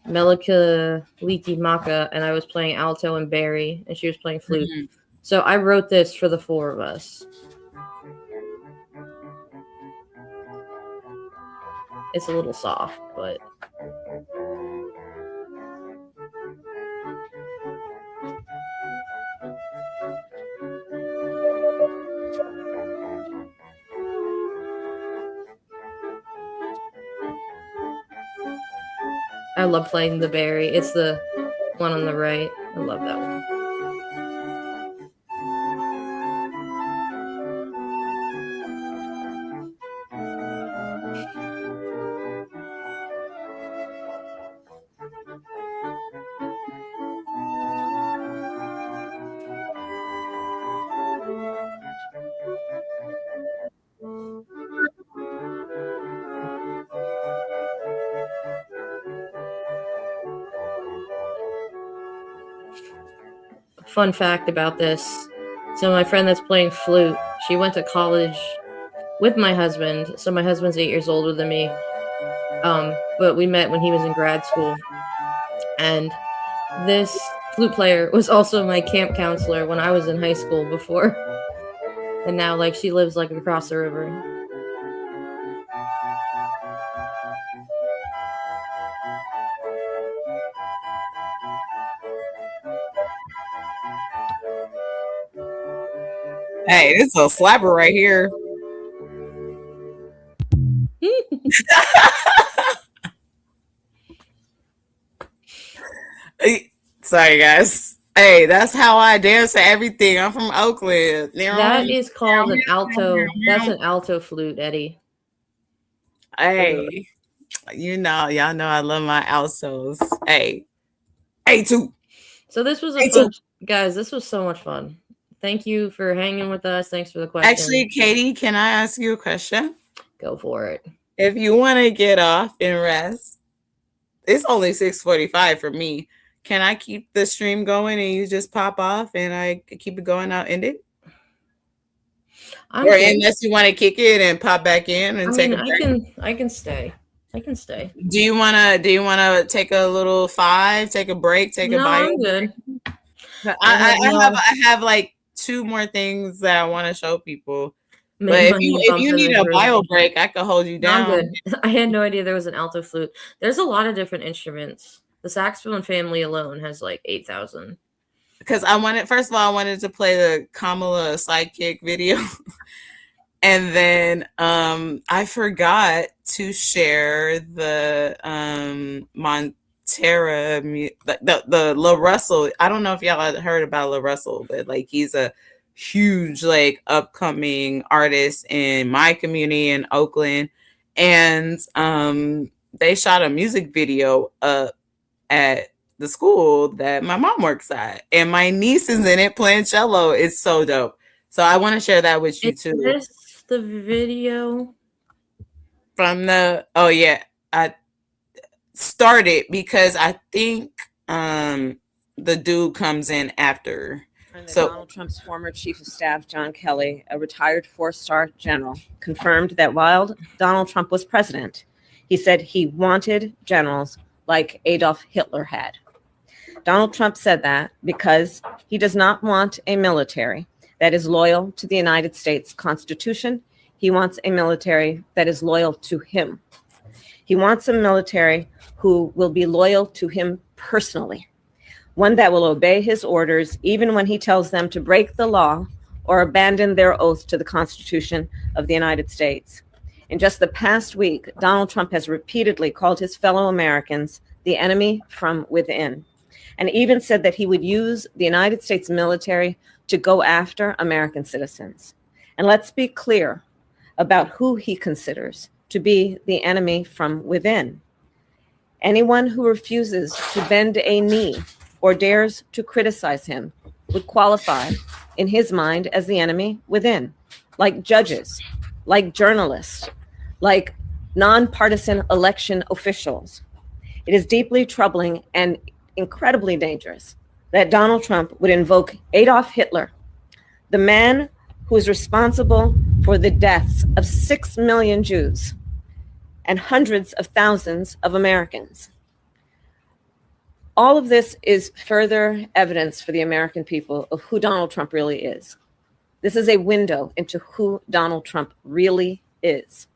Melika Liti Maka and I was playing alto and Barry and she was playing flute. Mm-hmm. So I wrote this for the four of us. It's a little soft, but I love playing the Barry. It's the one on the right. I love that one. Fun fact about this. So my friend that's playing flute, she went to college with my husband. So my husband's 8 years older than me. But we met when he was in grad school. And this flute player was also my camp counselor when I was in high school before. And now like she lives like across the river. Hey, this is a slapper right here. Sorry, guys. Hey, that's how I dance to everything. I'm from Oakland. That is called an alto. That's an alto flute, Eddie. Hey, y'all know I love my altos. Hey, too. So this was guys. This was so much fun. Thank you for hanging with us. Thanks for the question. Actually, Katie, can I ask you a question? Go for it. If you want to get off and rest, it's only 6:45 for me. Can I keep the stream going and you just pop off and I keep it going? I'll end it. Unless you want to kick it and pop back in and take a break. I can stay. Do you wanna take a little 5? Take a break. Take a bite. I'm good. I have like 2 more things that I want to show people. But if you need a bio break, I could hold you No, I'm down. good. I had no idea there was an alto flute. There's a lot of different instruments. The saxophone family alone has like 8,000. Because first of all, I wanted to play the Kamala sidekick video. And then I forgot to share the Montera, the La Russell. I don't know if y'all had heard about La Russell, but like he's a huge like upcoming artist in my community in Oakland. And they shot a music video up at the school that my mom works at. And my niece is in it playing cello. It's so dope. So I want to share that with you too. Is this the video from the I started because I think the dude comes in after. So Donald Trump's former chief of staff, John Kelly, a retired 4-star general, confirmed that while Donald Trump was president, he said he wanted generals like Adolf Hitler had. Donald Trump said that because he does not want a military that is loyal to the United States Constitution. He wants a military that is loyal to him. He wants a military who will be loyal to him personally, one that will obey his orders even when he tells them to break the law or abandon their oath to the Constitution of the United States. In just the past week, Donald Trump has repeatedly called his fellow Americans the enemy from within, and even said that he would use the United States military to go after American citizens. And let's be clear about who he considers to be the enemy from within. Anyone who refuses to bend a knee or dares to criticize him would qualify in his mind as the enemy within, like judges, like journalists, like nonpartisan election officials. It is deeply troubling and incredibly dangerous that Donald Trump would invoke Adolf Hitler, the man who is responsible for the deaths of 6 million Jews and hundreds of thousands of Americans. All of this is further evidence for the American people of who Donald Trump really is. This is a window into who Donald Trump really is,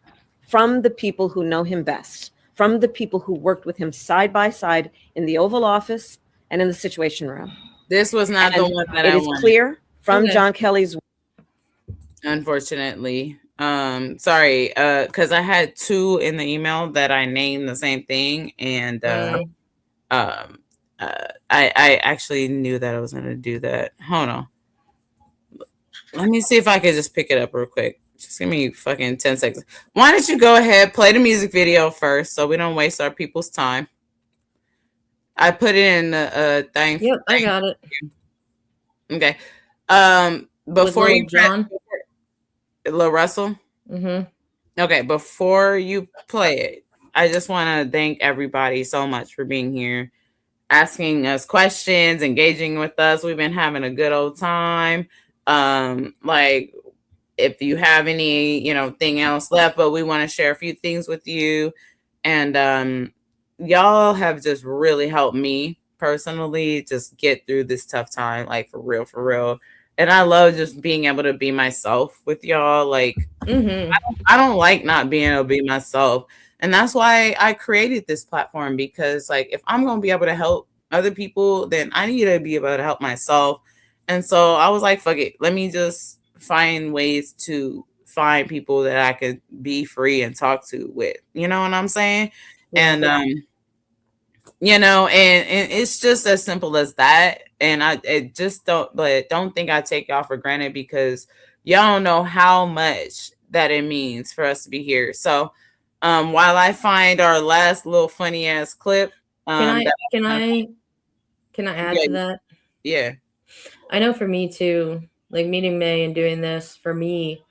from the people who know him best, from the people who worked with him side by side in the Oval Office and in the Situation Room. This was not the one that I wanted. It is clear from John Kelly's. Unfortunately, sorry, because I had 2 in the email that I named the same thing, and I actually knew that I was going to do that. Hold on. Let me see if I could just pick it up real quick. Just give me fucking 10 seconds. Why don't you go ahead, play the music video first so we don't waste our people's time. I put it in the thing. Yep, I got it. Okay. Before you John La Russell. Okay, before you play it, I just want to thank everybody so much for being here, asking us questions, engaging with us. We've been having a good old time. Like, if you have any, thing else left, but we want to share a few things with you. And y'all have just really helped me personally just get through this tough time, like for real. And I love just being able to be myself with y'all. Like, I don't like not being able to be myself. And that's why I created this platform, because like, if I'm going to be able to help other people, then I need to be able to help myself. And so I was like, fuck it. Let me just find ways to find people that I could be free and talk to with, you know what I'm saying? And, and it's just as simple as that. And don't think I take y'all for granted, because y'all don't know how much that it means for us to be here. So while I find our last little funny ass clip, can I add to that? Yeah. I know for me too, like meeting May and doing this, for me,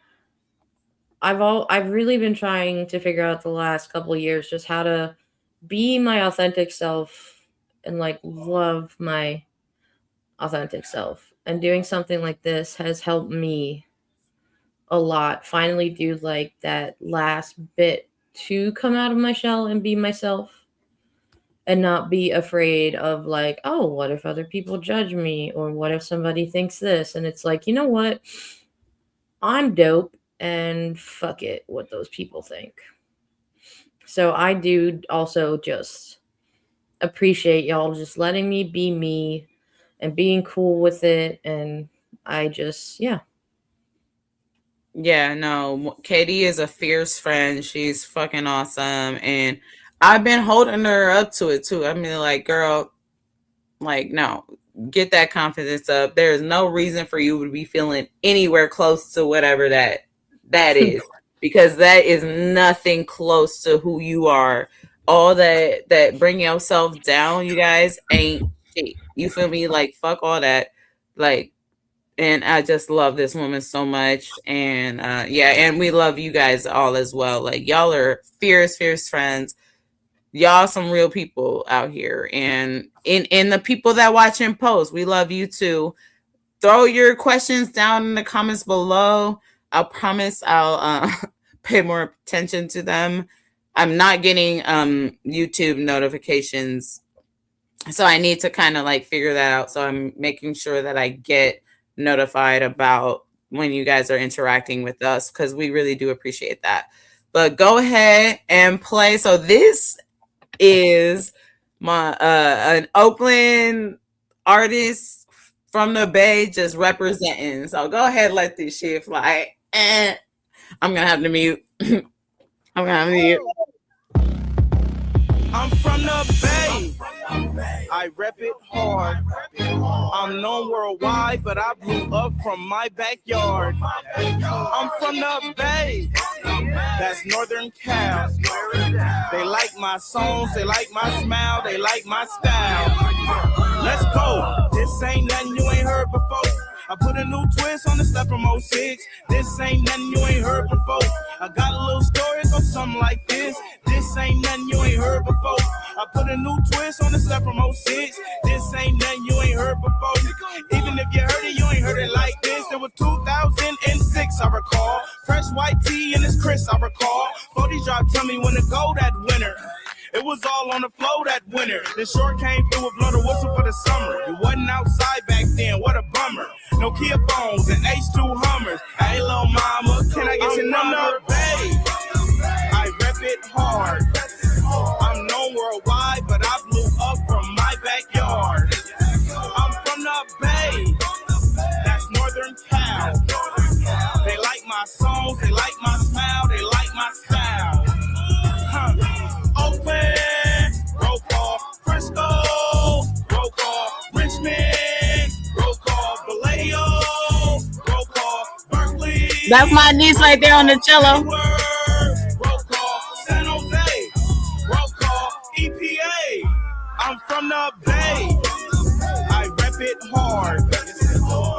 I've really been trying to figure out the last couple of years just how to be my authentic self and like love my authentic self. And doing something like this has helped me a lot. Finally do like that last bit to come out of my shell and be myself. and not be afraid of like, oh, what if other people judge me, or what if somebody thinks this? And it's like, you know what? I'm dope, and fuck it what those people think. So I do also just appreciate y'all just letting me be me and being cool with it. And I just, yeah. Yeah, no, Katie is a fierce friend. She's fucking awesome. And I've been holding her up to it too. I mean, like, girl, like, no, get that confidence up. There is no reason for you to be feeling anywhere close to whatever that is, because that is nothing close to who you are. All that bring yourself down, you guys, ain't shit. You feel me? Like, fuck all that. Like, and I just love this woman so much. And yeah, and we love you guys all as well. Like, y'all are fierce friends. Y'all some real people out here. And in the people that watch and post, we love you too. Throw your questions down in the comments below. I promise I'll pay more attention to them. I'm not getting YouTube notifications, so I need to kind of like figure that out. So I'm making sure that I get notified about when you guys are interacting with us, because we really do appreciate that. But go ahead and play. So this is my an Oakland artist from the Bay, just representing. So go ahead, let this shit fly. And I'm gonna have to mute. I'm gonna have to mute. I'm from the Bay. I rep it hard. I'm known worldwide, but I blew up from my backyard. I'm from the Bay. That's Northern Cal. They like my songs, they like my smile, they like my style. Let's go. This ain't nothing you ain't heard before. I put a new twist on the stuff from 06. This ain't nothing you ain't heard before. I got a little story, go something like this. This ain't nothing you ain't heard before. I put a new twist on the stuff from 06. This ain't nothing you ain't heard before. Even if you heard it, you ain't heard it like this. It was 2006, I recall. Fresh white tee and it's Chris, I recall. 40 drop, tell me when to go that winter. It was all on the flow that winter. The short came through and blow the whistle for the summer. You wasn't outside back then, what a bummer. Nokia phones and H2 Hummers. Hey, little mama, can I get your number? Babe, I rep it hard. I'm known worldwide, but I blew up from my backyard. I'm from the Bay. That's Northern Cal. They like my songs, they like my smile, they like my style. Oakland, roll call. Frisco, roll call. Richmond, roll call. Vallejo, roll call. Berkeley. That's my niece right there on the cello. Roll call. San Jose, roll call. EPA. I'm from the Bay. I rep it hard.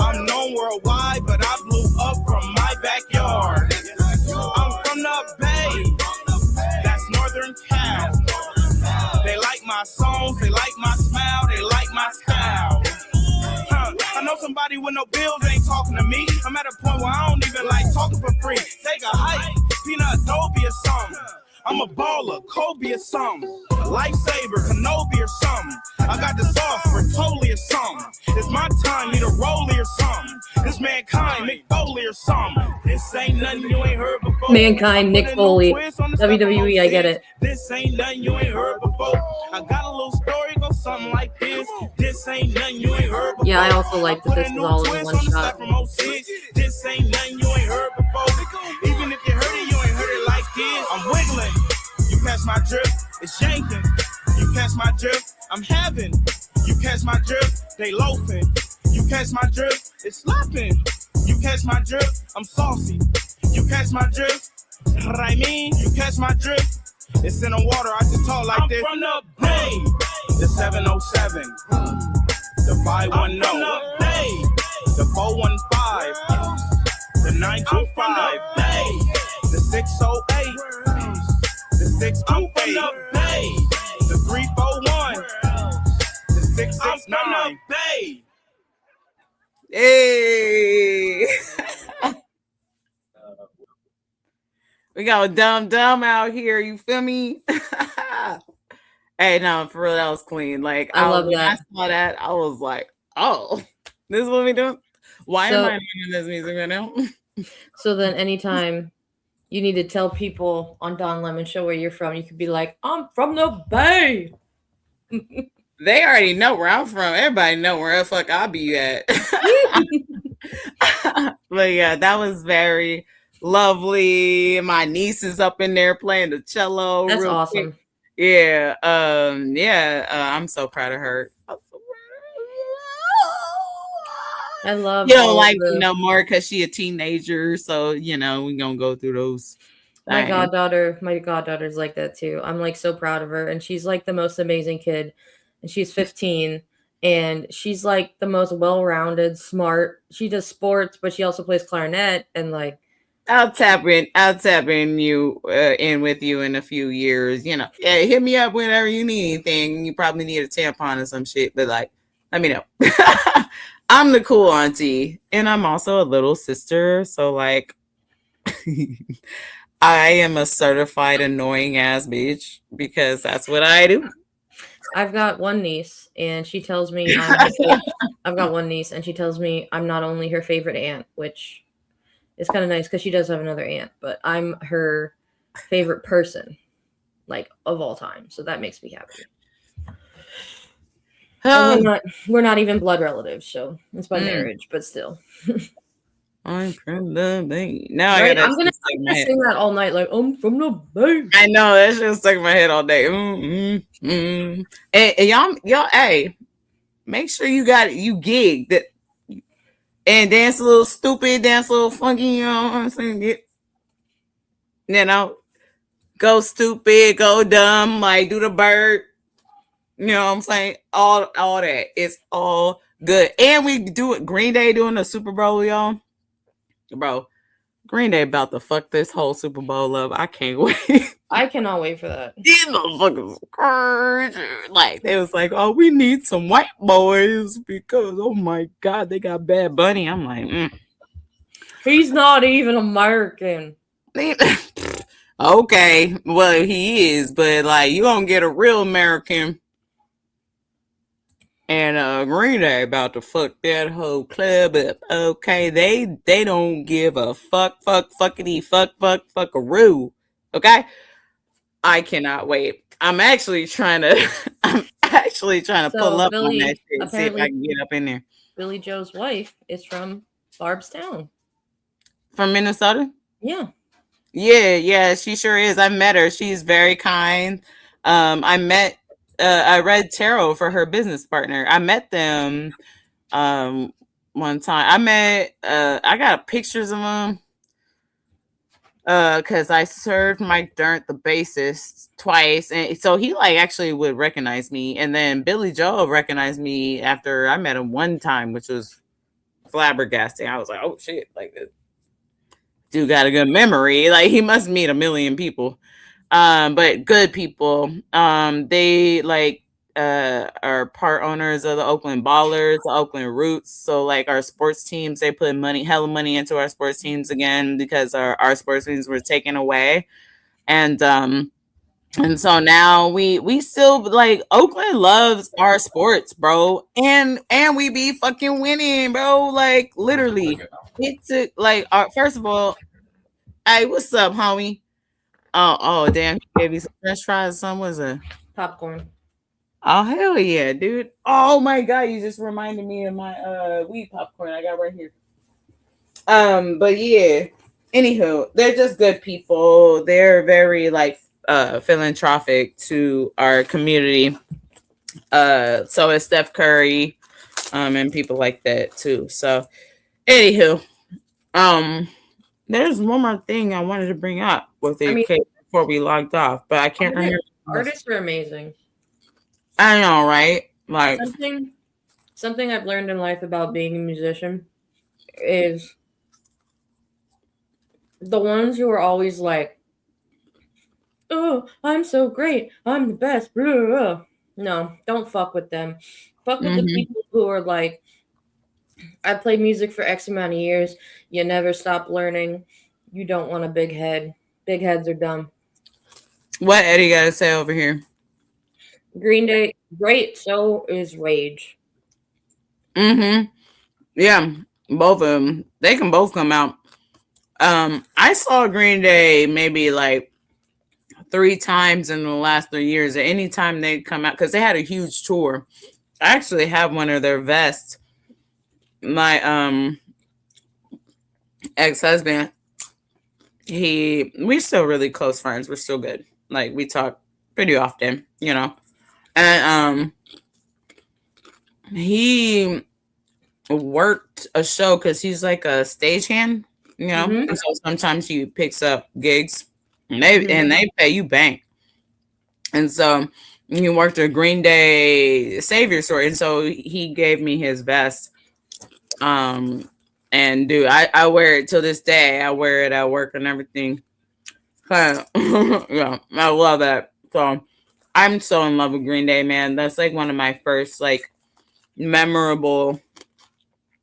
I'm known worldwide, but I blew up from my backyard. I'm from the Bay. That's Northern Cal. They like my songs, they like my smile, they like my style. I know somebody with no bills ain't talking to me. I'm at a point where I don't even like talking for free. Take a hike, peanut Adobe or something. I'm a baller, Kobe or something. Lifesaver, Kenobi or something. I got the sauce for Totally or something. It's my time, need a Rollie or something. This Mankind, Mick Foley or something. This ain't nothing you ain't heard before. Mankind, Nick Foley, WWE, I get it. This ain't nothing you ain't heard before. I got a little story, go something like this. This ain't nothing you ain't heard before. Yeah, I also like that this is all in one shot. This ain't nothing you ain't heard before. Even if you heard it, you ain't heard it like this. I'm wiggling. You catch my drip, it's yanking. You catch my drip, I'm having. You catch my drip, they loafing. You catch my drip, it's slapping. You catch my drip, I'm saucy. You catch my drip, I mean, you catch my drip. It's in the water, I just talk like this. I'm from the Bay, the 707, the 510, the 415, the 925, the 608, the 628, I'm from the Bay, the 341, the 669. I'm from the Bay. Hey. We got dumb out here, you feel me? Hey, no, for real, that was clean. Like I love when I that. saw that, I was like, oh, this is what we doing? Why am So- I learning this music right now? So then anytime you need to tell people on Don Lemon Show where you're from, you could be like, I'm from the Bay. They already know where I'm from. Everybody know where the fuck I'll be at. But yeah, that was very lovely. My niece is up in there playing the cello. That's real awesome. quick. Yeah. I'm so proud of her. I love You don't all like of me the no more because she a teenager. So, we're gonna go through those. my things. goddaughter's like that too. I'm like so proud of her, and she's like the most amazing kid. And she's 15, and she's like the most well-rounded, smart. She does sports, but she also plays clarinet and like I'll tap in you in with you in a few years. Yeah, hit me up whenever you need anything. You probably need a tampon or some shit, but like, let me know. I'm the cool auntie, and I'm also a little sister. So like, I am a certified annoying ass bitch because that's what I do. I've got one niece, and she tells me I've got one niece, and she tells me I'm not only her favorite aunt, which is kind of nice because she does have another aunt, but I'm her favorite person, like of all time. So that makes me happy. And we're not even blood relatives, so it's by marriage, but still. I'm from the Bay. Now Right? I I'm gonna sing that all night, like I'm from the Bay. I know that shit stuck in my head all day. And y'all, hey, make sure you gig that and dance a little stupid, dance a little funky. You know what I'm saying? Go stupid, go dumb, like do the bird. You know what I'm saying? All that. It's all good. And we do it. Green Day doing the Super Bowl, y'all. Bro, Green Day about to fuck this whole Super Bowl up. I can't wait. I cannot wait for that. These motherfuckers crazy. Like they was like, oh, we need some white boys because oh my god, they got Bad Bunny. I'm like, He's not even American. Okay, well he is, but like you gonna get a real American. And Green Day about to fuck that whole club up. Okay, they don't give a fuckity fuckaroo. Okay, I cannot wait. I'm actually trying to pull up on that shit. See if I can get up in there. Billy Joe's wife is from Barbstown. From Minnesota? Yeah. Yeah, she sure is. I met her. She's very kind. I read tarot for her business partner. I met them one time. I got pictures of them because I served Mike Dirnt, the bassist, twice, and so he like actually would recognize me. And then Billy Joel recognized me after I met him one time, which was flabbergasting. I was like, oh shit, like this dude got a good memory. Like he must meet a million people. But good people. They like are part owners of the Oakland Ballers, the Oakland Roots. So like our sports teams, they put hella money into our sports teams again because our sports teams were taken away. And so now we still like Oakland loves our sports, bro. And we be fucking winning, bro. Like literally. It's like first of all, hey, what's up, homie? Oh, damn! He gave you some French fries. Some was a popcorn. Oh hell yeah, dude! Oh my god, you just reminded me of my weed popcorn I got right here. But yeah. Anywho, they're just good people. They're very like philanthropic to our community. So is Steph Curry, and people like that too. So, anywho, there's one more thing I wanted to bring up with the before we logged off, but I can't remember. Artists are amazing. I know, right? Like something I've learned in life about being a musician is the ones who are always like, "Oh, I'm so great. I'm the best." Blah, blah, blah. No, don't fuck with them. Fuck with the people who are like, I played music for X amount of years. You never stop learning. You don't want a big head. Big heads are dumb. What Eddie got to say over here? Green Day, great. So is Rage. Mm-hmm. Yeah, both of them. They can both come out. I saw Green Day maybe like 3 times in the last 3 years. At any time they come out, because they had a huge tour. I actually have one of their vests. My ex-husband, we're still really close friends. We're still good. Like, we talk pretty often, you know. And he worked a show because he's like a stagehand, you know. Mhm. And so sometimes he picks up gigs, and they pay you bank. And so he worked a Green Day Savior store, and so he gave me his vest. And dude, I wear it till this day. I wear it at work and everything. Yeah, I love that. So I'm so in love with Green Day, man. That's like one of my first like memorable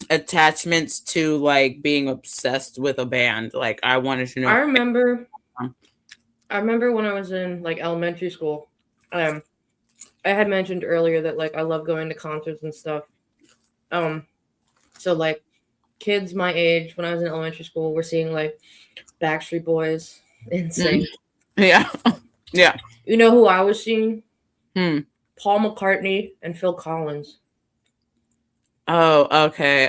attachments to like being obsessed with a band. Like, I wanted to know. I remember when I was in like elementary school. I had mentioned earlier that like I love going to concerts and stuff. So like kids my age when I was in elementary school were seeing like Backstreet Boys, NSYNC. Yeah. Yeah. You know who I was seeing? Paul McCartney and Phil Collins. Oh, okay.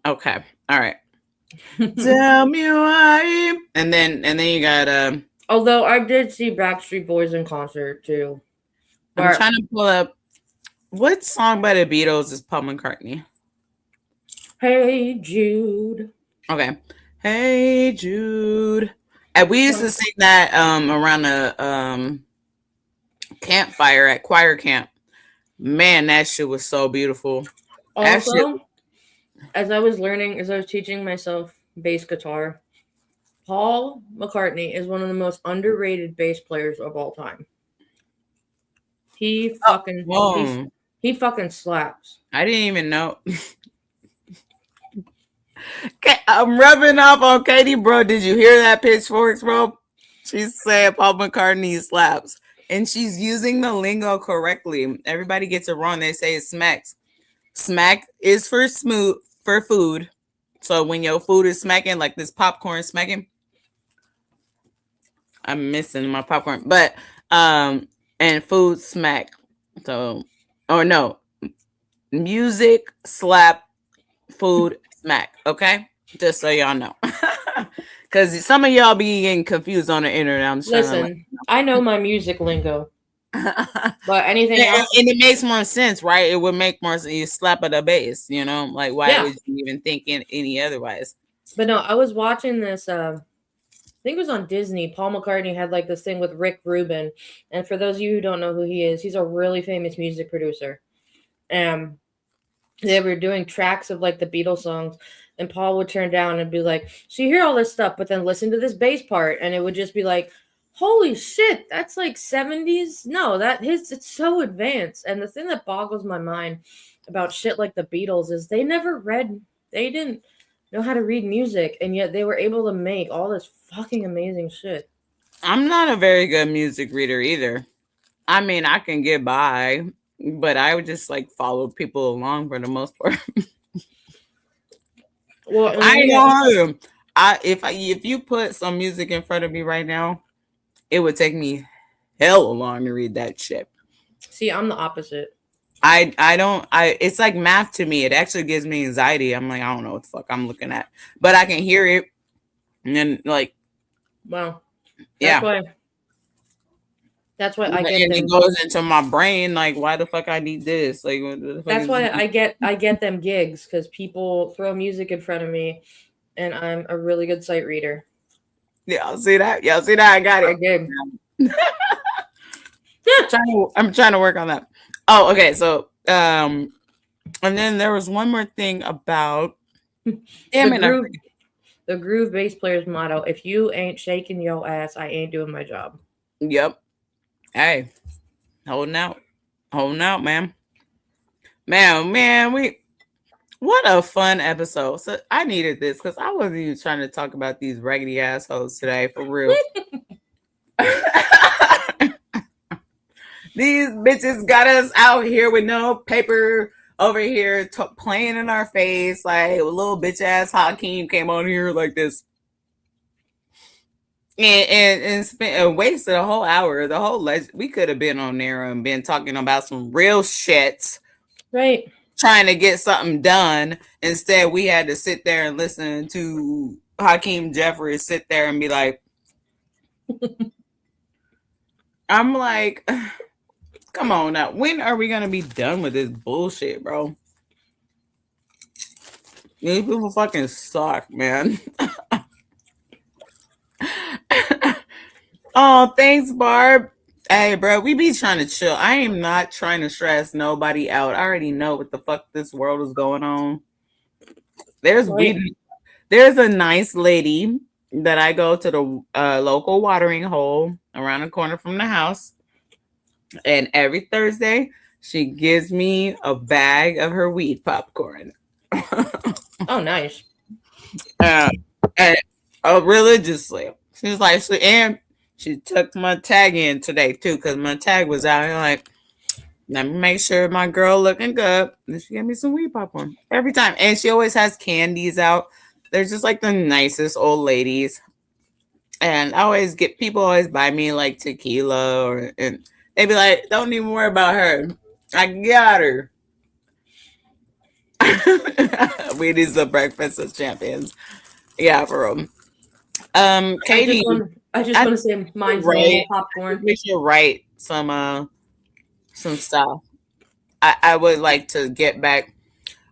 Okay. All right. Tell me why. And then you got Although I did see Backstreet Boys in concert too. I'm trying to pull up what song by the Beatles is Paul McCartney. Hey Jude. Okay. Hey Jude. And we used to sing that around a campfire at choir camp. Man, that shit was so beautiful. Also, as I was teaching myself bass guitar, Paul McCartney is one of the most underrated bass players of all time. He fucking slaps. I didn't even know. I'm rubbing off on Katie, bro. Did you hear that, Pitchforks, bro? She said Paul McCartney slaps. And she's using the lingo correctly. Everybody gets it wrong. They say it smacks. Smack is for food. So when your food is smacking, like this popcorn smacking. I'm missing my popcorn. But and food smack. So, or no. Music slap, food smack. Okay? Just so y'all know. Because some of y'all be getting confused on the internet. Listen, I know my music lingo. But anything else? And it makes more sense, right? It would make more sense. You slap at the bass, you know? Like, why would you even think any otherwise? But no, I was watching this, I think it was on Disney. Paul McCartney had like this thing with Rick Rubin. And for those of you who don't know who he is, he's a really famous music producer. They were doing tracks of like the Beatles songs. And Paul would turn down and be like, so you hear all this stuff, but then listen to this bass part. And it would just be like, holy shit, that's like 70s. No, it's so advanced. And the thing that boggles my mind about shit like the Beatles is they didn't know how to read music, and yet they were able to make all this fucking amazing shit. I'm not a very good music reader either. I mean, I can get by, but I would just like follow people along for the most part. Well, I know. If you put some music in front of me right now, it would take me hell long to read that shit. See, I'm the opposite. It's like math to me. It actually gives me anxiety. I'm like, I don't know what the fuck I'm looking at, but I can hear it. And then like, well, that's why I get and them. It goes into my brain. Like, why the fuck I need this? Like, what the fuck that's why this? I get them gigs, because people throw music in front of me, and I'm a really good sight reader. Y'all see that? I got it. I did. I'm trying to work on that. Oh, okay. So, and then there was one more thing about the groove bass player's motto: if you ain't shaking your ass, I ain't doing my job. Yep. Hey, holding out, man. What a fun episode. So I needed this because I wasn't even trying to talk about these raggedy assholes today, for real. These bitches got us out here with no paper over here playing in our face. Like a little bitch ass Hakeem came on here like this. And spent and wasted a whole hour. The whole we could have been on there and been talking about some real shit. Right. Trying to get something done. Instead, we had to sit there and listen to Hakeem Jeffries sit there and be like, I'm like, come on now. When are we gonna be done with this bullshit, bro? These people fucking suck, man. Oh, thanks, Barb. Hey, bro, we be trying to chill. I am not trying to stress nobody out. I already know what the fuck this world is going on. There's a nice lady that I go to the local watering hole around the corner from the house, and every Thursday she gives me a bag of her weed popcorn. Oh, nice. And religiously, she's like, and she took my tag in today too, because my tag was out. And like, let me make sure my girl looking good. And she gave me some weed popcorn every time, and she always has candies out. They're just like the nicest old ladies, and I always get people always buy me like tequila, and they be like, "Don't even worry about her. I got her." Weed is the breakfast of champions. Yeah, for real. Katie, I just want to say mine's normal popcorn. We should write some stuff. I would like to get back,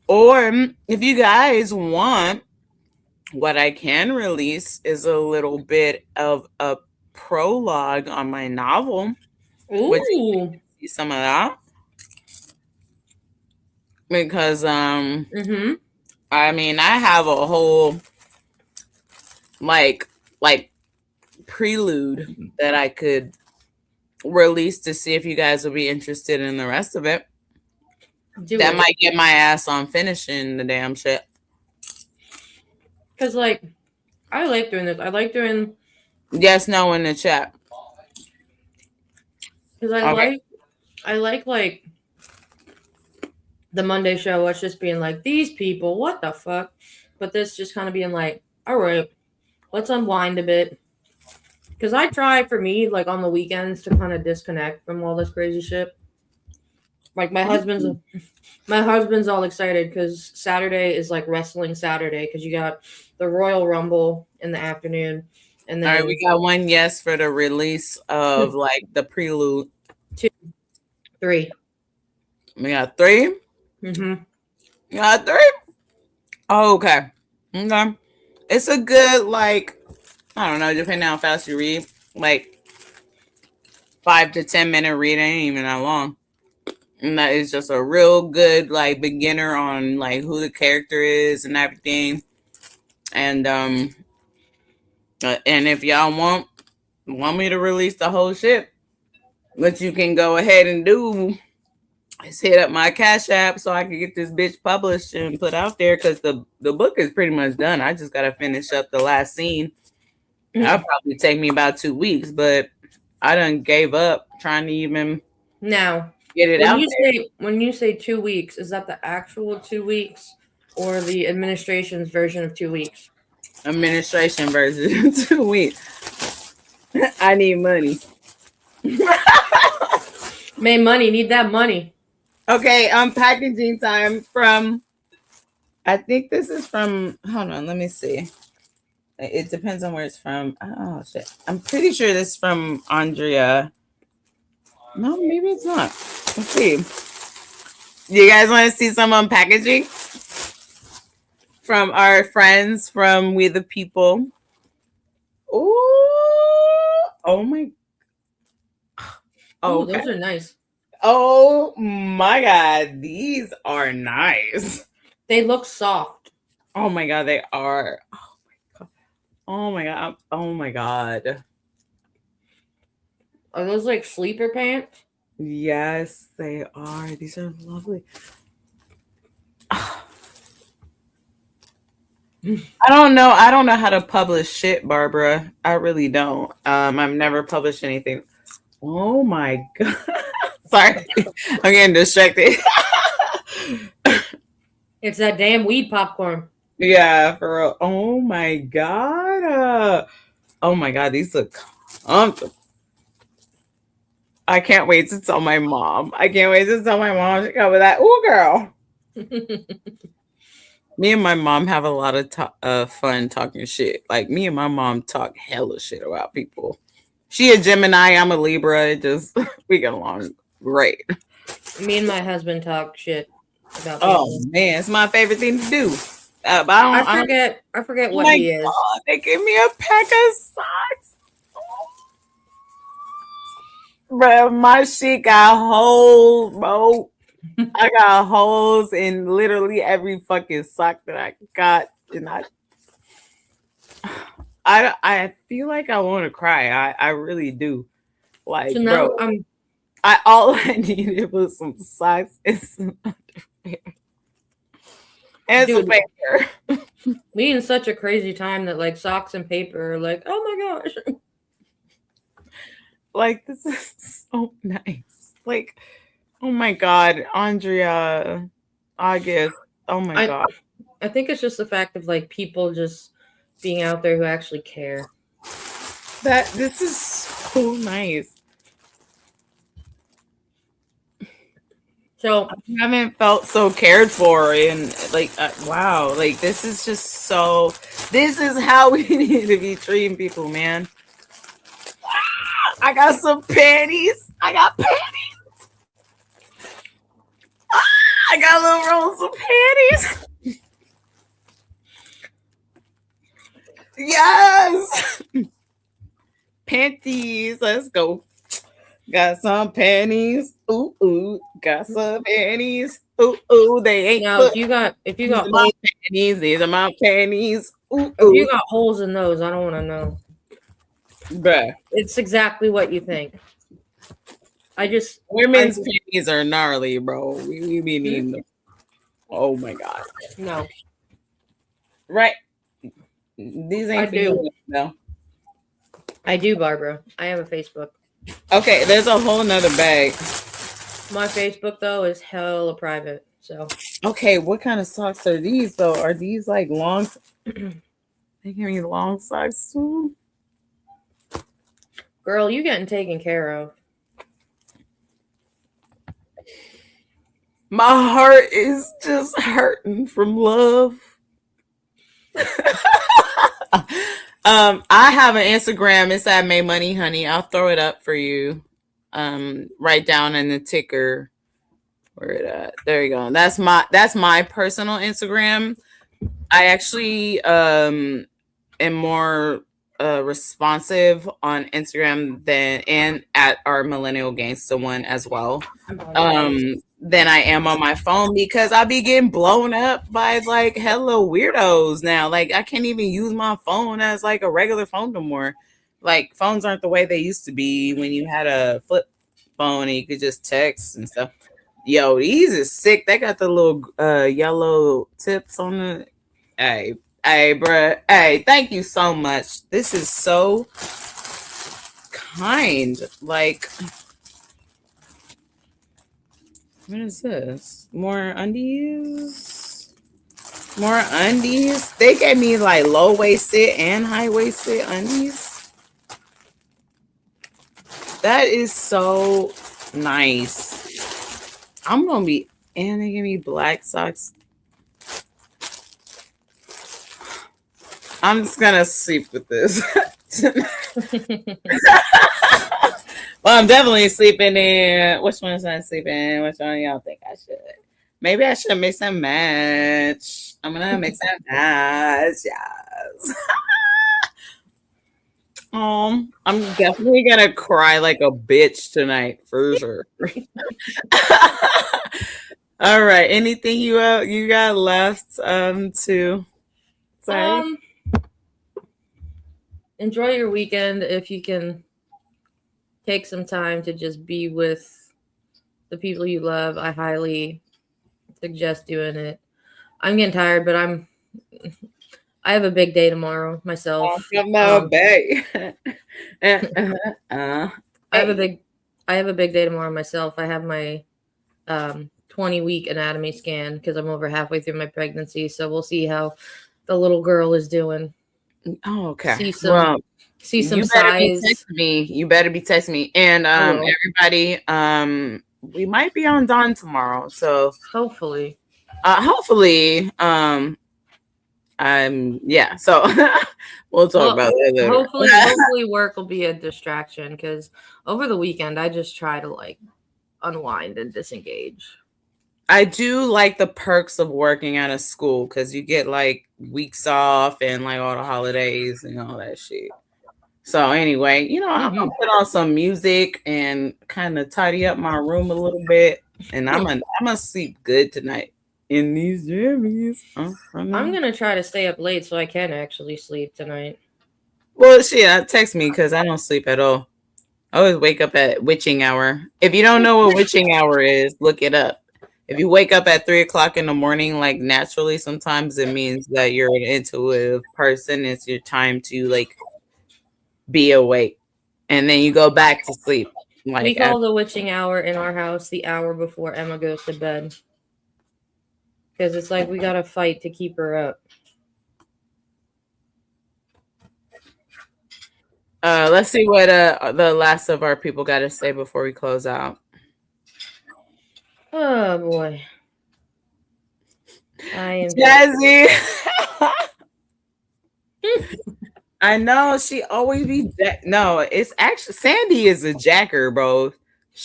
or if you guys want, what I can release is a little bit of a prologue on my novel. Ooh, see some of that because I mean, I have a whole like prelude that I could release to see if you guys would be interested in the rest of it. That might get my ass on finishing the damn shit. Because like I like doing this. I like doing yes, no in the chat. Because I like the Monday show, us just being like, these people, what the fuck? But this just kind of being like, all right, let's unwind a bit. Because I try for me, like on the weekends, to kind of disconnect from all this crazy shit. Like my husband's all excited because Saturday is like wrestling Saturday because you got the Royal Rumble in the afternoon. And then all right, we got one yes for the release of like the prelude. 2, 3. We got 3. Mm-hmm. You got 3. Oh, okay. Okay. It's a good like, I don't know, depending on how fast you read, like 5 to 10 minute read. Ain't even that long. And that is just a real good like beginner on like who the character is and everything. And if y'all want me to release the whole shit, what you can go ahead and do is hit up my Cash App so I can get this bitch published and put out there, because the book is pretty much done. I just gotta finish up the last scene. That'll probably take me about 2 weeks, but I done gave up trying to even now get it out there. When you say 2 weeks, is that the actual 2 weeks or the administration's version of 2 weeks? Administration version 2 weeks. I need money. Maymoney, need that money. Okay, packaging time from, I think this is from, hold on, let me see. It depends on where it's from. Oh, shit. I'm pretty sure this is from Andrea. No, maybe it's not. Let's see. You guys want to see some packaging from our friends from We the People? Oh my. Oh, those are nice. Oh my God, these are nice. They look soft. Oh my God, they are. Oh my God. Oh my God. Are those like sleeper pants? Yes, they are. These are lovely. I don't know how to publish shit, Barbara. I really don't. I've never published anything. Oh my God. Sorry, I'm getting distracted. It's that damn weed popcorn. Yeah, for real. Oh my god. Oh my god, these look comfortable. I can't wait to tell my mom. I can't wait to tell my mom to cover that. Ooh, girl. Me and my mom have a lot of fun talking shit. Like me and my mom talk hella shit about people. She a Gemini, I'm a Libra. It just we get along great. Me and my husband talk shit about Oh people. man, it's my favorite thing to do. But I forget oh what my he is. God, they give me a pack of socks. Bro, my shit got holes, bro. I got holes in literally every fucking sock that I got, and I feel like I want to cry. I really do. Like, So now bro, all I needed was some socks and some underwear and some Dude, paper. we in such a crazy time that like socks and paper are like, oh my gosh. Like, this is so nice. Like, oh my God, Andrea, August. Oh my God. I think it's just the fact of like people just being out there who actually care. This is so nice. So I haven't felt so cared for, and like, wow, like this is just so. This is how we need to be treating people, man. I got some panties. I got panties. I got little rolls of panties. Yes. Panties. Let's go. Got some panties. Ooh, ooh. Got some panties. Ooh, ooh. They ain't. Now if you got these are my panties. These are my panties. Ooh, if you ooh. got holes in those, I don't want to know. Bruh. It's exactly what you think. Women's panties are gnarly, bro. We be needing them. Oh my God. No. Right. These ain't I do. No. I do, Barbara. I have a Facebook. Okay, there's a whole nother bag. My Facebook though is hella private. So okay, what kind of socks are these though? Are these like long? They give me long socks too. Girl, you getting taken care of. My heart is just hurting from love. I have an Instagram. It's at Maymoney Honey. I'll throw it up for you. Right down in the ticker. Where it at? There you go. That's my personal Instagram. I actually am more responsive on Instagram and at our Millennial Gaze one as well. Than I am on my phone because I be getting blown up by like hello weirdos now. Like I can't even use my phone as like a regular phone no more. Like phones aren't the way they used to be when you had a flip phone and you could just text and stuff. Yo, these is sick. They got the little yellow tips on the. Hey, bruh. Hey, thank you so much. This is so kind. Like. What is this? More undies? More undies? They gave me like low-waisted and high-waisted undies. That is so nice. I'm gonna be, and they give me black socks. I'm just gonna sleep with this. Well, I'm definitely sleeping in. Which one is I sleeping in? Which one y'all think I should? Maybe I should mix and match. I'm gonna mix and match. Yes. I'm definitely gonna cry like a bitch tonight for sure. All right. Anything you got left to say? Enjoy your weekend if you can. Take some time to just be with the people you love. I highly suggest doing it. I'm getting tired, but I have a big day tomorrow myself. I have a I have a big day tomorrow myself. I have my 20-week anatomy scan because I'm over halfway through my pregnancy. So we'll see how the little girl is doing. Oh, okay. See some you better be size. texting me. You better be texting me. And everybody, we might be on Dawn tomorrow. So hopefully. Yeah. So we'll talk about that later. Hopefully work will be a distraction because over the weekend I just try to like unwind and disengage. I do like the perks of working at a school because you get like weeks off and like all the holidays and all that shit. So anyway, I'm gonna put on some music and kind of tidy up my room a little bit, and I'm gonna sleep good tonight in these jammies. I'm gonna try to stay up late so I can actually sleep tonight. Well, shit, text me because I don't sleep at all. I always wake up at witching hour. If you don't know what witching hour is, look it up. If you wake up at 3 o'clock in the morning, like naturally, sometimes it means that you're an intuitive person. It's your time to like be awake, and then you go back to sleep. Like we call the witching hour in our house the hour before Emma goes to bed because it's like we gotta fight to keep her up. Let's see what the last of our people got to say before we close out. Oh boy, I am Jazzy. I know she always be no. It's actually Sandy is a jacker, bro.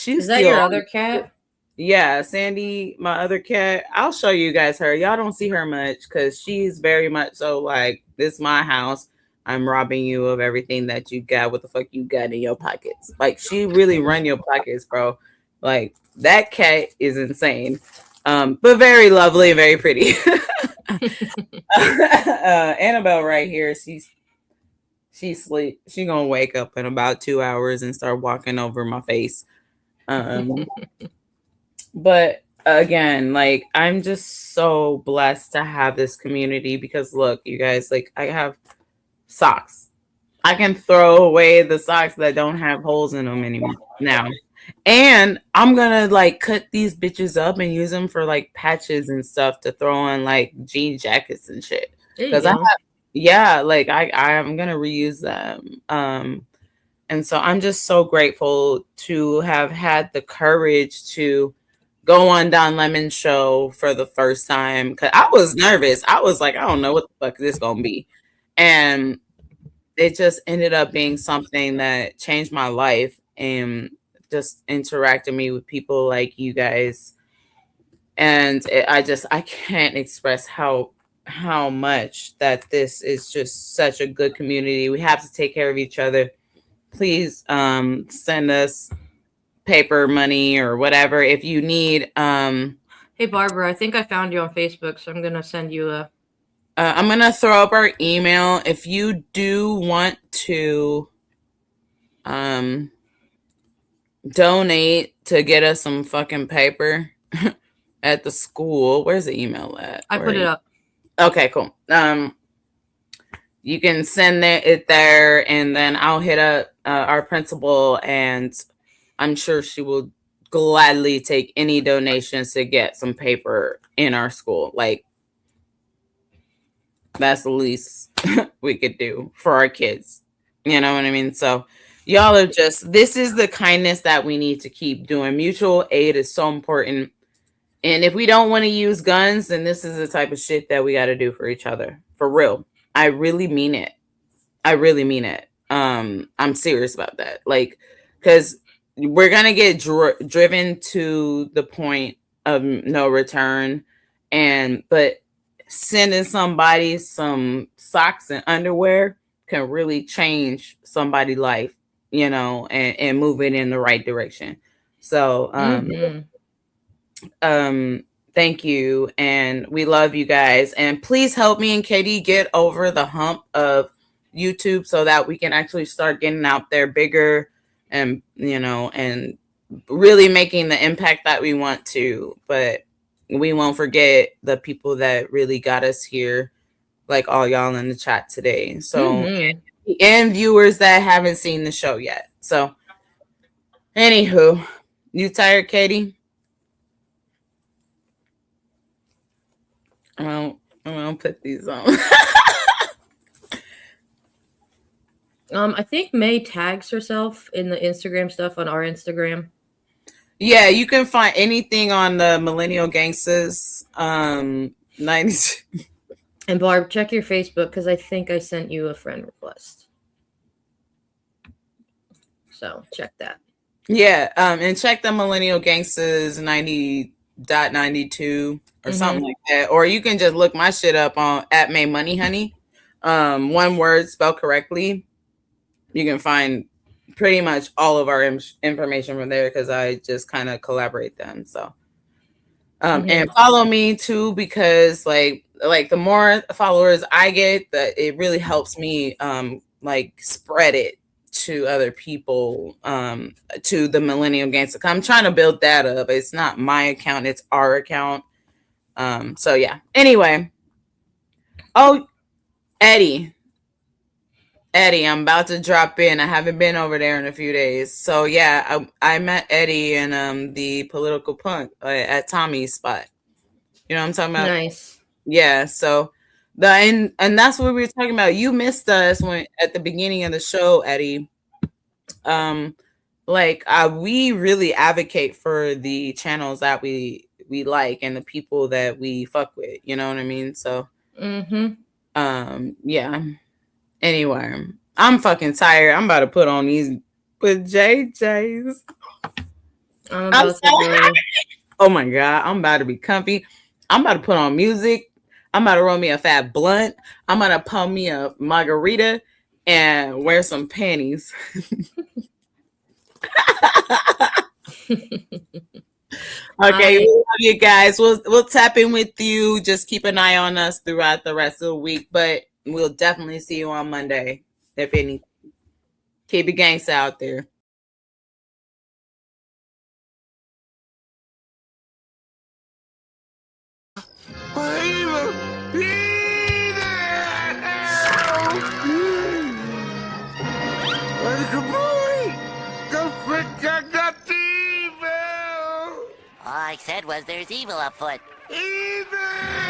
Is that your other cat? Yeah, Sandy, my other cat. I'll show you guys her. Y'all don't see her much because she's very much so like, this is my house. I'm robbing you of everything that you got. What the fuck you got in your pockets? Like, she really run your pockets, bro. Like, that cat is insane. But very lovely and very pretty. Annabelle right here, she sleep. She gonna wake up in about 2 hours and start walking over my face. But again, like, I'm just so blessed to have this community because look, you guys, like, I have socks. I can throw away the socks that don't have holes in them anymore now. And I'm gonna like cut these bitches up and use them for like patches and stuff to throw on like jean jackets and shit. Because I'm gonna reuse them. And so I'm just so grateful to have had the courage to go on Don Lemon's show for the first time. Because I was nervous. I was like, I don't know what the fuck this gonna be. And it just ended up being something that changed my life and just interacting me with people like you guys. And I can't express how much that this is just such a good community. We have to take care of each other. Please send us paper money or whatever if you need. Hey Barbara, I think I found you on Facebook, so I'm gonna send you a I'm gonna throw up our email if you do want to donate to get us some fucking paper at the school. Where's the email at? I put it up. Okay, cool. You can send it there, and then I'll hit up our principal, and I'm sure she will gladly take any donations to get some paper in our school. Like, that's the least we could do for our kids. You know what I mean? So y'all are this is the kindness that we need to keep doing. Mutual aid is so important. And if we don't want to use guns, then this is the type of shit that we got to do for each other. For real. I really mean it. I'm serious about that. Like, because we're going to get driven to the point of no return. But sending somebody some socks and underwear can really change somebody's life, and move it in the right direction. So, thank you. And we love you guys. And please help me and Katie get over the hump of YouTube so that we can actually start getting out there bigger and, and really making the impact that we want to. But we won't forget the people that really got us here, like all y'all in the chat today. So, and viewers that haven't seen the show yet. So, Anywho, you tired, Katie? I'm gonna put these on. I think May tags herself in the Instagram stuff on our Instagram. Yeah, you can find anything on the Millennial Gangsters 92. And Barb, check your Facebook because I think I sent you a friend request. So check that. Yeah, and check the Millennial Gangsters 90.92 or something like that. Or you can just look my shit up on at Maymoney Honey. One word spelled correctly. You can find pretty much all of our information from there because I just kind of collaborate them. So and follow me too, because like the more followers I get, that it really helps me like spread it to other people, to the Millennial Gangster. I'm trying to build that up. It's not my account, it's our account. So yeah. Anyway. Oh, Eddie, I'm about to drop in. I haven't been over there in a few days. So yeah, I met Eddie in the political punk at Tommy's spot. You know what I'm talking about? Nice. Yeah. So and that's what we were talking about. You missed us when at the beginning of the show, Eddie. We really advocate for the channels that we like and the people that we fuck with. You know what I mean? So yeah. Anyway, I'm fucking tired. I'm about to put on these JJs. I'm so oh my god, I'm about to be comfy. I'm about to put on music. I'm about to roll me a fat blunt. I'm gonna pump me a margarita and wear some panties. Okay, we love you guys. We'll tap in with you. Just keep an eye on us throughout the rest of the week, but we'll definitely see you on Monday. If any, keep it gangsta out there. All I said was there's evil afoot. Evil!